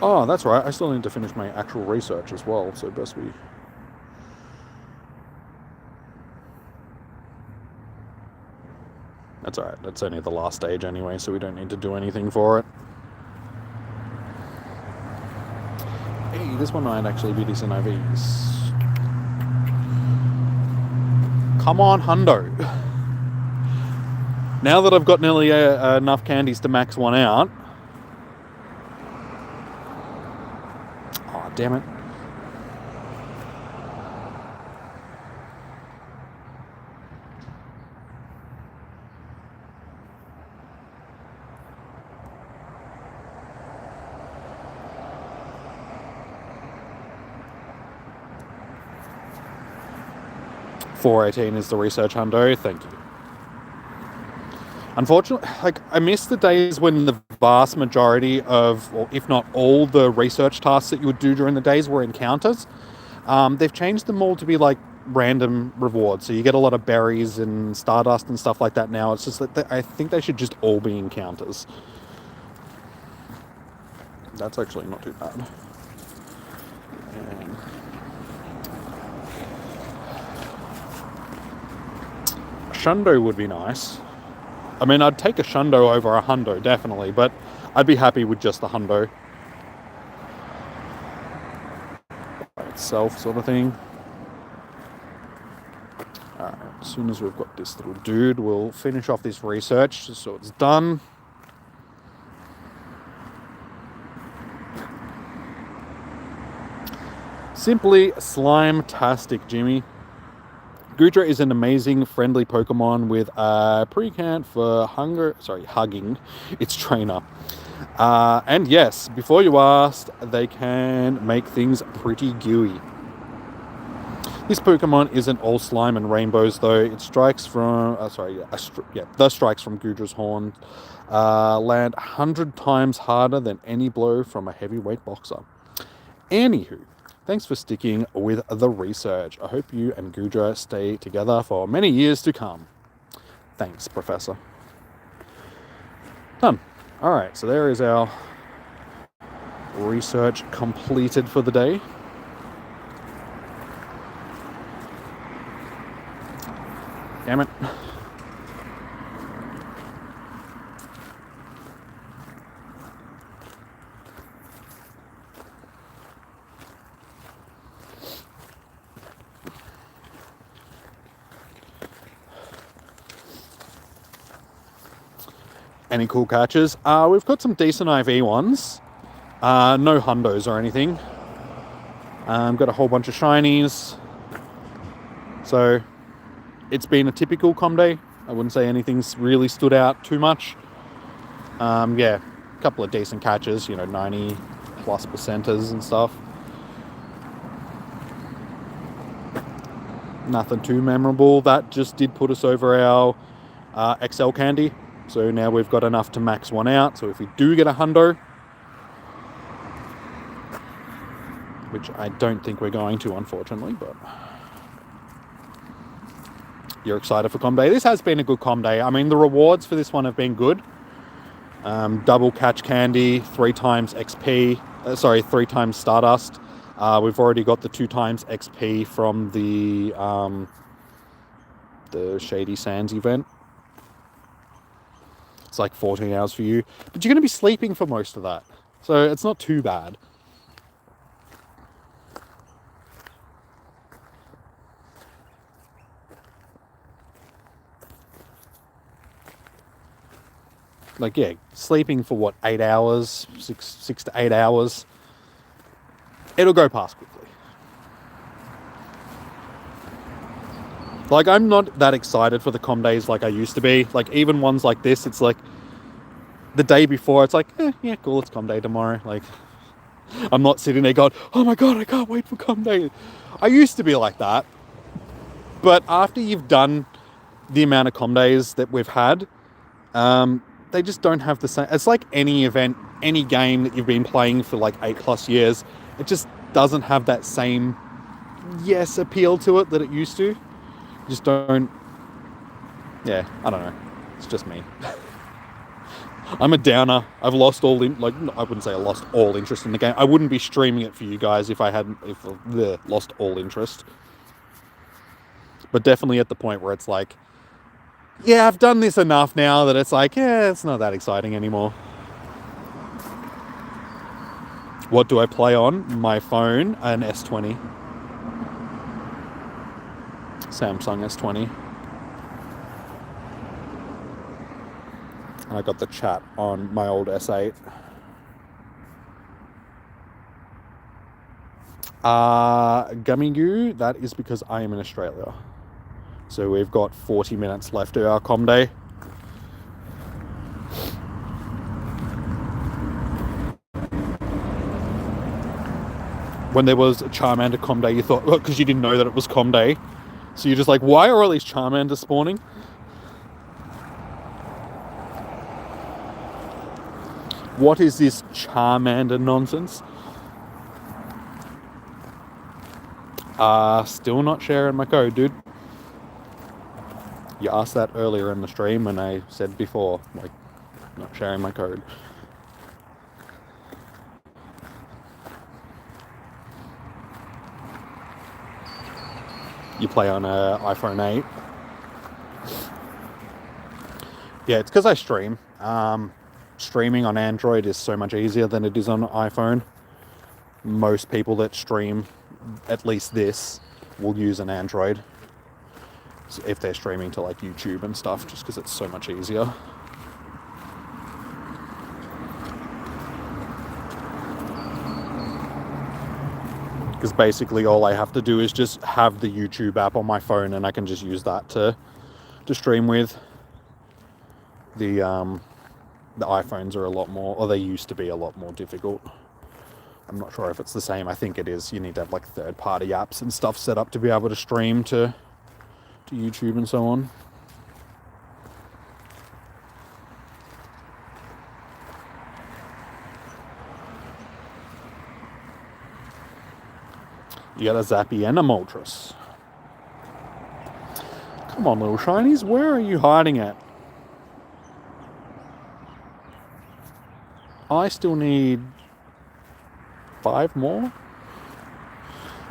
Oh, that's right. I still need to finish my actual research as well, so best we... That's alright. That's only the last stage anyway, so we don't need to do anything for it. Hey, this one might actually be decent IVs. Come on, hundo. Now that I've got nearly enough candies to max one out. Oh, damn it. $4.18 is the research hundo. Thank you. Unfortunately, like, I miss the days when the vast majority of, or if not all, the research tasks that you would do during the days were encounters. They've changed them all to be like random rewards, so you get a lot of berries and Stardust and stuff like that now. It's just that I think they should just all be encounters. That's actually not too bad. And a shundo would be nice. I mean, I'd take a shundo over a hundo, definitely, but I'd be happy with just the hundo by itself, sort of thing. Alright, as soon as we've got this little dude, we'll finish off this research just so it's done. Simply slime-tastic, Jimmy. Goodra is an amazing, friendly Pokemon with a precant for hugging its trainer. And yes, before you asked, they can make things pretty gooey. This Pokemon isn't all slime and rainbows, though. It strikes from... the strikes from Goodra's horn land 100 times harder than any blow from a heavyweight boxer. Anywho, thanks for sticking with the research. I hope you and Goodra stay together for many years to come. Thanks, Professor. Done. Alright, so there is our research completed for the day. Damn it. Any cool catches? We've got some decent IV ones. No hundos or anything. Got a whole bunch of shinies. So it's been a typical com day. I wouldn't say anything's really stood out too much. Yeah, a couple of decent catches, 90 plus percenters and stuff. Nothing too memorable. That just did put us over our XL candy. So now we've got enough to max one out. So if we do get a hundo, which I don't think we're going to, unfortunately, but you're excited for com day. This has been a good com day. I mean, the rewards for this one have been good. Double catch candy, 3 times XP, 3 times Stardust. We've already got the 2 times XP from the Shady Sands event. It's like 14 hours for you, but you're going to be sleeping for most of that, so it's not too bad. Like, yeah, sleeping for what, 8 hours, 6 to 8 hours, it'll go past quickly. Like, I'm not that excited for the com days like I used to be. Like, even ones like this, it's like the day before, it's like, yeah, cool, it's com day tomorrow. Like, I'm not sitting there going, oh my god, I can't wait for com day. I used to be like that. But after you've done the amount of com days that we've had, they just don't have the same. It's like any event, any game that you've been playing for like 8+ years. It just doesn't have that same appeal to it that it used to. Just don't. Yeah, I don't know. It's just me. I'm a downer. I've lost all I wouldn't say I lost all interest in the game. I wouldn't be streaming it for you guys if I hadn't lost all interest. But definitely at the point where it's like, yeah, I've done this enough now that it's like, yeah, it's not that exciting anymore. What do I play on? My phone, an S20. Samsung S20. And I got the chat on my old S8. Gummy Goo, that is because I am in Australia. So we've got 40 minutes left to our com day. When there was a Charmander com day, you thought, because you didn't know that it was com day. So you're just like, why are all these Charmanders spawning? What is this Charmander nonsense? Still not sharing my code, dude. You asked that earlier in the stream and I said before, like, not sharing my code. You play on a iPhone 8. Yeah, it's because I stream. Streaming on Android is so much easier than it is on iPhone. Most people that stream at least this will use an Android if they're streaming to like YouTube and stuff, just because it's so much easier. Because basically all I have to do is just have the YouTube app on my phone and I can just use that to stream with. The iPhones are a lot more, or they used to be a lot more difficult. I'm not sure if it's the same. I think it is. You need to have like third-party apps and stuff set up to be able to stream to YouTube and so on. You got a Zappy and a Moltres. Come on, little shinies. Where are you hiding at? I still need 5 more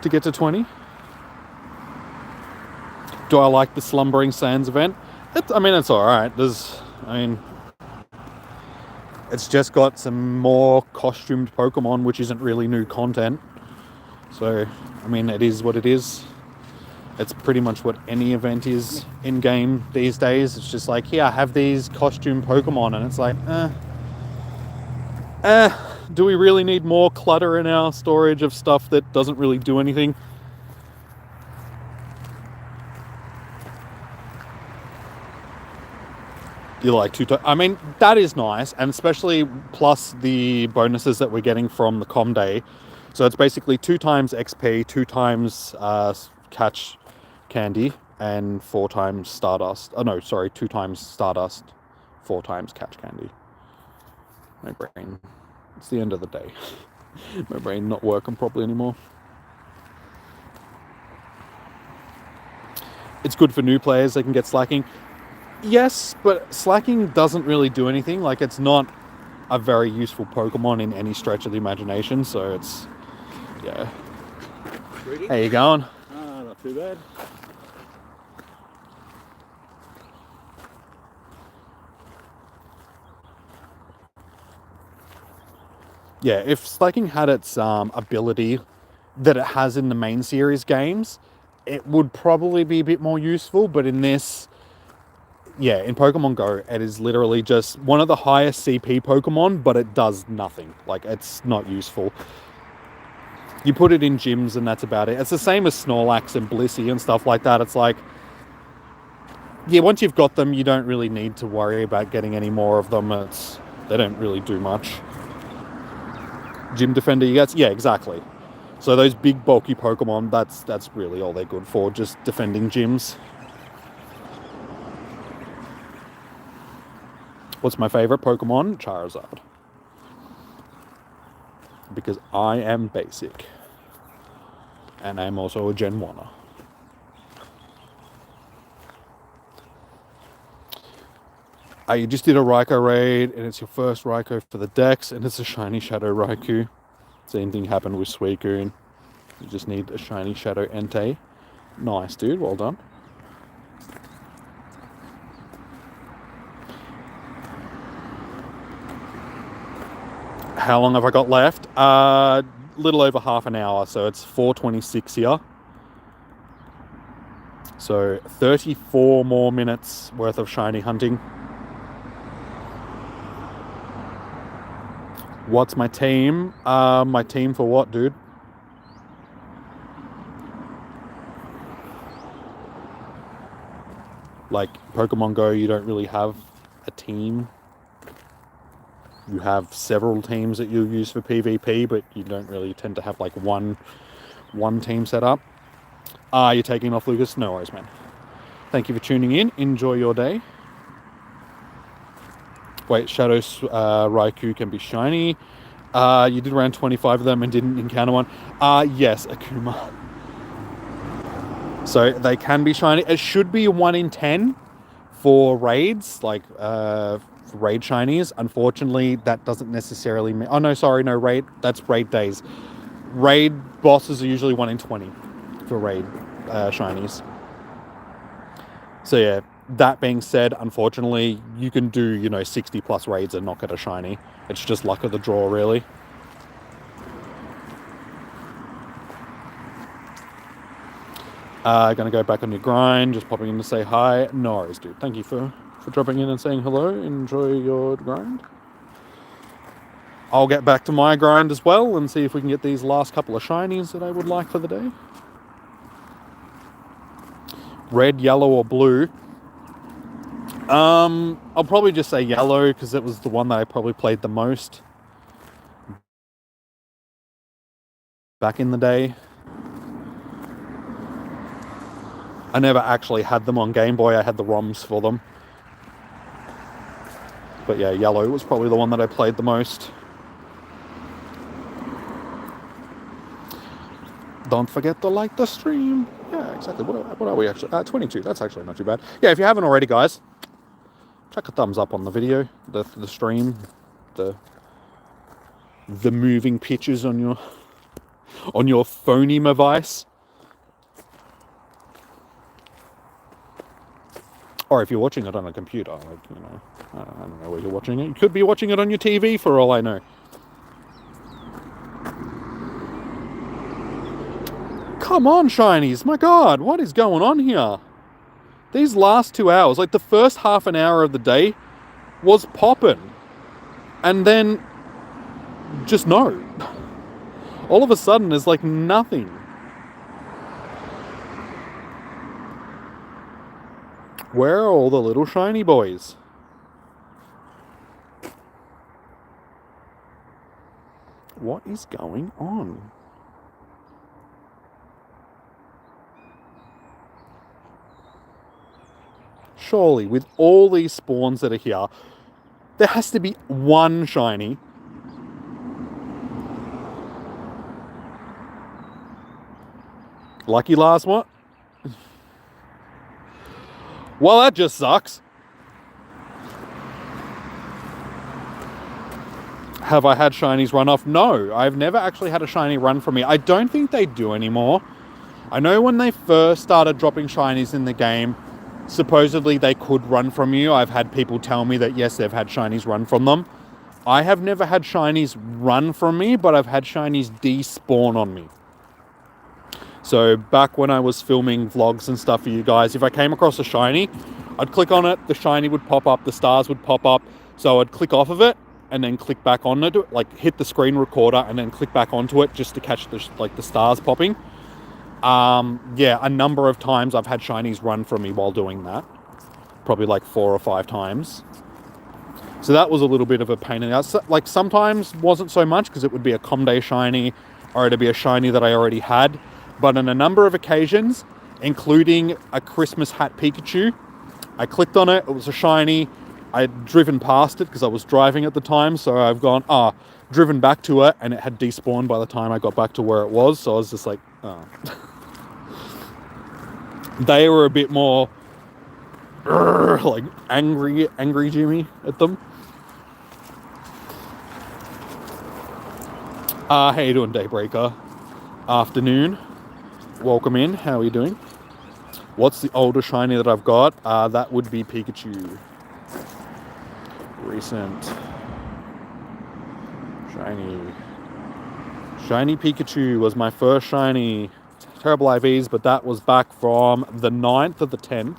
to get to 20. Do I like the Slumbering Sands event? It's alright. It's just got some more costumed Pokemon, which isn't really new content. So, it is what it is. It's pretty much what any event is in-game these days. It's just like, here, have these costume Pokemon, and it's like, do we really need more clutter in our storage of stuff that doesn't really do anything? You like that is nice, and especially plus the bonuses that we're getting from the com day. So it's basically 2 times XP, 2 times catch candy, and 4 times Stardust. 2 times Stardust, 4 times catch candy. My brain, it's the end of the day. My brain not working properly anymore. It's good for new players, they can get slacking. Yes, but slacking doesn't really do anything. Like, it's not a very useful Pokemon in any stretch of the imagination, so it's, yeah. How you going? Not too bad. Yeah, if slacking had its ability that it has in the main series games, it would probably be a bit more useful, but in this, yeah, in Pokemon Go, it is literally just one of the highest CP Pokemon, but it does nothing. Like, it's not useful. You put it in gyms and that's about it. It's the same as Snorlax and Blissey and stuff like that. It's like, yeah, once you've got them, you don't really need to worry about getting any more of them. They don't really do much. Gym Defender, yeah, exactly. So those big bulky Pokemon, that's really all they're good for, just defending gyms. What's my favorite Pokemon? Charizard. Because I am basic. And I'm also a Gen 1er. You just did a Raikou raid, and it's your first Raikou for the Dex, and it's a Shiny Shadow Raikou. Same thing happened with Suicune. You just need a Shiny Shadow Entei. Nice, dude. Well done. How long have I got left? Little over half an hour, so it's 4:26 here. So 34 more minutes worth of shiny hunting. What's my team? My team for what, dude? Like Pokemon Go, you don't really have a team. You have several teams that you use for PvP, but you don't really tend to have like one team set up. You're taking off, Lucas? No worries, man. Thank you for tuning in. Enjoy your day. Wait, Shadow's Raikou can be shiny. You did around 25 of them and didn't encounter one. Yes, Akuma. So they can be shiny. It should be 1 in 10 for raids, like raid shinies. Unfortunately, that doesn't necessarily mean... Oh, no, sorry, no, raid. That's raid days. Raid bosses are usually 1 in 20 for raid shinies. So yeah, that being said, unfortunately, you can do, 60 plus raids and not get a shiny. It's just luck of the draw, really. Gonna go back on your grind, just popping in to say hi. No worries, dude. Thank you for dropping in and saying hello. Enjoy your grind. I'll get back to my grind as well and see if we can get these last couple of shinies that I would like for the day. Red, yellow, or blue? I'll probably just say yellow because it was the one that I probably played the most back in the day. I never actually had them on Game Boy. I had the ROMs for them. But yeah, yellow was probably the one that I played the most. Don't forget to like the stream. Yeah, exactly. What are we actually? 22. That's actually not too bad. Yeah, if you haven't already, guys, chuck a thumbs up on the video, the stream, the moving pictures on your phony device. Or if you're watching it on a computer, like, I don't know where you're watching it. You could be watching it on your TV for all I know. Come on, shinies. My God, what is going on here? These last 2 hours, like the first half an hour of the day was popping. And then just no. All of a sudden, there's like nothing. Where are all the little shiny boys? What is going on? Surely, with all these spawns that are here, there has to be one shiny. Lucky last one. Well, that just sucks. Have I had shinies run off? No, I've never actually had a shiny run from me. I don't think they do anymore. I know when they first started dropping shinies in the game, supposedly they could run from you. I've had people tell me that yes, they've had shinies run from them. I have never had shinies run from me, but I've had shinies despawn on me. So back when I was filming vlogs and stuff for you guys, if I came across a shiny, I'd click on it, the shiny would pop up, the stars would pop up. So I'd click off of it and then click back on it, like hit the screen recorder and then click back onto it just to catch the stars popping. Yeah, a number of times I've had shinies run from me while doing that. Probably like 4 or 5 times. So that was a little bit of a pain in the ass. Like sometimes wasn't so much because it would be a Com Day shiny or it'd be a shiny that I already had. But on a number of occasions, including a Christmas hat Pikachu, I clicked on it, it was a shiny, I'd driven past it because I was driving at the time, so I've gone, driven back to it, and it had despawned by the time I got back to where it was, so I was just like, oh. They were a bit more, like, angry Jimmy at them. How you doing, Daybreaker? Afternoon. Welcome in. How are you doing? What's the older shiny that I've got? That would be Pikachu. Recent. Shiny Pikachu was my first shiny. terrible IVs, but that was back from the 9th of the 10th.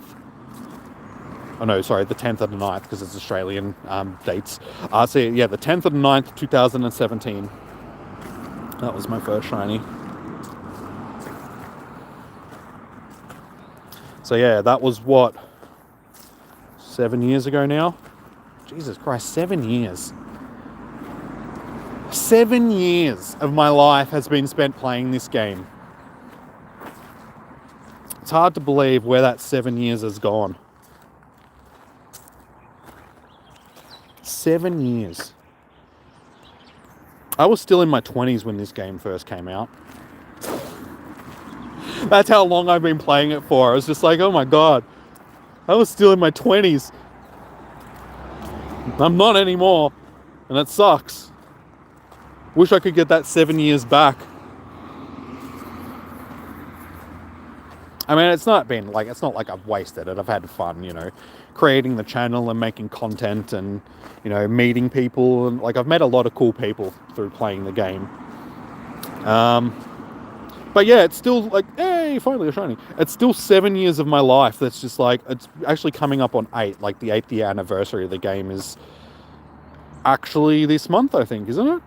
Oh no, sorry, the 10th of the 9th, because it's Australian dates. So yeah, the 10th of the 9th, 2017. That was my first shiny. So yeah, that was what, 7 years ago now? Jesus Christ, 7 years. 7 years of my life has been spent playing this game. It's hard to believe where that 7 years has gone. 7 years. I was still in my 20s when this game first came out. That's how long I've been playing it for. I was just like, oh my god, I was still in my 20s. I'm not anymore, and it sucks. Wish I could get that 7 years back. I mean, it's not like I've wasted it. I've had fun, you know, creating the channel and making content and, you know, meeting people. And like, I've met a lot of cool people through playing the game. But yeah, it's still like, hey, finally a shiny. It's still 7 years of my life. That's just like, it's actually coming up on 8. Like the 8th year anniversary of the game is actually this month, I think, isn't it?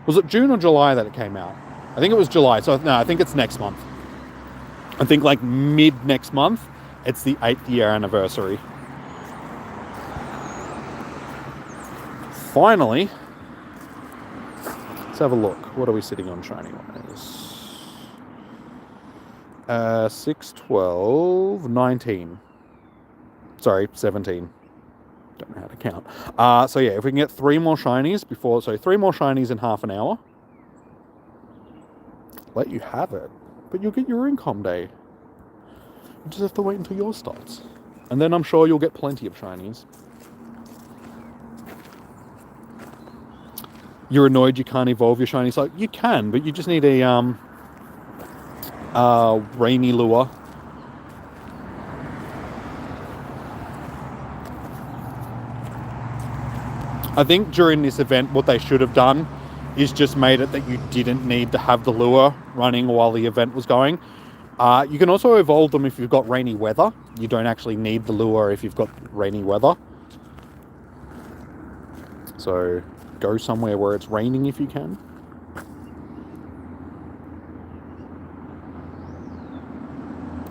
Was it June or July that it came out? I think it was July. So no, I think it's next month. I think like mid next month, it's the 8th year anniversary. Finally, let's have a look. What are we sitting on shiny wise? 6, 12, 19. Sorry, 17. Don't know how to count. So yeah, if we can get 3 more shinies before, so 3 more shinies in half an hour, let you have it. But you'll get your income day. You just have to wait until yours starts. And then I'm sure you'll get plenty of shinies. You're annoyed you can't evolve your shinies. Like, you can, but you just need a rainy lure. I think during this event, what they should have done is just made it that you didn't need to have the lure running while the event was going. You can also evolve them if you've got rainy weather. You don't actually need the lure if you've got rainy weather. So go somewhere where it's raining if you can.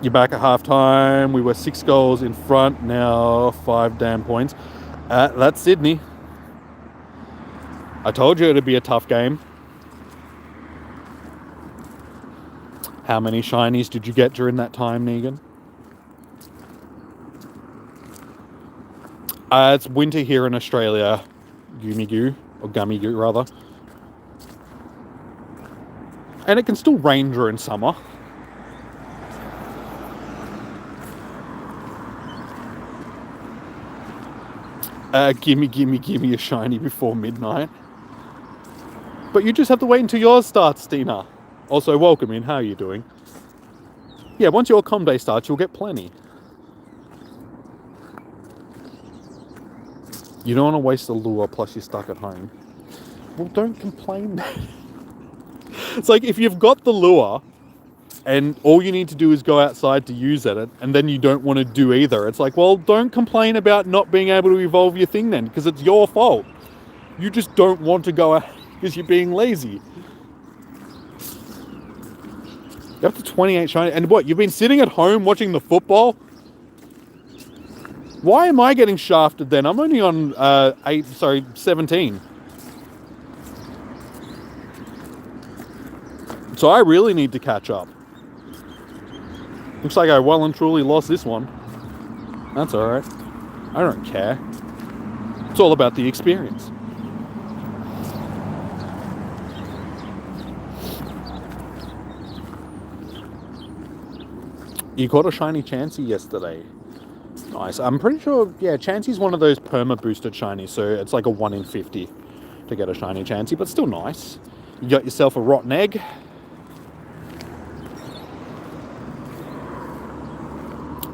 You're back at halftime. We were 6 goals in front, now 5 damn points. That's Sydney. I told you it'd be a tough game. How many shinies did you get during that time, Negan? It's winter here in Australia. Goomy Goo, or Gummy Goo rather. And it can still rain during summer. Gimme a shiny before midnight. But you just have to wait until yours starts, Tina. Also, welcome in. How are you doing? Yeah, once your com day starts, you'll get plenty. You don't want to waste the lure, plus you're stuck at home. Well, don't complain. It's like, if you've got the lure, and all you need to do is go outside to use it, and then you don't want to do either. It's like, well, don't complain about not being able to evolve your thing then, because it's your fault. You just don't want to go out because you're being lazy. You're up to 28 shiny. And what, you've been sitting at home watching the football? Why am I getting shafted then? I'm only on 17. So I really need to catch up. Looks like I well and truly lost this one. That's alright. I don't care. It's all about the experience. You caught a shiny Chansey yesterday. Nice. I'm pretty sure, yeah, Chansey's one of those perma boosted shinies, so it's like a 1 in 50 to get a shiny Chansey, but still nice. You got yourself a rotten egg.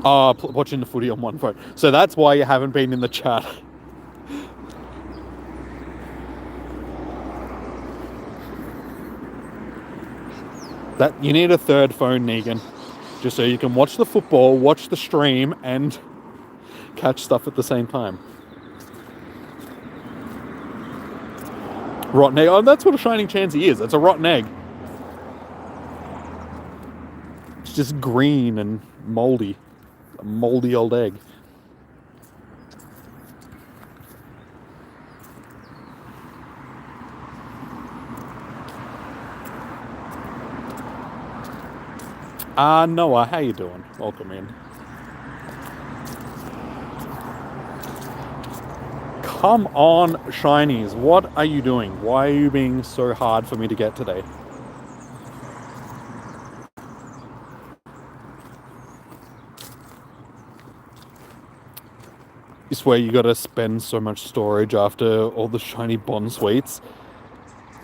Watching the footy on one phone. So that's why you haven't been in the chat. That you need a third phone, Negan, just so you can watch the football, watch the stream, and catch stuff at the same time. Rotten egg. Oh, that's what a shining chansey is. It's a rotten egg. It's just green and moldy. A moldy old egg. Noah, how you doing? Welcome in. Come on, shinies. What are you doing? Why are you being so hard for me to get today? You swear you gotta spend so much storage after all the shiny bond suites?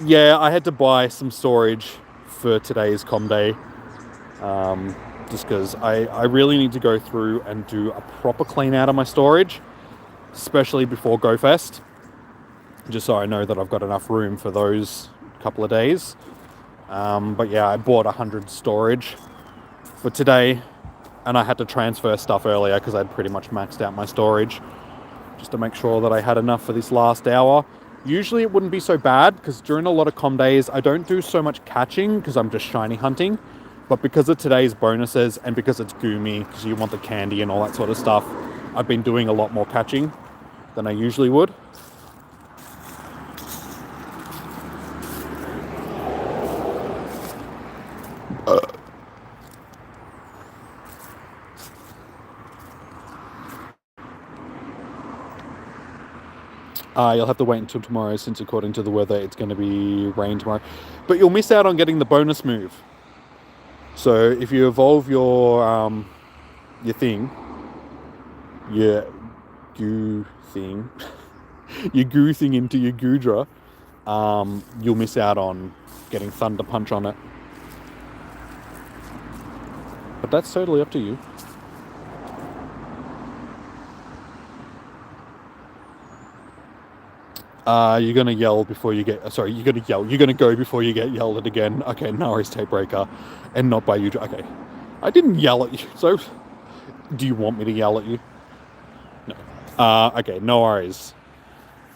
Yeah, I had to buy some storage for today's com day. Just because I really need to go through and do a proper clean out of my storage, especially before GoFest, just so I know that I've got enough room for those couple of days. But yeah, I bought 100 storage for today, and I had to transfer stuff earlier because I'd pretty much maxed out my storage, just to make sure that I had enough for this last hour. Usually it wouldn't be so bad, because during a lot of com days, I don't do so much catching because I'm just shiny hunting. But because of today's bonuses and because it's Goomy, because you want the candy and all that sort of stuff, I've been doing a lot more catching than I usually would. You'll have to wait until tomorrow, since according to the weather, it's going to be rain tomorrow. But you'll miss out on getting the bonus move. So if you evolve your thing, your goo thing, your goo thing into your Goodra, you'll miss out on getting Thunder Punch on it. But that's totally up to you. You're gonna yell before you get... Sorry, you're gonna yell. You're gonna go before you get yelled at again. Okay, no worries, Tape Breaker. And not by you. Okay. I didn't yell at you, so... Do you want me to yell at you? No. Okay, no worries.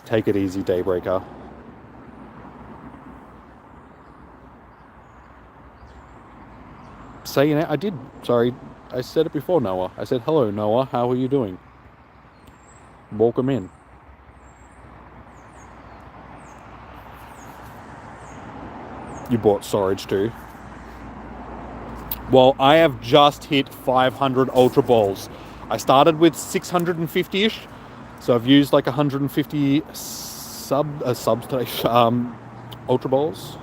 Take it easy, Daybreaker. Saying it, I did. Sorry, I said it before, Noah. I said, hello, Noah. How are you doing? Welcome in. You bought storage too. Well, I have just hit 500 Ultra Balls. I started with 650-ish, so I've used like 150 Ultra Balls.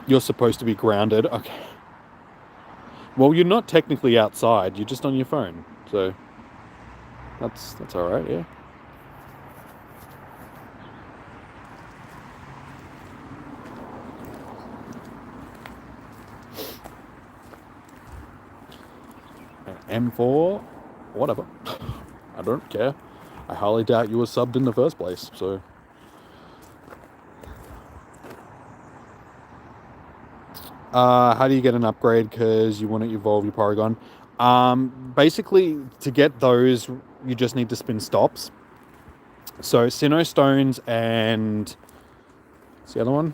You're supposed to be grounded. Okay. Well, you're not technically outside. You're just on your phone. So that's all right, yeah. M4, whatever. I don't care. I highly doubt you were subbed in the first place, so... how do you get an upgrade because you want to evolve your Porygon? Basically, to get those, you just need to spin stops. So, Sinnoh Stones and... What's the other one?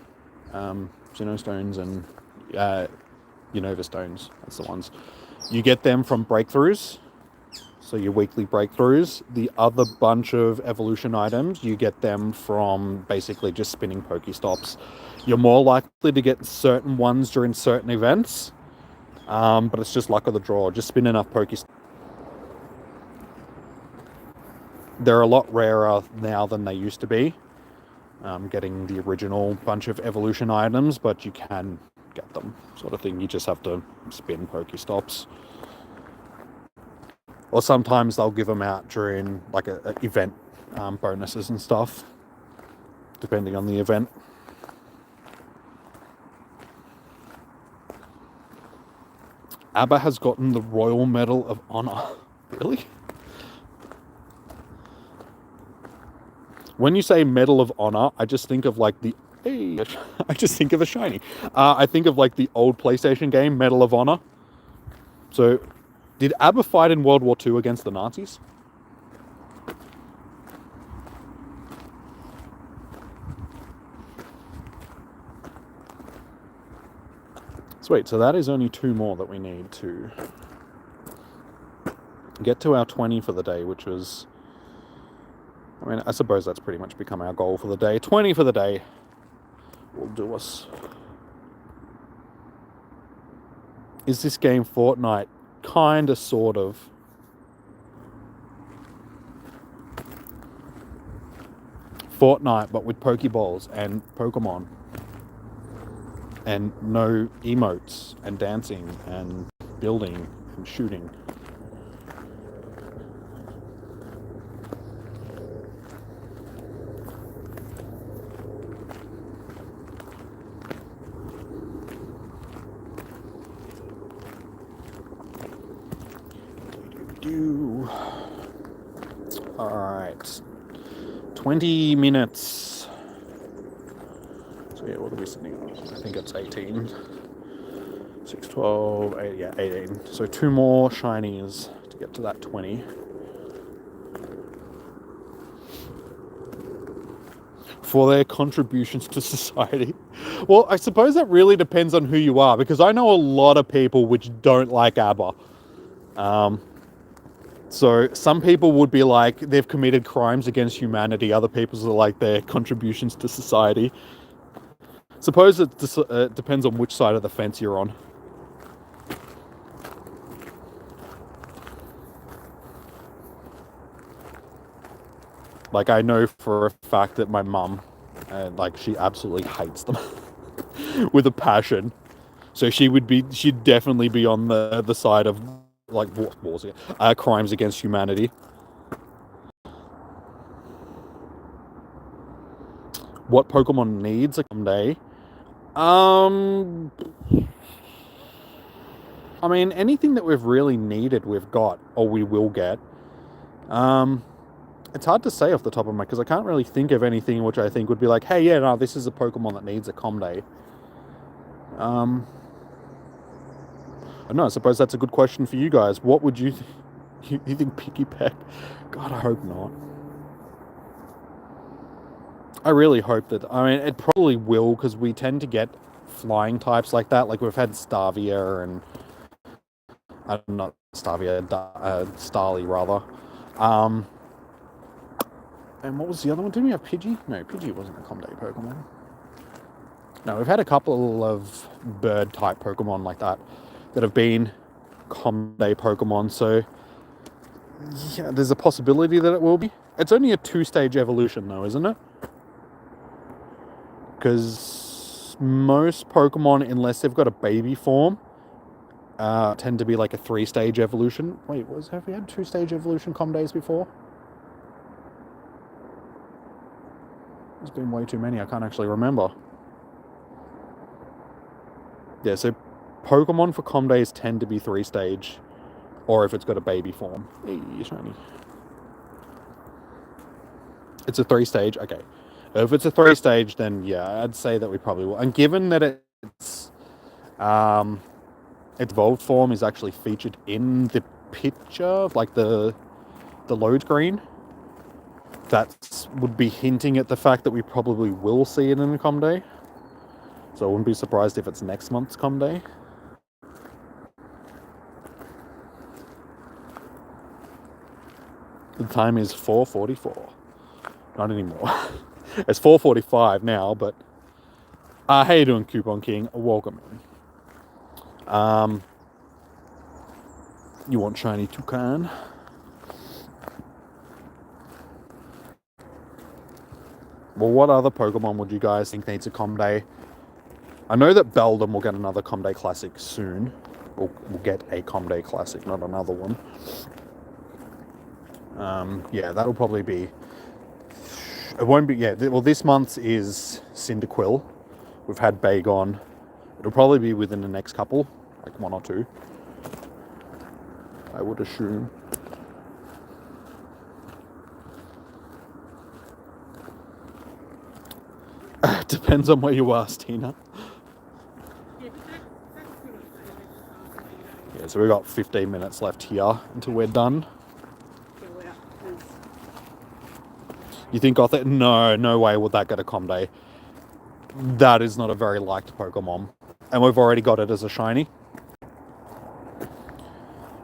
Sinnoh Stones and Unova Stones. That's the ones. You get them from breakthroughs. So, your weekly breakthroughs. The other bunch of evolution items, you get them from basically just spinning Pokestops. You're more likely to get certain ones during certain events, but it's just luck of the draw. Just spin enough Pokestops. They're a lot rarer now than they used to be, getting the original bunch of evolution items, but you can get them, sort of thing. You just have to spin Pokestops. Or sometimes they'll give them out during like an event bonuses and stuff, depending on the event. ABBA has gotten the Royal Medal of Honor. Really? When you say Medal of Honor, I just think of like the... Hey, I just think of a shiny. I think of like the old PlayStation game, Medal of Honor. So, did ABBA fight in World War II against the Nazis? Sweet, so that is only 2 more that we need to get to our 20 for the day, which was... I mean, I suppose that's pretty much become our goal for the day. 20 for the day will do us. Is this game Fortnite? Kinda, sort of. Fortnite, but with Pokeballs and Pokemon. And no emotes, and dancing, and building, and shooting. Alright. 20 minutes. So yeah, what are we sitting on? I think it's 18. 6, 12, 8, yeah, 18. So 2 more shinies to get to that 20. For their contributions to society. Well, I suppose that really depends on who you are, because I know a lot of people which don't like ABBA. So some people would be like, they've committed crimes against humanity. Other people are like, their contributions to society. Suppose it depends on which side of the fence you're on. Like, I know for a fact that my mum, like, she absolutely hates them with a passion. So she'd definitely be on the side of, like, wars, crimes against humanity. What Pokemon needs a someday? I mean, anything that we've really needed, we've got, or we will get. It's hard to say off the top of my, because I can't really think of anything which I think would be like, hey, yeah, no, this is a Pokemon that needs a Comday. I don't know, I suppose that's a good question for you guys. What would you you think Picky Peck? God, I hope not. I really hope that, I mean, it probably will, because we tend to get flying types like that. Like, we've had Starvia and, not Starvia, Starly, rather. And what was the other one? Didn't we have Pidgey? No, Pidgey wasn't a Comday Pokemon. No, we've had a couple of bird-type Pokemon like that have been Comday Pokemon, so yeah, there's a possibility that it will be. It's only a 2-stage evolution, though, isn't it? Because most Pokemon, unless they've got a baby form, tend to be like a 3-stage evolution. Wait, have we had 2-stage evolution Comdays before? There's been way too many, I can't actually remember. Yeah, so Pokemon for Comdays tend to be 3-stage, or if it's got a baby form. Hey, shiny. It's a 3-stage, okay. If it's a 3-stage, then yeah, I'd say that we probably will. And given that its evolved form is actually featured in the picture, like the load screen, that would be hinting at the fact that we probably will see it in a Comday. So I wouldn't be surprised if it's next month's Comday. The time is 4:44. Not anymore. It's 4:45 now, but how you doing, Coupon King? Welcome in. You want shiny toucan? Well, what other Pokemon would you guys think needs a Comday? I know that Beldum will get another Comday Classic soon. We'll get a Comday Classic, not another one. Yeah, that'll probably be... It won't be... Yeah, well, this month's is Cyndaquil. We've had Bagon. It'll probably be within the next couple, like 1 or 2. I would assume. Depends on where you ask, Tina. Yeah, so we've got 15 minutes left here until we're done. You think Gothic? No way would that get a com day. That is not a very liked Pokemon. And we've already got it as a shiny.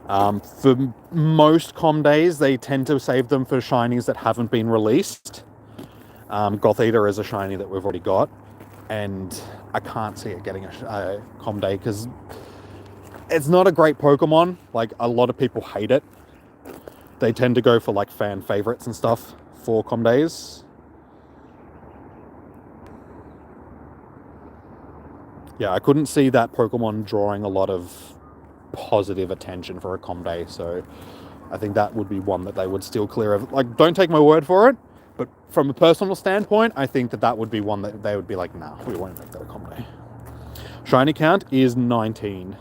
For most com days, they tend to save them for shinies that haven't been released. Gothita is a shiny that we've already got. And I can't see it getting a com day because it's not a great Pokemon. Like, a lot of people hate it. They tend to go for like fan favorites and stuff for com days. Yeah, I couldn't see that Pokemon drawing a lot of positive attention for a com day, so I think that would be one that they would still clear of. Like, don't take my word for it, but from a personal standpoint, I think that that would be one that they would be like, nah, we won't make that a com day. Shiny count is 19.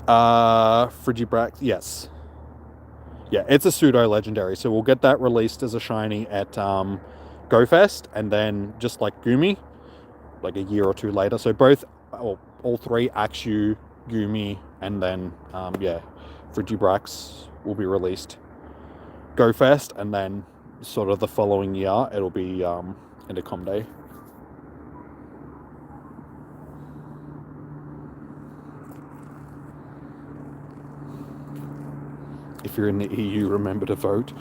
Frigibrax, yes. Yeah, it's a pseudo legendary, so we'll get that released as a shiny at GoFest, and then just like Goomy, like a year or two later. So both, all three, Axew, Goomy, and then yeah, Frigibrax will be released GoFest, and then sort of the following year it'll be into Com Day. If you're in the EU, remember to vote.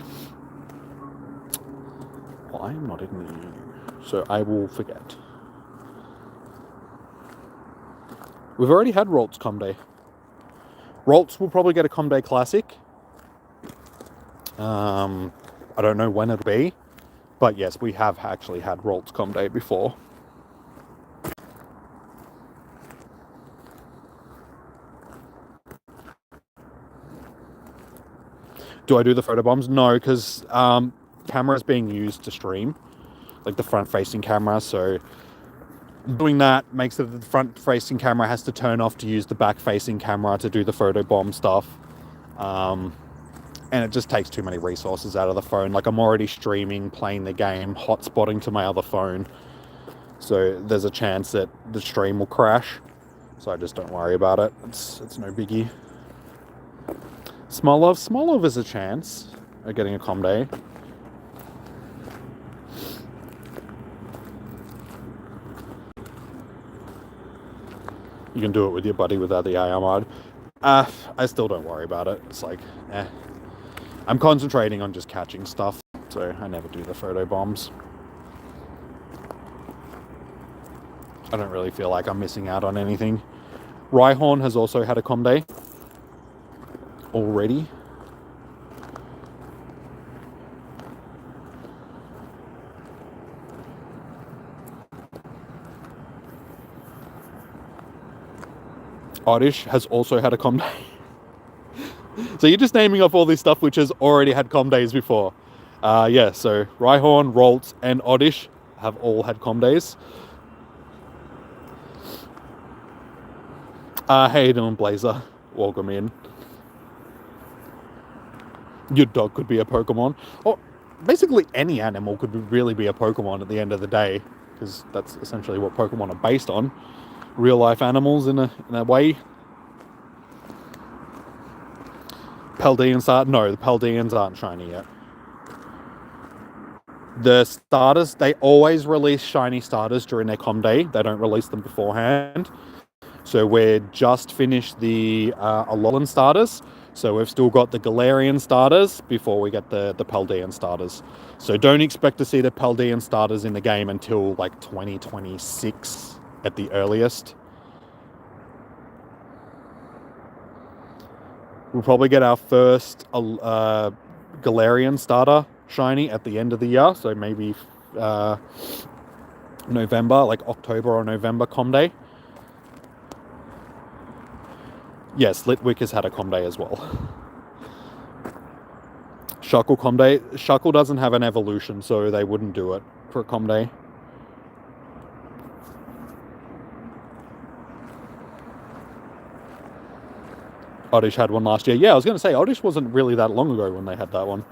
Well, I am not in the EU, so I will forget. We've already had Ralts Com Day. Ralts will probably get a Com Day Classic. I don't know when it'll be, but yes, we have actually had Ralts Com Day before. Do I do the photo bombs? No, because camera is being used to stream, like the front-facing camera. So doing that makes it the front-facing camera has to turn off to use the back-facing camera to do the photo bomb stuff, and it just takes too many resources out of the phone. Like, I'm already streaming, playing the game, hotspotting to my other phone, so there's a chance that the stream will crash. So I just don't worry about it. It's no biggie. Smolov is a chance of getting a Com Day. You can do it with your buddy without the AR mod. I still don't worry about it. It's like, I'm concentrating on just catching stuff, so I never do the photo bombs. I don't really feel like I'm missing out on anything. Rhyhorn has also had a Com Day already. Oddish has also had a Com Day. So you're just naming off all this stuff which has already had Com Days before. Yeah, so Rhyhorn, Ralts, and Oddish have all had Com Days. How you doing, Blazer? Welcome in. Your dog could be a Pokemon. Or basically any animal could really be a Pokemon at the end of the day, because that's essentially what Pokemon are based on. Real life animals in a way. Paldeans are... No, the Paldeans aren't shiny yet. The starters, they always release shiny starters during their Com Day. They don't release them beforehand. So we're just finished the Alolan starters. So we've still got the Galarian starters before we get the Paldean starters. So don't expect to see the Paldean starters in the game until like 2026 at the earliest. We'll probably get our first Galarian starter shiny at the end of the year. So maybe November, like October or November Com Day. Yes, Litwick has had a Com Day as well. Shuckle Com Day. Shuckle doesn't have an evolution, so they wouldn't do it for a Com Day. Oddish had one last year. Yeah, I was going to say, Oddish wasn't really that long ago when they had that one.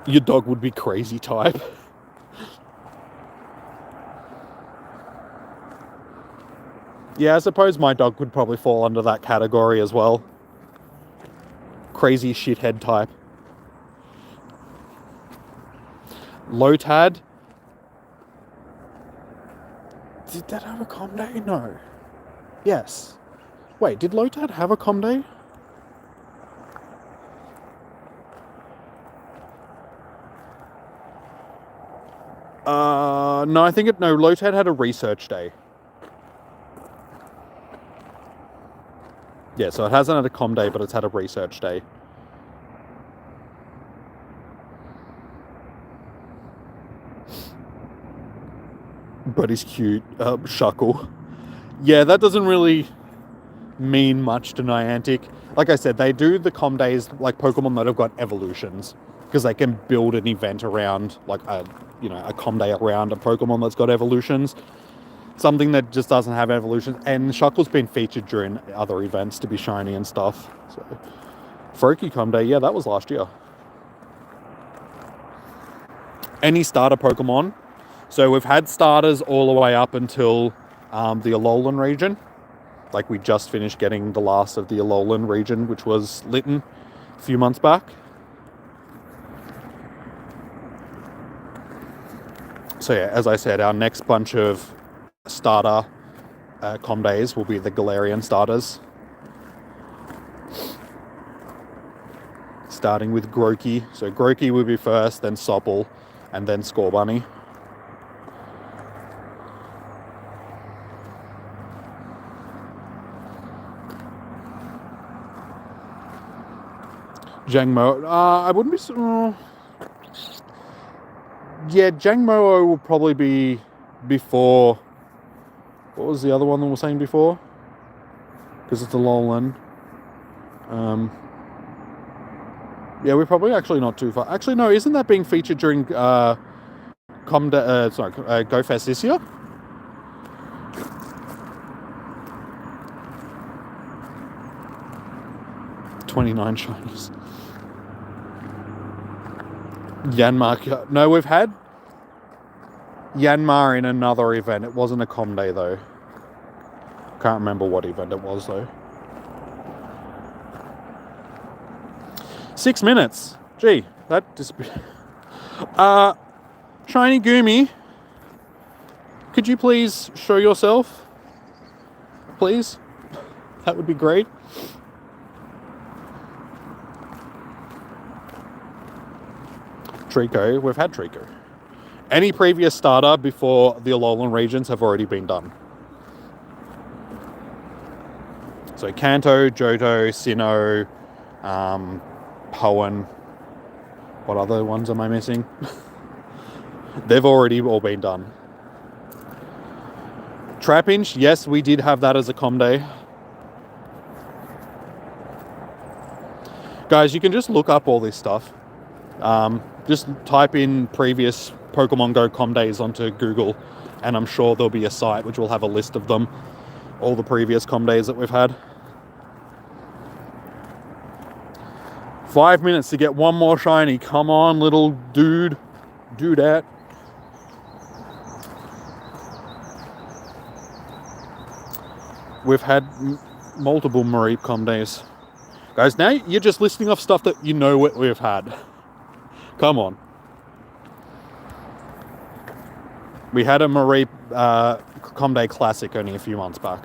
Your dog would be crazy type. Yeah, I suppose my dog would probably fall under that category as well. Crazy shithead type. Lotad. Did that have a com day? No. Yes. Wait, did Lotad have a com day? No, I think no, Lotad had a research day. Yeah, so it hasn't had a com day, but it's had a research day. But he's cute. Shuckle. Yeah, that doesn't really mean much to Niantic. Like I said, they do the com days like Pokemon that have got evolutions, because they can build an event around like a com day around a Pokemon that's got evolutions. Something that just doesn't have evolutions. And Shuckle's been featured during other events to be shiny and stuff. So Froakie com day, yeah, that was last year. Any starter Pokemon. So we've had starters all the way up until the Alolan region. Like we just finished getting the last of the Alolan region, which was Litten a few months back. So yeah, as I said, our next bunch of starter com days will be the Galarian starters. Starting with Grookey. So Grookey will be first, then Soppel, and then Scorbunny. Jangmo, I wouldn't be... yeah, Jangmo will probably be before... What was the other one that we were saying before? Because it's a Alolan. Yeah, we're probably actually not too far. Actually, no, isn't that being featured during GoFest this year? $29 shinies. Yanmar. No, we've had Yanmar in another event. It wasn't a com day though. Can't remember what event it was though. 6 minutes. Gee, that just... Shiny Goomy, could you please show yourself? Please? That would be great. Trico, we've had Trico. Any previous starter before the Alolan regions have already been done. So Kanto, Johto, Sinnoh, Hoenn. What other ones am I missing? They've already all been done. Trapinch, yes, we did have that as a com day. Guys, you can just look up all this stuff. Just type in previous Pokemon Go com days onto Google, and I'm sure there'll be a site which will have a list of them. All the previous com days that we've had. 5 minutes to get one more shiny. Come on, little dude. Do that. We've had multiple Mareep com days. Guys, now you're just listing off stuff that you know what we've had. Come on. We had a Mareep com day classic only a few months back.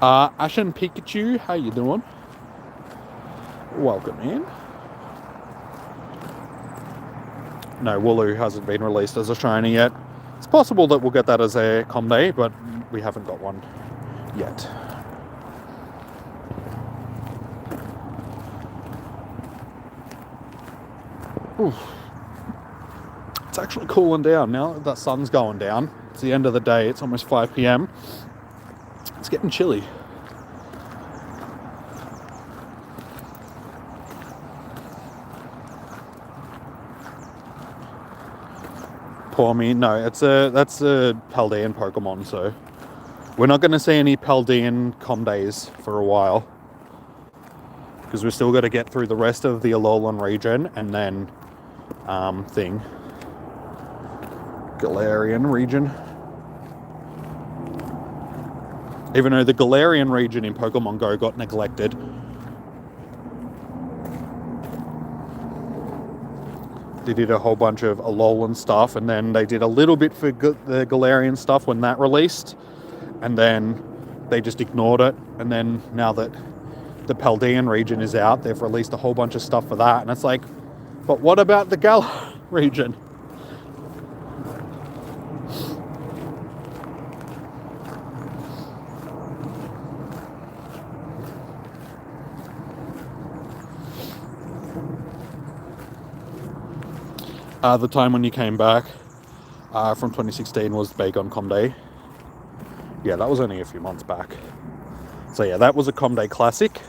Ashen Pikachu, how you doing? Welcome in. No, Wooloo hasn't been released as a shiny yet. It's possible that we'll get that as a com day, but we haven't got one yet. Oof. It's actually cooling down now that the sun's going down. It's the end of the day. It's almost 5 p.m. It's getting chilly. Poor me. No, that's a Paldean Pokemon, so we're not going to see any Paldean Com Days for a while. Because we're still got to get through the rest of the Alolan region and then Galarian region. Even though the Galarian region in Pokemon Go got neglected. They did a whole bunch of Alolan stuff, and then they did a little bit for the Galarian stuff when that released, and then they just ignored it. And then now that the Paldean region is out, they've released a whole bunch of stuff for that, and it's like, but what about the Galar region? The time when you came back from 2016 was Bagon Com Day. Yeah, that was only a few months back. So yeah, that was a Com Day Classic.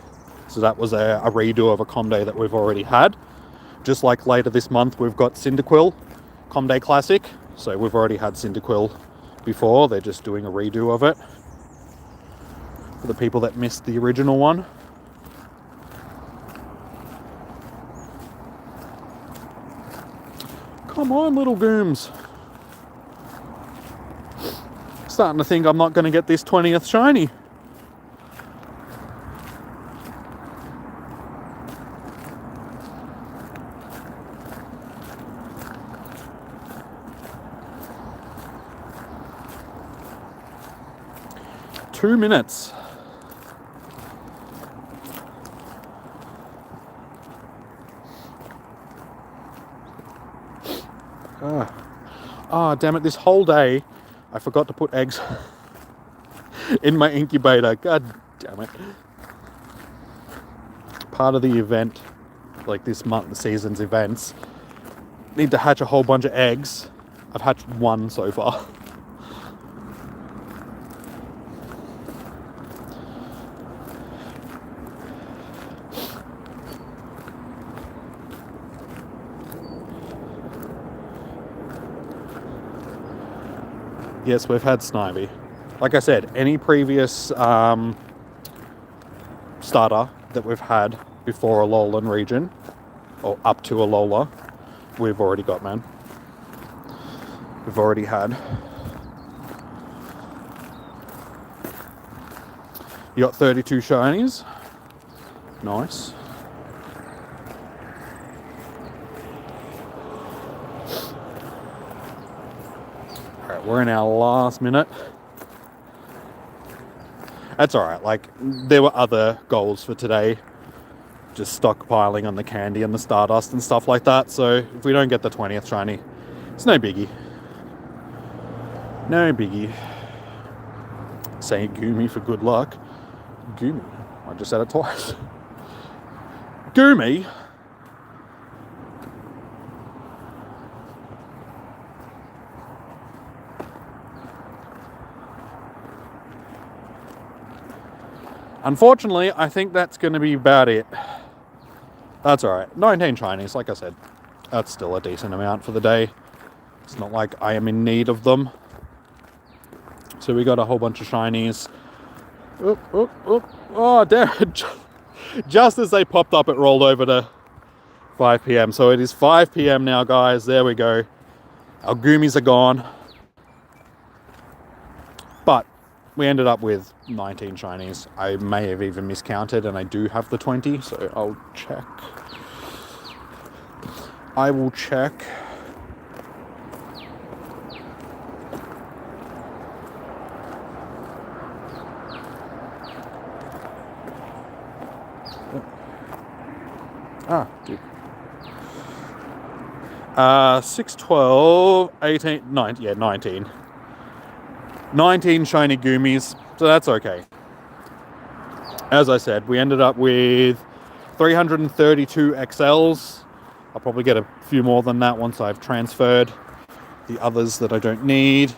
So that was a redo of a Com Day that we've already had. Just like later this month, we've got Cyndaquil Com Day Classic. So we've already had Cyndaquil before. They're just doing a redo of it. For the people that missed the original one. Come on, little Gooms. Starting to think I'm not going to get this 20th shiny. Two minutes. Damn it, this whole day I forgot to put eggs in my incubator. God damn it. Part of the event, like this month, the season's events, need to hatch a whole bunch of eggs. I've hatched one so far. Yes, we've had Snivy. Like I said, any previous starter that we've had before Alolan region, or up to Alola, we've already got, man. We've already had. You got 32 shinies. Nice. We're in our last minute. That's alright, like, there were other goals for today. Just stockpiling on the candy and the Stardust and stuff like that. So, if we don't get the 20th shiny, it's no biggie. No biggie. Saying Goomy for good luck. Goomy. I just said it twice. Goomy? Unfortunately, I think that's going to be about it. That's alright. 19 shinies, like I said. That's still a decent amount for the day. It's not like I am in need of them. So we got a whole bunch of shinies. Oop, oop, oop. Oh, damn. Just as they popped up, it rolled over to 5 p.m. So it is 5 p.m. now, guys. There we go. Our Goomies are gone. But we ended up with 19 shinies. I may have even miscounted, and I do have the 20, so I'll check. I will check. Dude. 6, 12, 18, 19, yeah, 19. 19 shiny Goomies, so that's okay. As I said, we ended up with 332 XLs. I'll probably get a few more than that once I've transferred the others that I don't need.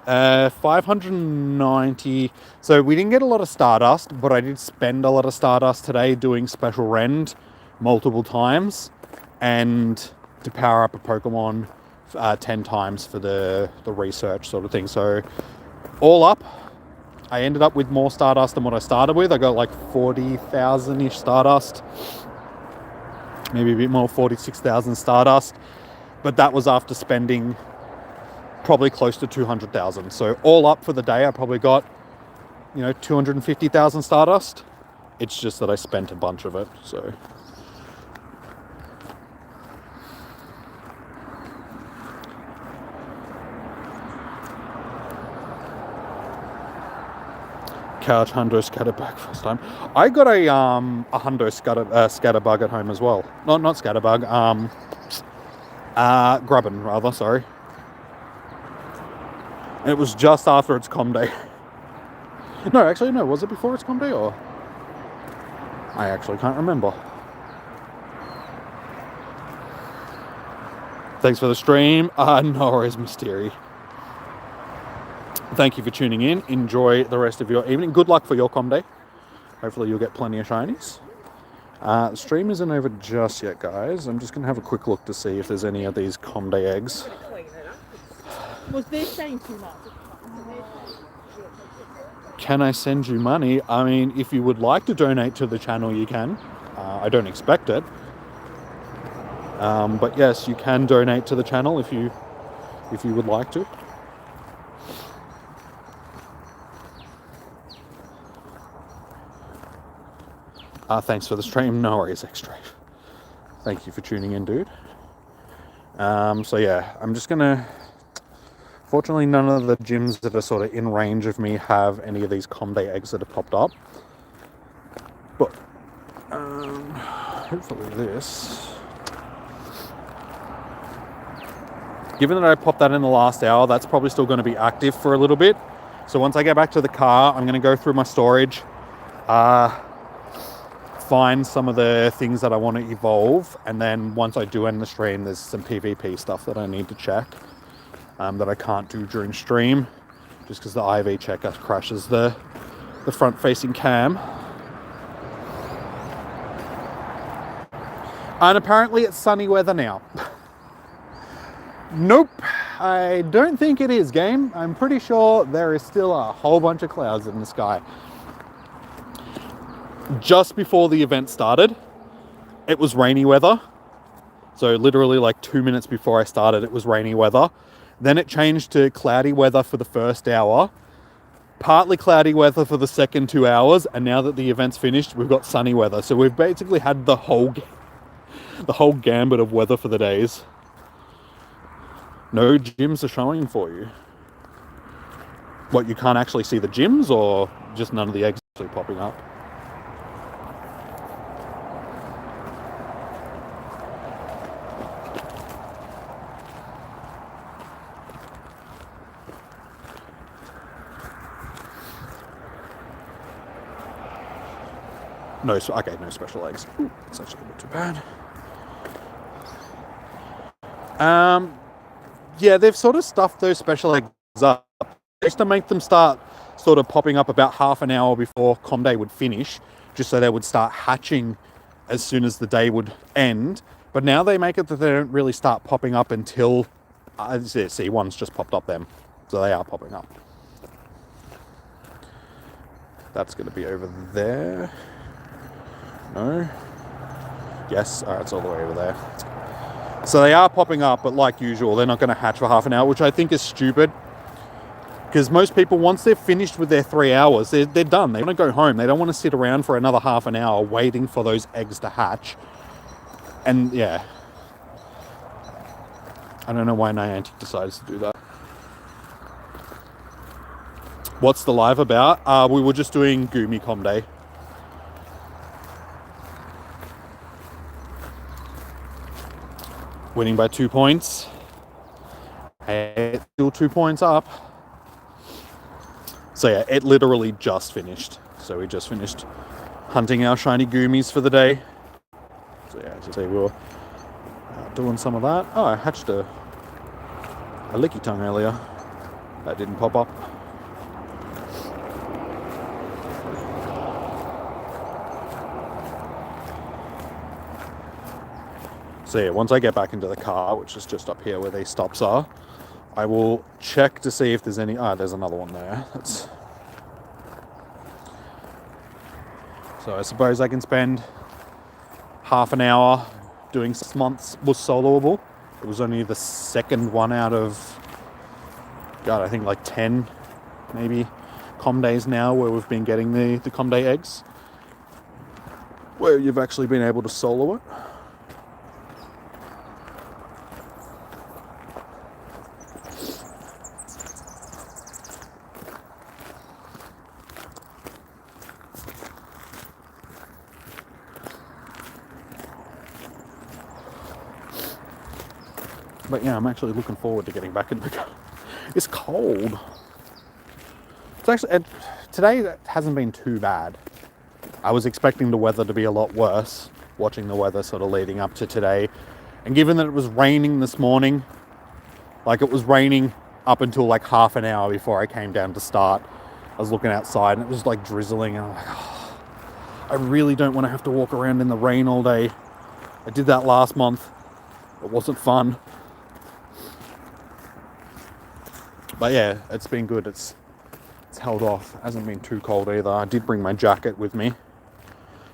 590. So we didn't get a lot of Stardust, but I did spend a lot of Stardust today doing special rend multiple times and to power up a Pokemon 10 times for the research sort of thing. So all up, I ended up with more Stardust than what I started with. I got like 40,000-ish Stardust. Maybe a bit more, 46,000 Stardust. But that was after spending probably close to 200,000. So all up for the day, I probably got, 250,000 Stardust. It's just that I spent a bunch of it, so. Couch hundo scatterbug first time. I got a hundo scatterbug at home as well. Not scatterbug. Grubbin rather. Sorry. And it was just after its com day. No, actually no. Was it before its com day or? I actually can't remember. Thanks for the stream. No worries, Mystery. Thank you for tuning in. Enjoy the rest of your evening. Good luck for your com day. Hopefully you'll get plenty of shinies. The stream isn't over just yet, guys. I'm just going to have a quick look to see if there's any of these com day eggs. Was they saying too much? Can I send you money? I mean, if you would like to donate to the channel, you can. I don't expect it. But yes, you can donate to the channel if you would like to. Thanks for the stream. No worries, Extra. Thank you for tuning in, dude. So yeah, I'm just gonna... Fortunately, none of the gyms that are sort of in range of me have any of these com day eggs that have popped up. But hopefully this... Given that I popped that in the last hour, that's probably still going to be active for a little bit. So once I get back to the car, I'm going to go through my storage, find some of the things that I want to evolve, and then once I do end the stream, there's some PvP stuff that I need to check that I can't do during stream, just because the IV checker crashes the front-facing cam. And apparently it's sunny weather now. Nope, I don't think it is, game. I'm pretty sure there is still a whole bunch of clouds in the sky. Just before the event started, it was rainy weather. So literally like 2 minutes before I started, it was rainy weather. Then it changed to cloudy weather for the first hour, partly cloudy weather for the second 2 hours, and now that the event's finished, we've got sunny weather. So we've basically had the whole gambit of weather for the days. No gyms are showing for you. What, you can't actually see the gyms, or just none of the eggs actually popping up? No, okay, no special eggs. Ooh, that's actually not too bad. Yeah, they've sort of stuffed those special eggs up just to make them start sort of popping up about half an hour before com day would finish, just so they would start hatching as soon as the day would end. But now they make it that they don't really start popping up until, see, one's just popped up then, so they are popping up. That's going to be over there. No. Yes, all right, it's all the way over there. So they are popping up, but like usual, they're not going to hatch for half an hour, which I think is stupid. Because most people, once they're finished with their 3 hours, they're done. They want to go home. They don't want to sit around for another half an hour waiting for those eggs to hatch. And yeah, I don't know why Niantic decides to do that. What's the live about? We were just doing Goomy Com Day. Winning by 2 points. Hey, still 2 points up. So yeah, it literally just finished. So we just finished hunting our shiny Goomies for the day. So yeah, as you say, we were doing some of that. Oh, I hatched a licky tongue earlier. That didn't pop up. So yeah, once I get back into the car, which is just up here where these stops are, I will check to see if there's any... there's another one there. So I suppose I can spend half an hour doing 6 months was soloable. It was only the second one out of, God, I think like 10 maybe com days now where we've been getting the com day eggs, where you've actually been able to solo it. But yeah, I'm actually looking forward to getting back into the car. It's cold. It's actually, today that hasn't been too bad. I was expecting the weather to be a lot worse, watching the weather sort of leading up to today. And given that it was raining this morning, like it was raining up until like half an hour before I came down to start. I was looking outside and it was like drizzling and I'm like, oh, I really don't want to have to walk around in the rain all day. I did that last month. It wasn't fun. But yeah, it's been good. It's held off. It hasn't been too cold either. I did bring my jacket with me.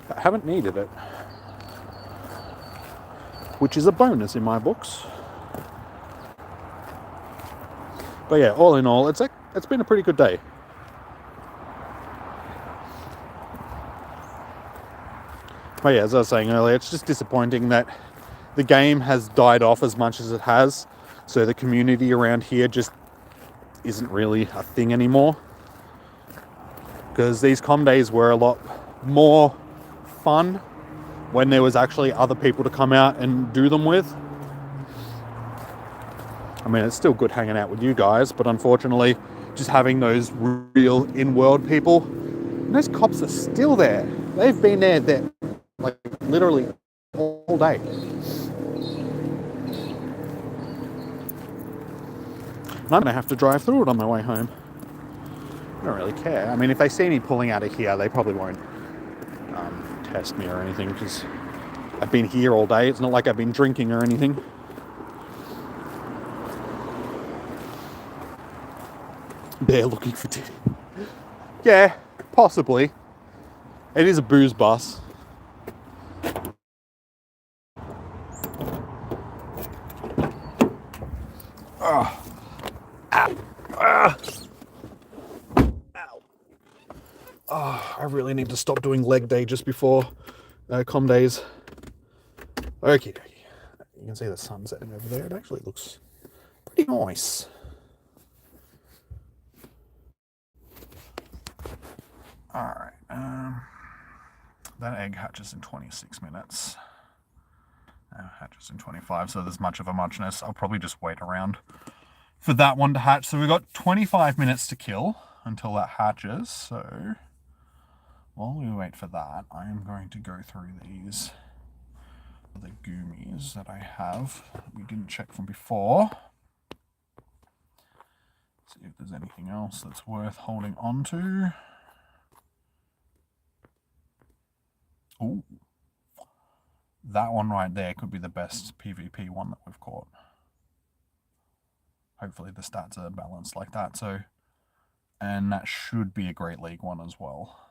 I haven't needed it, which is a bonus in my books. But yeah, all in all, it's been a pretty good day. But yeah, as I was saying earlier, it's just disappointing that the game has died off as much as it has. So the community around here just isn't really a thing anymore. Because these com days were a lot more fun when there was actually other people to come out and do them with. I mean, it's still good hanging out with you guys, but unfortunately, just having those real in-world people, and those cops are still there. They've been there like literally all day. And I'm gonna have to drive through it on my way home. I don't really care. I mean, if they see me pulling out of here, they probably won't test me or anything, because I've been here all day. It's not like I've been drinking or anything. They're looking for titty. Yeah, possibly. It is a booze bus. Oh. Ow. Ah. Ow. Oh, I really need to stop doing leg day just before com days. Okay, you can see the sun setting over there. It actually looks pretty nice. Alright, that egg hatches in 26 minutes. Hatches in 25, so there's much of a muchness. I'll probably just wait around for that one to hatch. So we've got 25 minutes to kill until that hatches. So while we wait for that, I am going to go through these other Goomies that I have that we didn't check from before. See if there's anything else that's worth holding on to. Ooh. That one right there could be the best PvP one that we've caught. Hopefully the stats are balanced like that. So, and that should be a Great League one as well.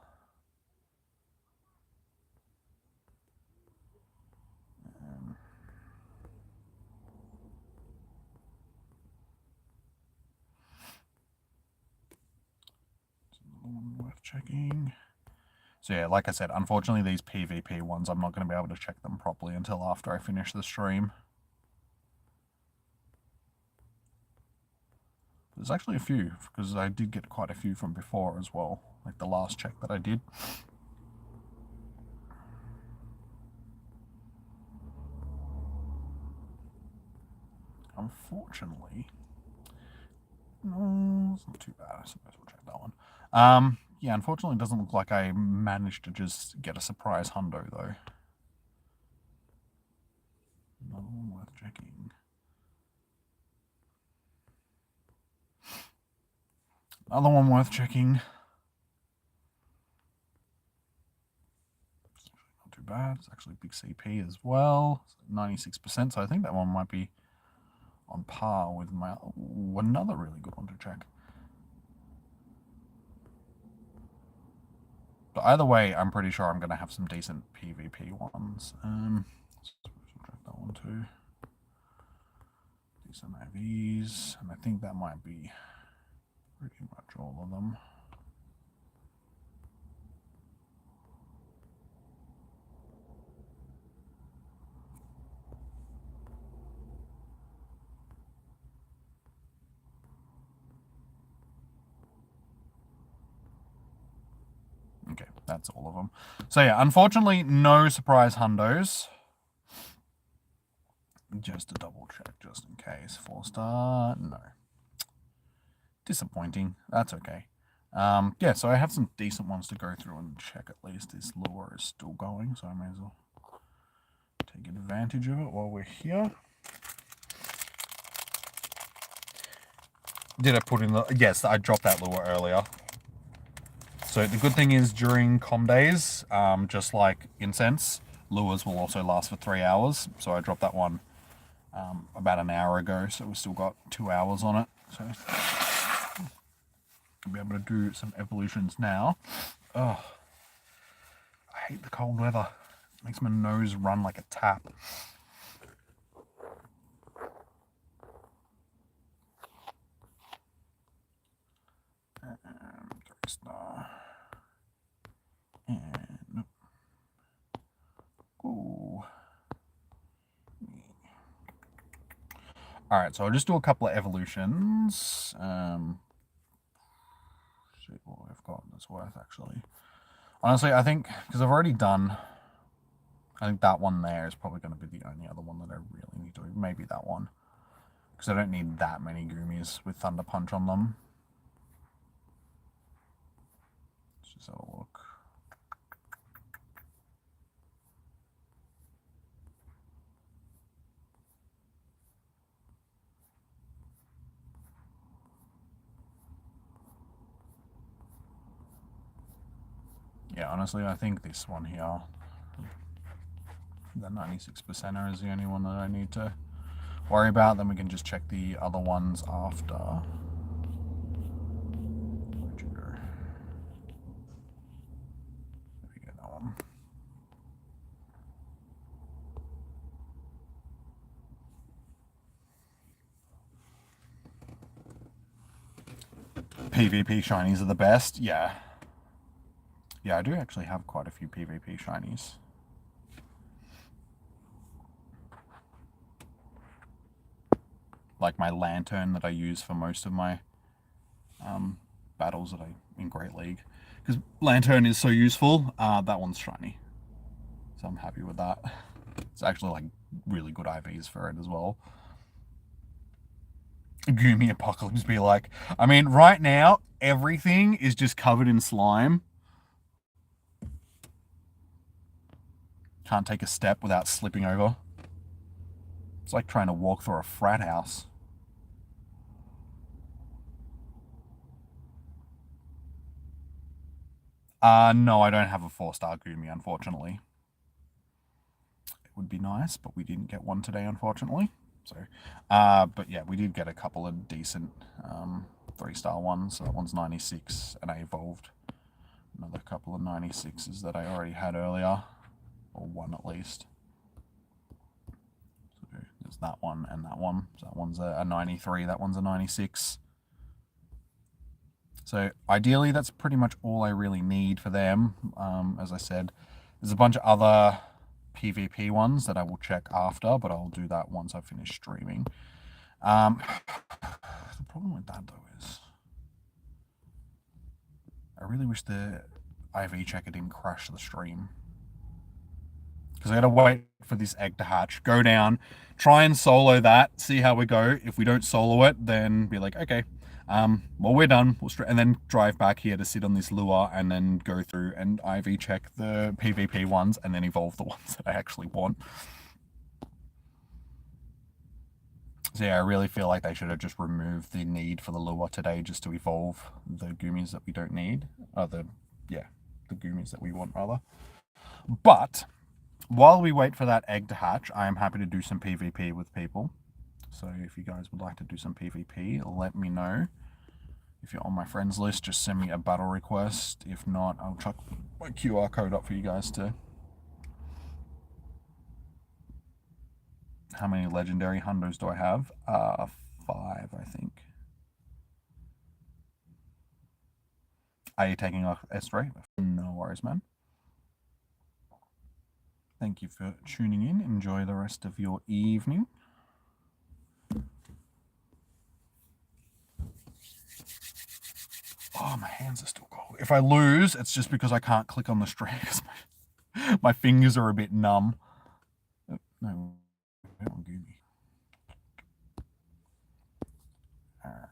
One worth checking. So yeah, like I said, unfortunately these PvP ones, I'm not going to be able to check them properly until after I finish the stream. There's actually a few, because I did get quite a few from before as well, like the last check that I did. Unfortunately, no, it's not too bad. I suppose we'll check that one. Yeah, unfortunately it doesn't look like I managed to just get a surprise hundo though. Another one worth checking. Another one worth checking. Not too bad. It's actually a big CP as well, 96%. So I think that one might be on par with my another really good one to check. But either way, I'm pretty sure I'm going to have some decent PvP ones. Let's check that one too. Decent IVs, and I think that might be pretty much all of them. Okay, that's all of them. So yeah, unfortunately, no surprise hundos. Just to double check, just in case. 4-star, no. Disappointing. That's okay. Yeah, so I have some decent ones to go through and check at least. This lure is still going, so I may as well take advantage of it while we're here. Did I put in the... Yes, I dropped that lure earlier. So the good thing is during com days, just like incense, lures will also last for 3 hours. So I dropped that one about an hour ago, so we've still got 2 hours on it. So I'll be able to do some evolutions now. Oh, I hate the cold weather. It makes my nose run like a tap. And 3-star. And ooh. All right, so I'll just do a couple of evolutions. See what we've got that's worth actually. Honestly, I think because I've already done, I think that one there is probably going to be the only other one that I really need to do. Maybe that one, because I don't need that many Goomies with Thunder Punch on them. Let's just have a look. Yeah, honestly, I think this one here, the 96%er, is the only one that I need to worry about. Then we can just check the other ones after. Where'd you go? There we go, that one. PvP shinies are the best, yeah. Yeah, I do actually have quite a few PvP shinies. Like my lantern that I use for most of my battles that I in Great League. Because lantern is so useful, that one's shiny. So I'm happy with that. It's actually like really good IVs for it as well. Goomy Apocalypse be like, I mean, right now, everything is just covered in slime. Can't take a step without slipping over. It's like trying to walk through a frat house. No, I don't have a 4-star Goomy, unfortunately. It would be nice, but we didn't get one today, unfortunately. So, but yeah, we did get a couple of decent 3-star ones. So that one's 96, and I evolved another couple of 96s that I already had earlier. Or one at least. So there's that one and that one. So that one's a 93, that one's a 96. So ideally, that's pretty much all I really need for them. As I said, there's a bunch of other PvP ones that I will check after, but I'll do that once I finish streaming. The problem with that, though, is I really wish the IV checker didn't crash the stream. Because I gotta wait for this egg to hatch, go down, try and solo that, see how we go. If we don't solo it, then be like, okay, well, we're done. And then drive back here to sit on this lure and then go through and IV check the PvP ones and then evolve the ones that I actually want. So yeah, I really feel like they should have just removed the need for the lure today just to evolve the Goomies that we don't need. The Goomies that we want, rather. But while we wait for that egg to hatch, I am happy to do some PvP with people. So if you guys would like to do some PvP, let me know. If you're on my friends list, just send me a battle request. If not, I'll chuck my QR code up for you guys to. How many legendary hundos do I have? 5, I think. Are you taking off S3? No worries, man. Thank you for tuning in. Enjoy the rest of your evening. Oh, my hands are still cold. If I lose, it's just because I can't click on the string. My fingers are a bit numb. Oh, no, on Goomy. Alright.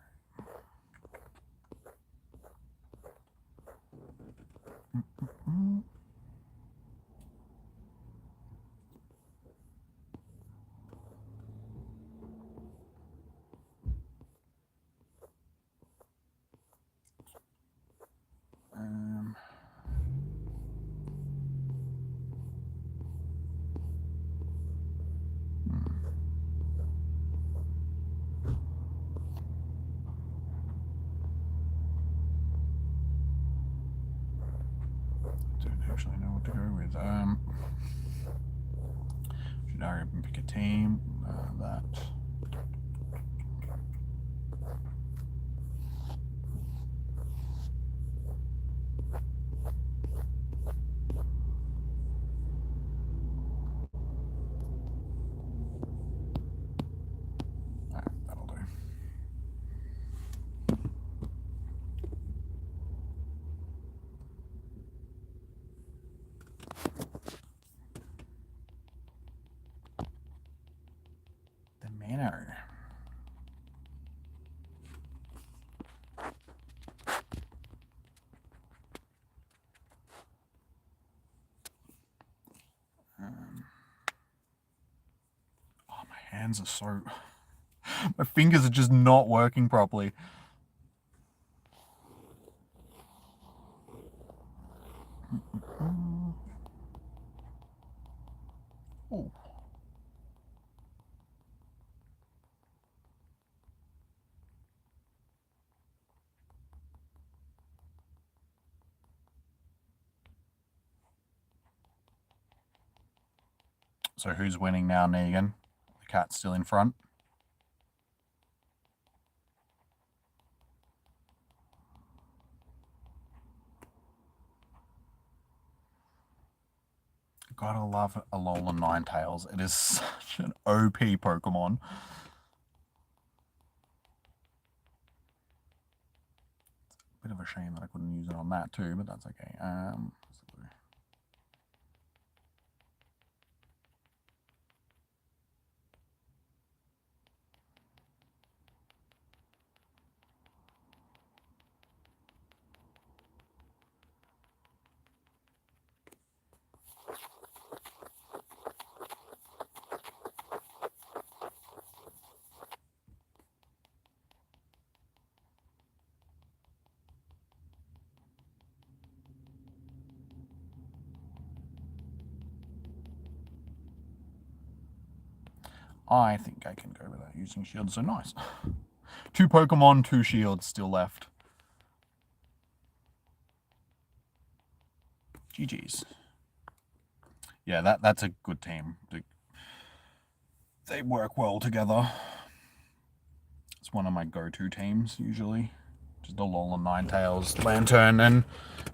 Don't actually know what to go with. Should I pick a team? That. That'll do. The manor. Oh, my hands are so... my fingers are just not working properly. Ooh. So who's winning now, Negan? The cat's still in front. Gotta love Alola Ninetales. It is such an OP Pokemon. Bit of a shame that I couldn't use it on that too, but that's okay. I think I can go without using shields, so nice. 2 Pokemon, 2 shields still left. GG's. Yeah, that's a good team. They work well together. It's one of my go-to teams, usually. Just Alola, Ninetales, Lantern, and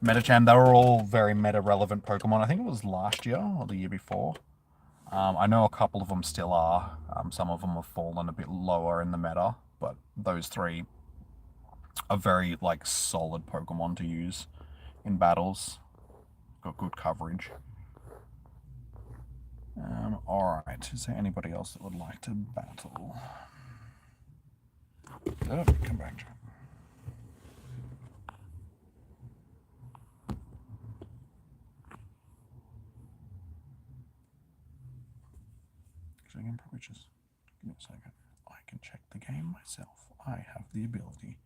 Metachan. They were all very meta-relevant Pokemon. I think it was last year or the year before. I know a couple of them still are. Some of them have fallen a bit lower in the meta, but those 3 are very, like, solid Pokemon to use in battles. Got good coverage. Alright, is there anybody else that would like to battle? Oh, come back to it. Actually, I can probably just give me a second. I can check the game myself. I have the ability.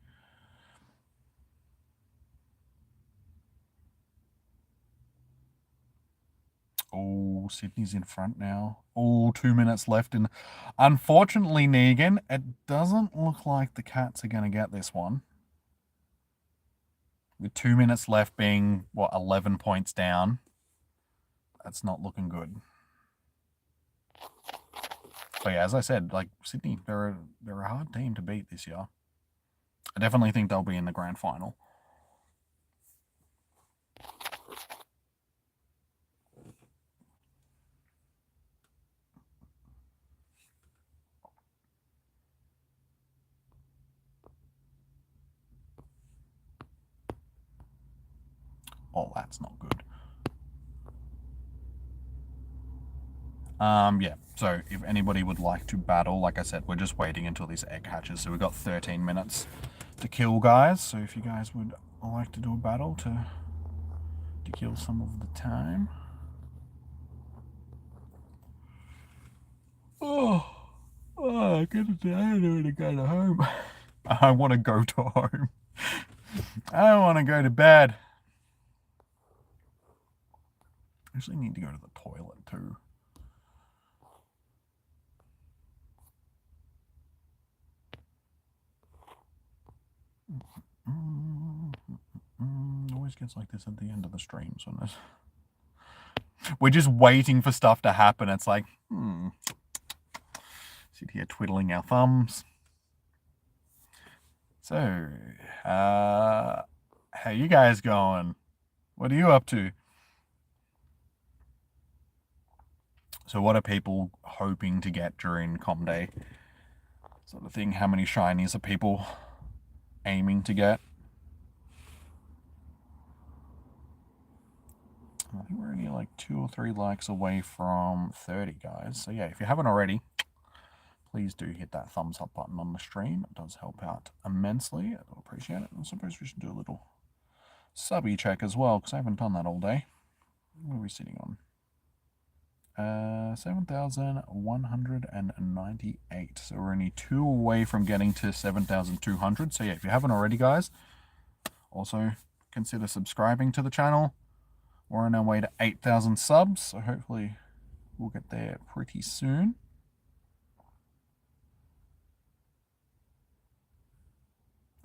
Oh, Sydney's in front now. Oh, 2 minutes left. And unfortunately, Negan, it doesn't look like the Cats are going to get this one. With 2 minutes left being, what, 11 points down. That's not looking good. But yeah, as I said, like, Sydney, they're a hard team to beat this year. I definitely think they'll be in the grand final. Oh, that's not good. Yeah, so if anybody would like to battle, like I said, we're just waiting until these egg hatches, so we've got 13 minutes to kill, guys. So if you guys would like to do a battle to kill some of the time. I don't want to go to home. I want to go to home. I want to go to bed. I actually need to go to the toilet too. Always gets like this at the end of the streams when there's... We're just waiting for stuff to happen. It's like, sit here twiddling our thumbs. So, how you guys going? What are you up to? So what are people hoping to get during Com Day? Sort of thing. How many shinies are people aiming to get? I think we're only like 2 or 3 likes away from 30, guys. So yeah, if you haven't already, please do hit that thumbs up button on the stream. It does help out immensely. I do appreciate it. I suppose we should do a little subby check as well, because I haven't done that all day. What are we sitting on? 7,198. So we're only 2 away from getting to 7,200. So yeah, if you haven't already, guys, also consider subscribing to the channel. We're on our way to 8,000 subs, so hopefully we'll get there pretty soon.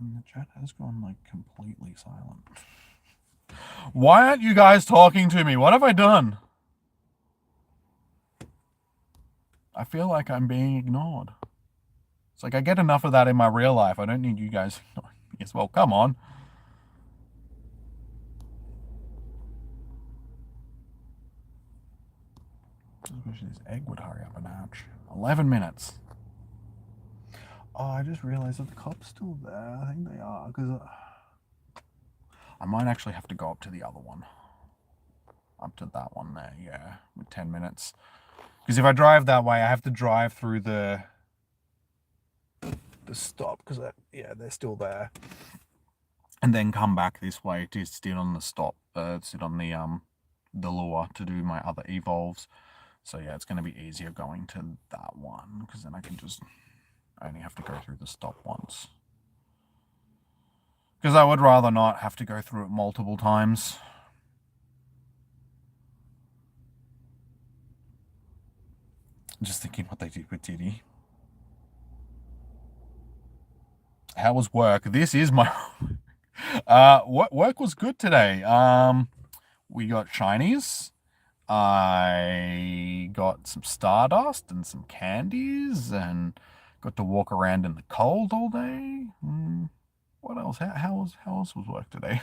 And the chat has gone like completely silent. Why aren't you guys talking to me? What have I done? I feel like I'm being ignored. It's like I get enough of that in my real life. I don't need you guys ignoring me as well. Come on. I wish this egg would hurry up and hatch. 11 minutes. Oh, I just realized that the cop's still there. I think they are, because I might actually have to go up to the other one. Up to that one there, yeah, with 10 minutes. Because if I drive that way, I have to drive through the stop, because yeah, they're still there. And then come back this way to sit on the stop, sit on the lure to do my other evolves. So yeah, it's going to be easier going to that one, because then I only have to go through the stop once. Because I would rather not have to go through it multiple times. Just thinking what they did with Diddy. How was work? This is my... work was good today. We got shinies. I got some Stardust and some candies and got to walk around in the cold all day. What else? How else was work today?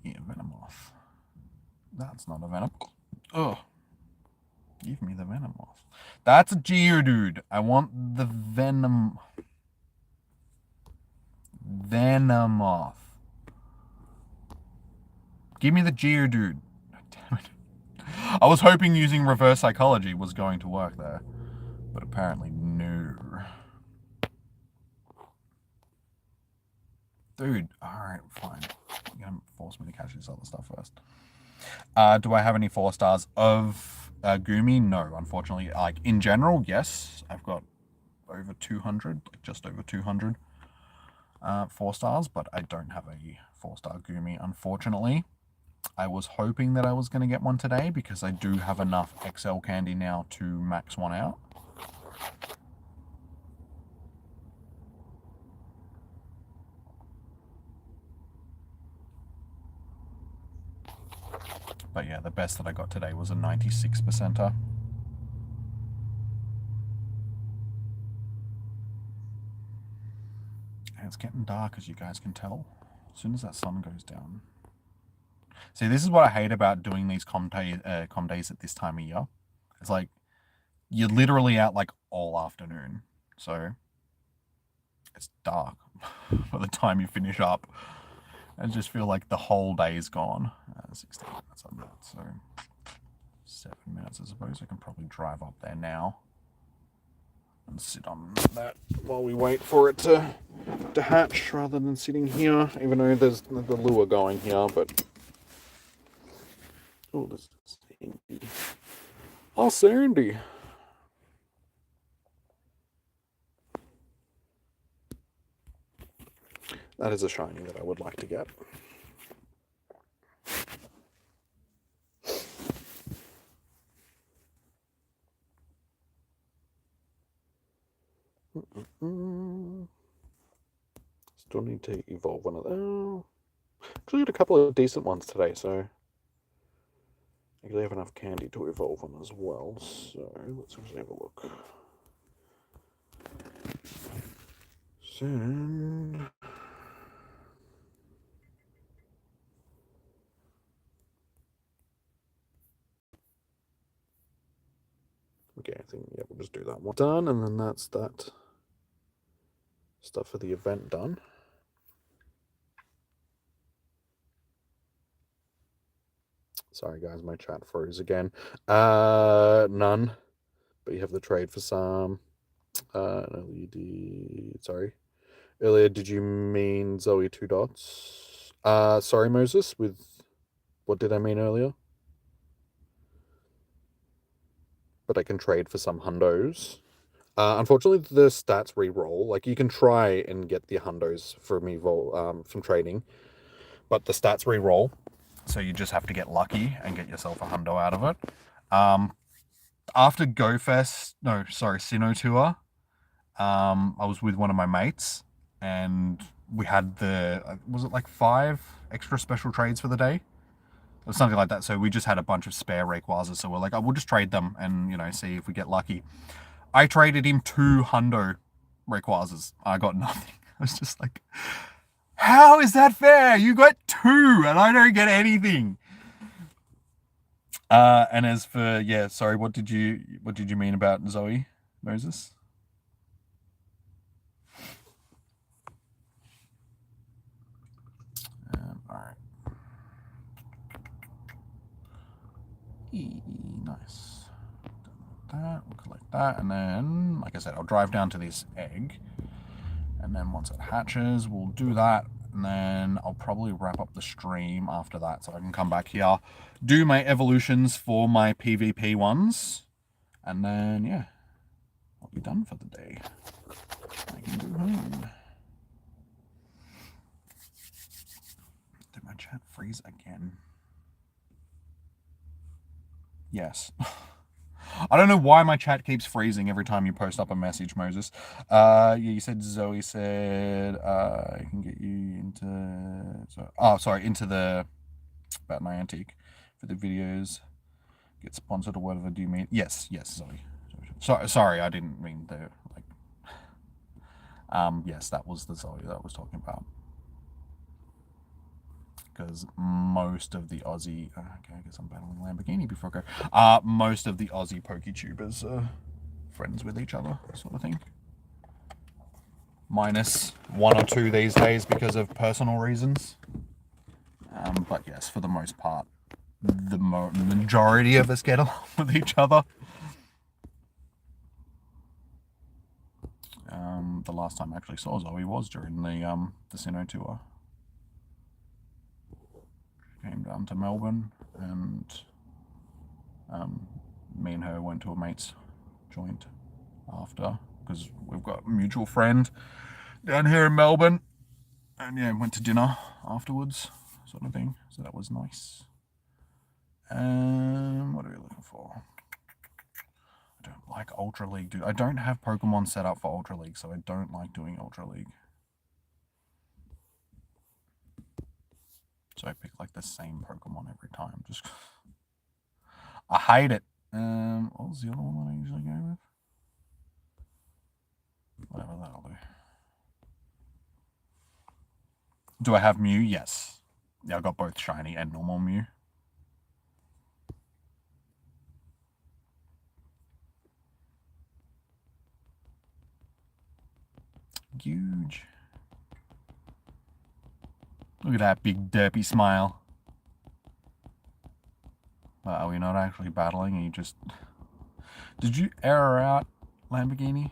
Yeah, Venomoth. That's not a Venom. Ugh. Give me the Venomoth. That's a Geodude. I want the Venomoth. Give me the Geodude. Damn it. I was hoping using reverse psychology was going to work there, but apparently no. Dude, alright, fine. You're gonna force me to catch this other stuff first. Do I have any 4 stars of Goomy? No, unfortunately. Like, in general, yes. I've got over 200, like just over 200. 4 stars, but I don't have a 4-star Goomy, unfortunately. I was hoping that I was going to get one today because I do have enough XL candy now to max one out. But yeah, the best that I got today was a 96%er. And it's getting dark, as you guys can tell. As soon as that sun goes down. See, this is what I hate about doing these com days at this time of year. It's like, you're literally out like all afternoon. So, it's dark by the time you finish up. I just feel like the whole day is gone. 16 minutes on that, so 7 minutes I suppose. I can probably drive up there now and sit on that while we wait for it to hatch rather than sitting here, even though there's the lure going here, but... Oh, there's Sandy. Oh, Sandy! That is a shiny that I would like to get. Still need to evolve one of them. Actually got a couple of decent ones today, so I actually have enough candy to evolve one as well. So let's actually have a look. Soon. Okay, I think, yeah, we'll just do that one. Done, and then that's that stuff for the event done. Sorry guys, my chat froze again. None. But you have the trade for some. LED, sorry. Earlier, did you mean Zoe 2 dots? Sorry, Moses, with... What did I mean earlier? But I can trade for some hundos. Unfortunately, the stats re-roll. Like, you can try and get the hundos from trading, but the stats re-roll, so you just have to get lucky and get yourself a hundo out of it. After Sinnoh Tour, I was with one of my mates, and we had was it like 5 extra special trades for the day? Or something like that. So we just had a bunch of spare Rayquazas, so we're like, oh, we'll just trade them and, you know, see if we get lucky. I traded him 2 hundo Rayquazas. I got nothing. I was just like, how is that fair? You got 2 and I don't get anything. And as for, yeah, sorry, what did you mean about Zoe, Moses? All right. Nice. That, we'll collect that, and then, like I said, I'll drive down to this egg, and then once it hatches, we'll do that, and then I'll probably wrap up the stream after that, so I can come back here, do my evolutions for my PvP ones, and then, yeah, I'll be done for the day. I can go home. Did my chat freeze again? Yes. I don't know why my chat keeps freezing every time you post up a message, Moses. Yeah, you said Zoe said I can get you into the about Niantic for the videos. Get sponsored or whatever. Do you mean? Yes, Zoe. Sorry, I didn't mean the like. Yes, that was the Zoe that I was talking about. Because most of the Aussie... Okay, I guess I'm battling Lamborghini before I go. Most of the Aussie PokeTubers are friends with each other, sort of thing. Minus 1 or 2 these days because of personal reasons. But yes, for the most part, the majority of us get along with each other. The last time I actually saw Zoe was during the Sinnoh Tour. Came down to Melbourne, and me and her went to a mate's joint after, because we've got a mutual friend down here in Melbourne, And yeah, went to dinner afterwards, sort of thing. So that was nice. What are we looking for? I don't like Ultra League, dude. I don't have Pokemon set up for Ultra League, so I don't like doing Ultra League. So I pick like the same Pokemon every time. Just I hate it. What was the other one that I usually go with? Whatever, that'll do. Do I have Mew? Yes. Yeah, I got both shiny and normal Mew. Huge. Look at that big derpy smile. Are we not actually battling? Are you just... Did you error out, Lamborghini?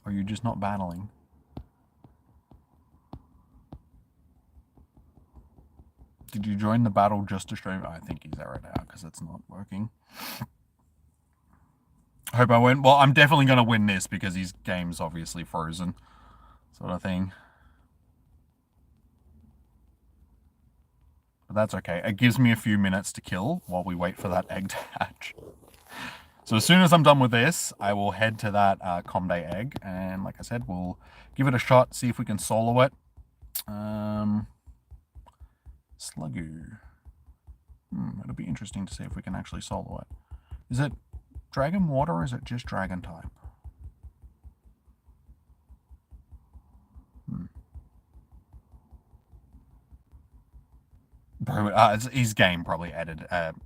Or are you just not battling? Did you join the battle just to stream? I think he's errored out because it's not working. I hope I win. Well, I'm definitely going to win this because his game's obviously frozen. Sort of thing. But that's okay. It gives me a few minutes to kill while we wait for that egg to hatch. So as soon as I'm done with this, I will head to that Comday egg. And like I said, we'll give it a shot, see if we can solo it. Slugoo. It'll be interesting to see if we can actually solo it. Is it Dragon Water or is it just Dragon type? His game probably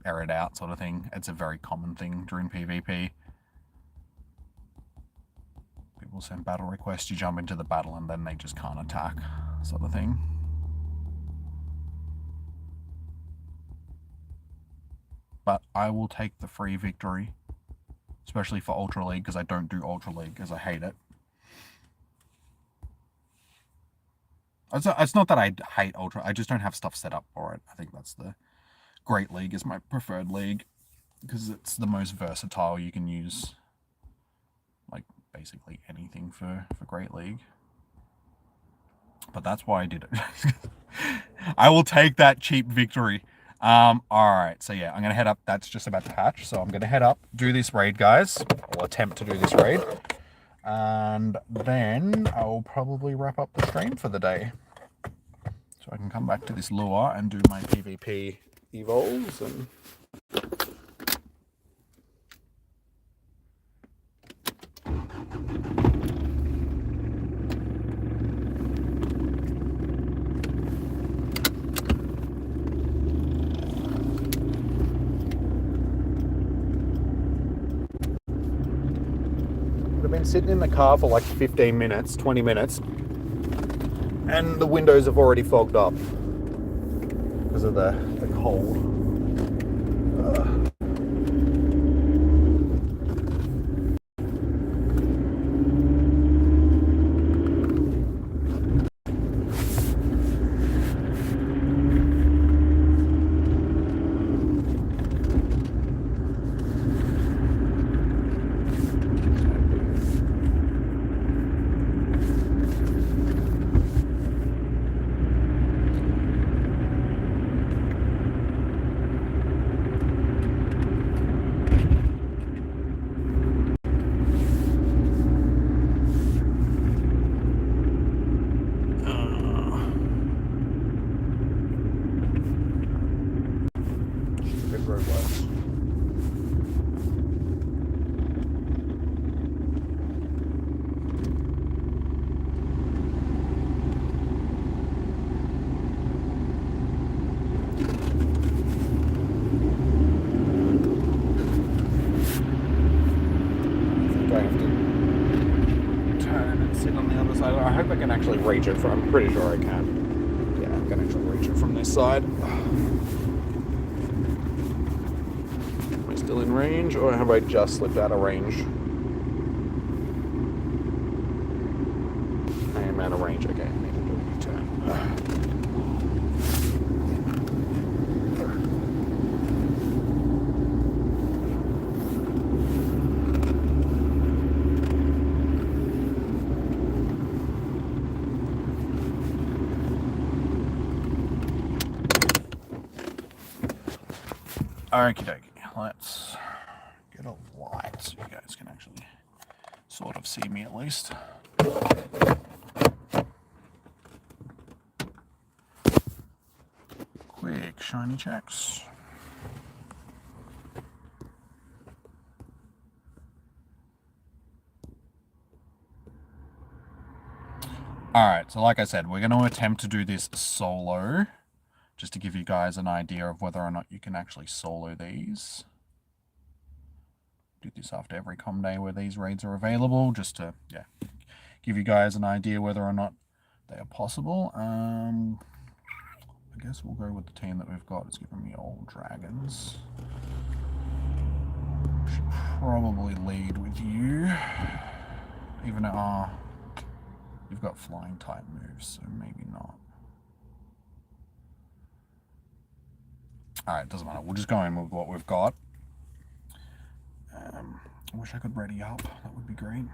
errored out sort of thing. It's a very common thing during PvP. People send battle requests, you jump into the battle and then they just can't attack, sort of thing. But I will take the free victory, especially for Ultra League, because I don't do Ultra League because I hate it. It's not that I hate Ultra, I just don't have stuff set up for it. I think that's the Great League is my preferred league because it's the most versatile. You can use like basically anything for Great League. But that's why I did it. I will take that cheap victory. Alright, so yeah, I'm gonna head up. That's just about to hatch, so I'm gonna head up, do this raid, guys. I'll attempt to do this raid. And then I'll probably wrap up the stream for the day. So I can come back to this lure and do my PvP evolves and... I've been sitting in the car for like 15 minutes, 20 minutes, and the windows have already fogged up because of the cold. I hope I can actually reach it from... I'm pretty sure I can. Yeah, I can actually reach it from this side. Am I still in range, or have I just slipped out of range? I am out of range. Okay, I need to do a U-turn. Okie dokie, let's get a light so you guys can actually sort of see me at least. Quick shiny checks. Alright, so like I said, we're going to attempt to do this solo, just to give you guys an idea of whether or not you can actually solo these. Do this after every com day where these raids are available, just to, yeah, give you guys an idea whether or not they are possible. I guess we'll go with the team that we've got. It's giving me all dragons. Should probably lead with you, even though you've got flying type moves, so maybe not. Alright, doesn't matter. We'll just go in with what we've got. I wish I could ready up. That would be great.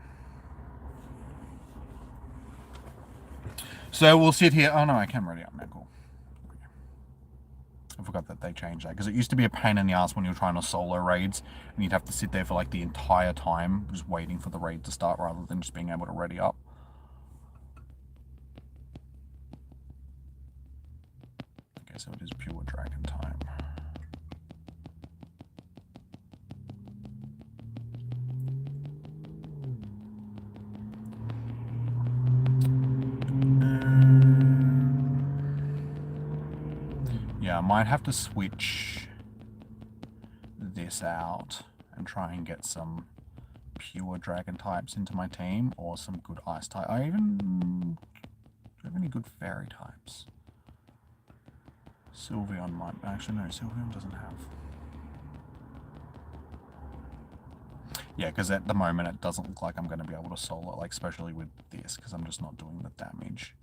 So we'll sit here. Oh no, I can ready up now. Cool. I forgot that they changed that, because it used to be a pain in the ass when you were trying to solo raids and you'd have to sit there for like the entire time just waiting for the raid to start rather than just being able to ready up. Okay, so it is pure dragon time. Yeah, I might have to switch this out and try and get some pure dragon types into my team, or some good ice type. Do you have any good fairy types? Sylveon might. Actually, no, Sylveon doesn't have. Yeah, because at the moment it doesn't look like I'm going to be able to solo, like especially with this, because I'm just not doing the damage.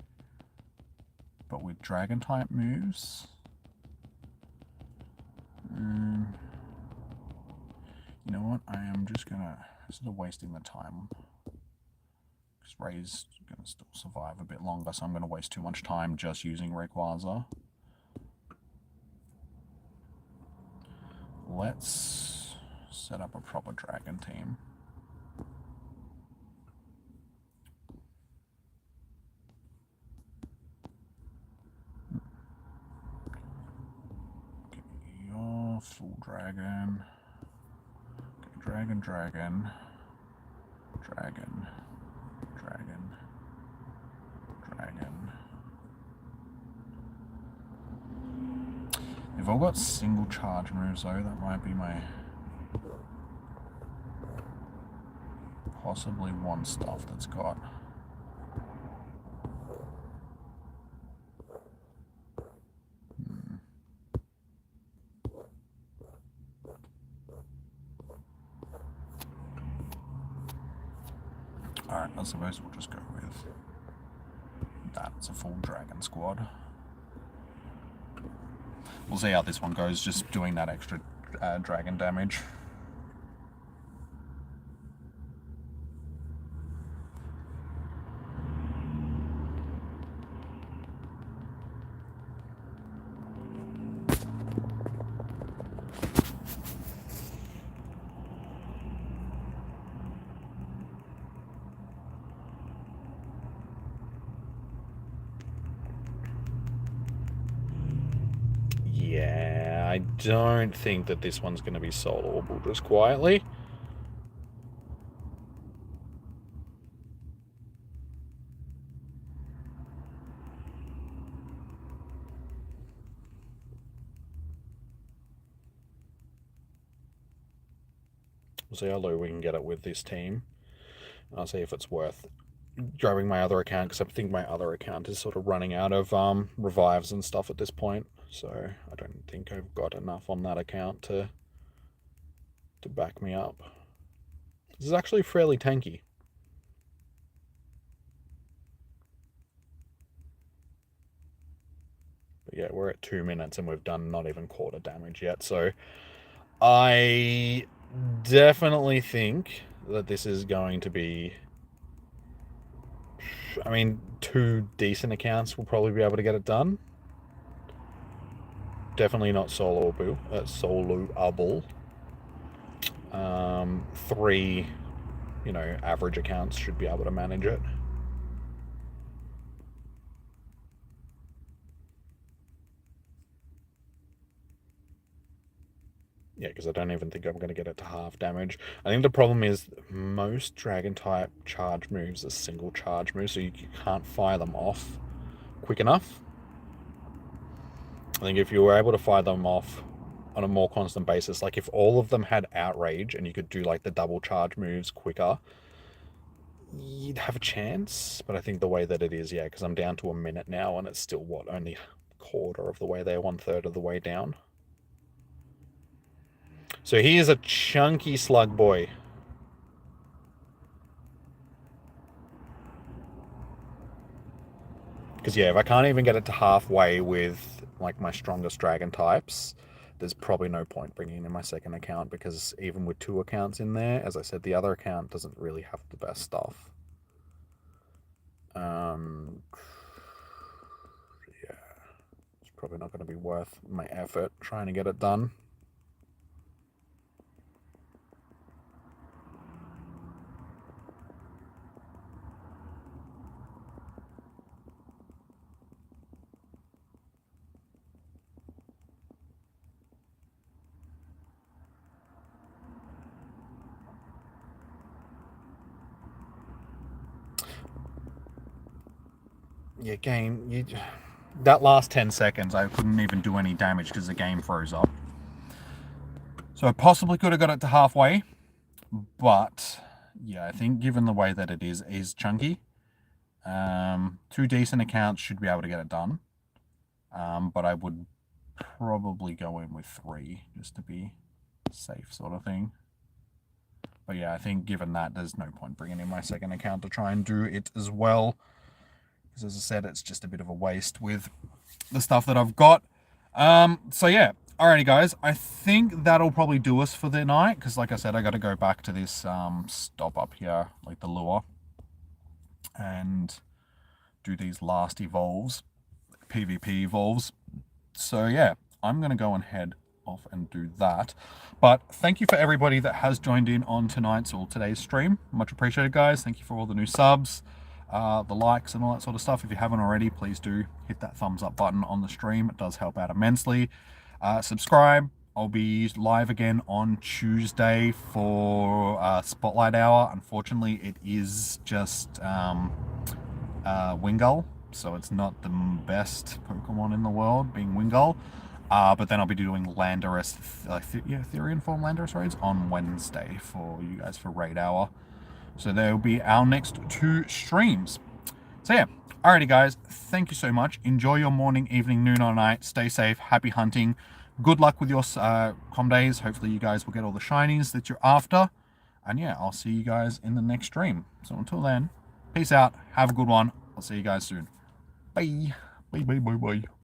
But with dragon type moves, you know what? I am just gonna, instead of wasting the time, because Ray's gonna still survive a bit longer, so I'm gonna waste too much time just using Rayquaza. Let's set up a proper dragon team. Okay, you're full dragon. Okay, dragon, dragon, dragon, dragon, dragon. If I've got single charge moves though, that might be my possibly one stuff that's got. Alright, I suppose we'll just go with that. It's a full dragon squad. We'll see how this one goes, just doing that extra dragon damage. Yeah, I don't think that this one's going to be soloable just quietly. We'll see how low we can get it with this team. I'll see if it's worth grabbing my other account, because I think my other account is sort of running out of revives and stuff at this point. So I don't think I've got enough on that account to back me up. This is actually fairly tanky. But yeah, we're at 2 minutes and we've done not even quarter damage yet. So I definitely think that this is going to be... I mean, 2 decent accounts will probably be able to get it done. Definitely not soloable. Soloable. 3, average accounts should be able to manage it. Yeah, because I don't even think I'm going to get it to half damage. I think the problem is most dragon type charge moves are single charge moves, so you can't fire them off quick enough. I think if you were able to fire them off on a more constant basis, like if all of them had outrage and you could do like the double charge moves quicker, you'd have a chance. But I think the way that it is, yeah, because I'm down to a minute now and it's still, only a quarter of the way there, 1/3 of the way down. So he is a chunky slug boy. Because, yeah, if I can't even get it to halfway with, like, my strongest dragon types, there's probably no point bringing in my second account, because even with 2 accounts in there, as I said, the other account doesn't really have the best stuff. Yeah. It's probably not going to be worth my effort trying to get it done. Yeah, game, that last 10 seconds, I couldn't even do any damage because the game froze up. So I possibly could have got it to halfway, but yeah, I think given the way that it is chunky. 2 decent accounts should be able to get it done. But I would probably go in with 3 just to be safe, sort of thing. But yeah, I think given that, there's no point bringing in my second account to try and do it as well. Because as I said, it's just a bit of a waste with the stuff that I've got. So yeah, alrighty guys, I think that'll probably do us for the night. Because like I said, I got to go back to this stop up here, like the lure, and do these last evolves, PvP evolves. So yeah, I'm going to go and head off and do that. But thank you for everybody that has joined in on tonight's or today's stream. Much appreciated, guys. Thank you for all the new subs, the likes and all that sort of stuff. If you haven't already, please do hit that thumbs up button on the stream. It does help out immensely. Subscribe. I'll be live again on Tuesday for Spotlight Hour. Unfortunately, it is just Wingull, so it's not the best Pokemon in the world, being Wingull. But then I'll be doing Landorus, Therian form Landorus raids on Wednesday for you guys for Raid Hour. So there will be our next 2 streams. So yeah, alrighty guys, thank you so much. Enjoy your morning, evening, noon or night. Stay safe, happy hunting. Good luck with your com days. Hopefully you guys will get all the shinies that you're after. And yeah, I'll see you guys in the next stream. So until then, peace out, have a good one. I'll see you guys soon. Bye. Bye, bye, bye, bye.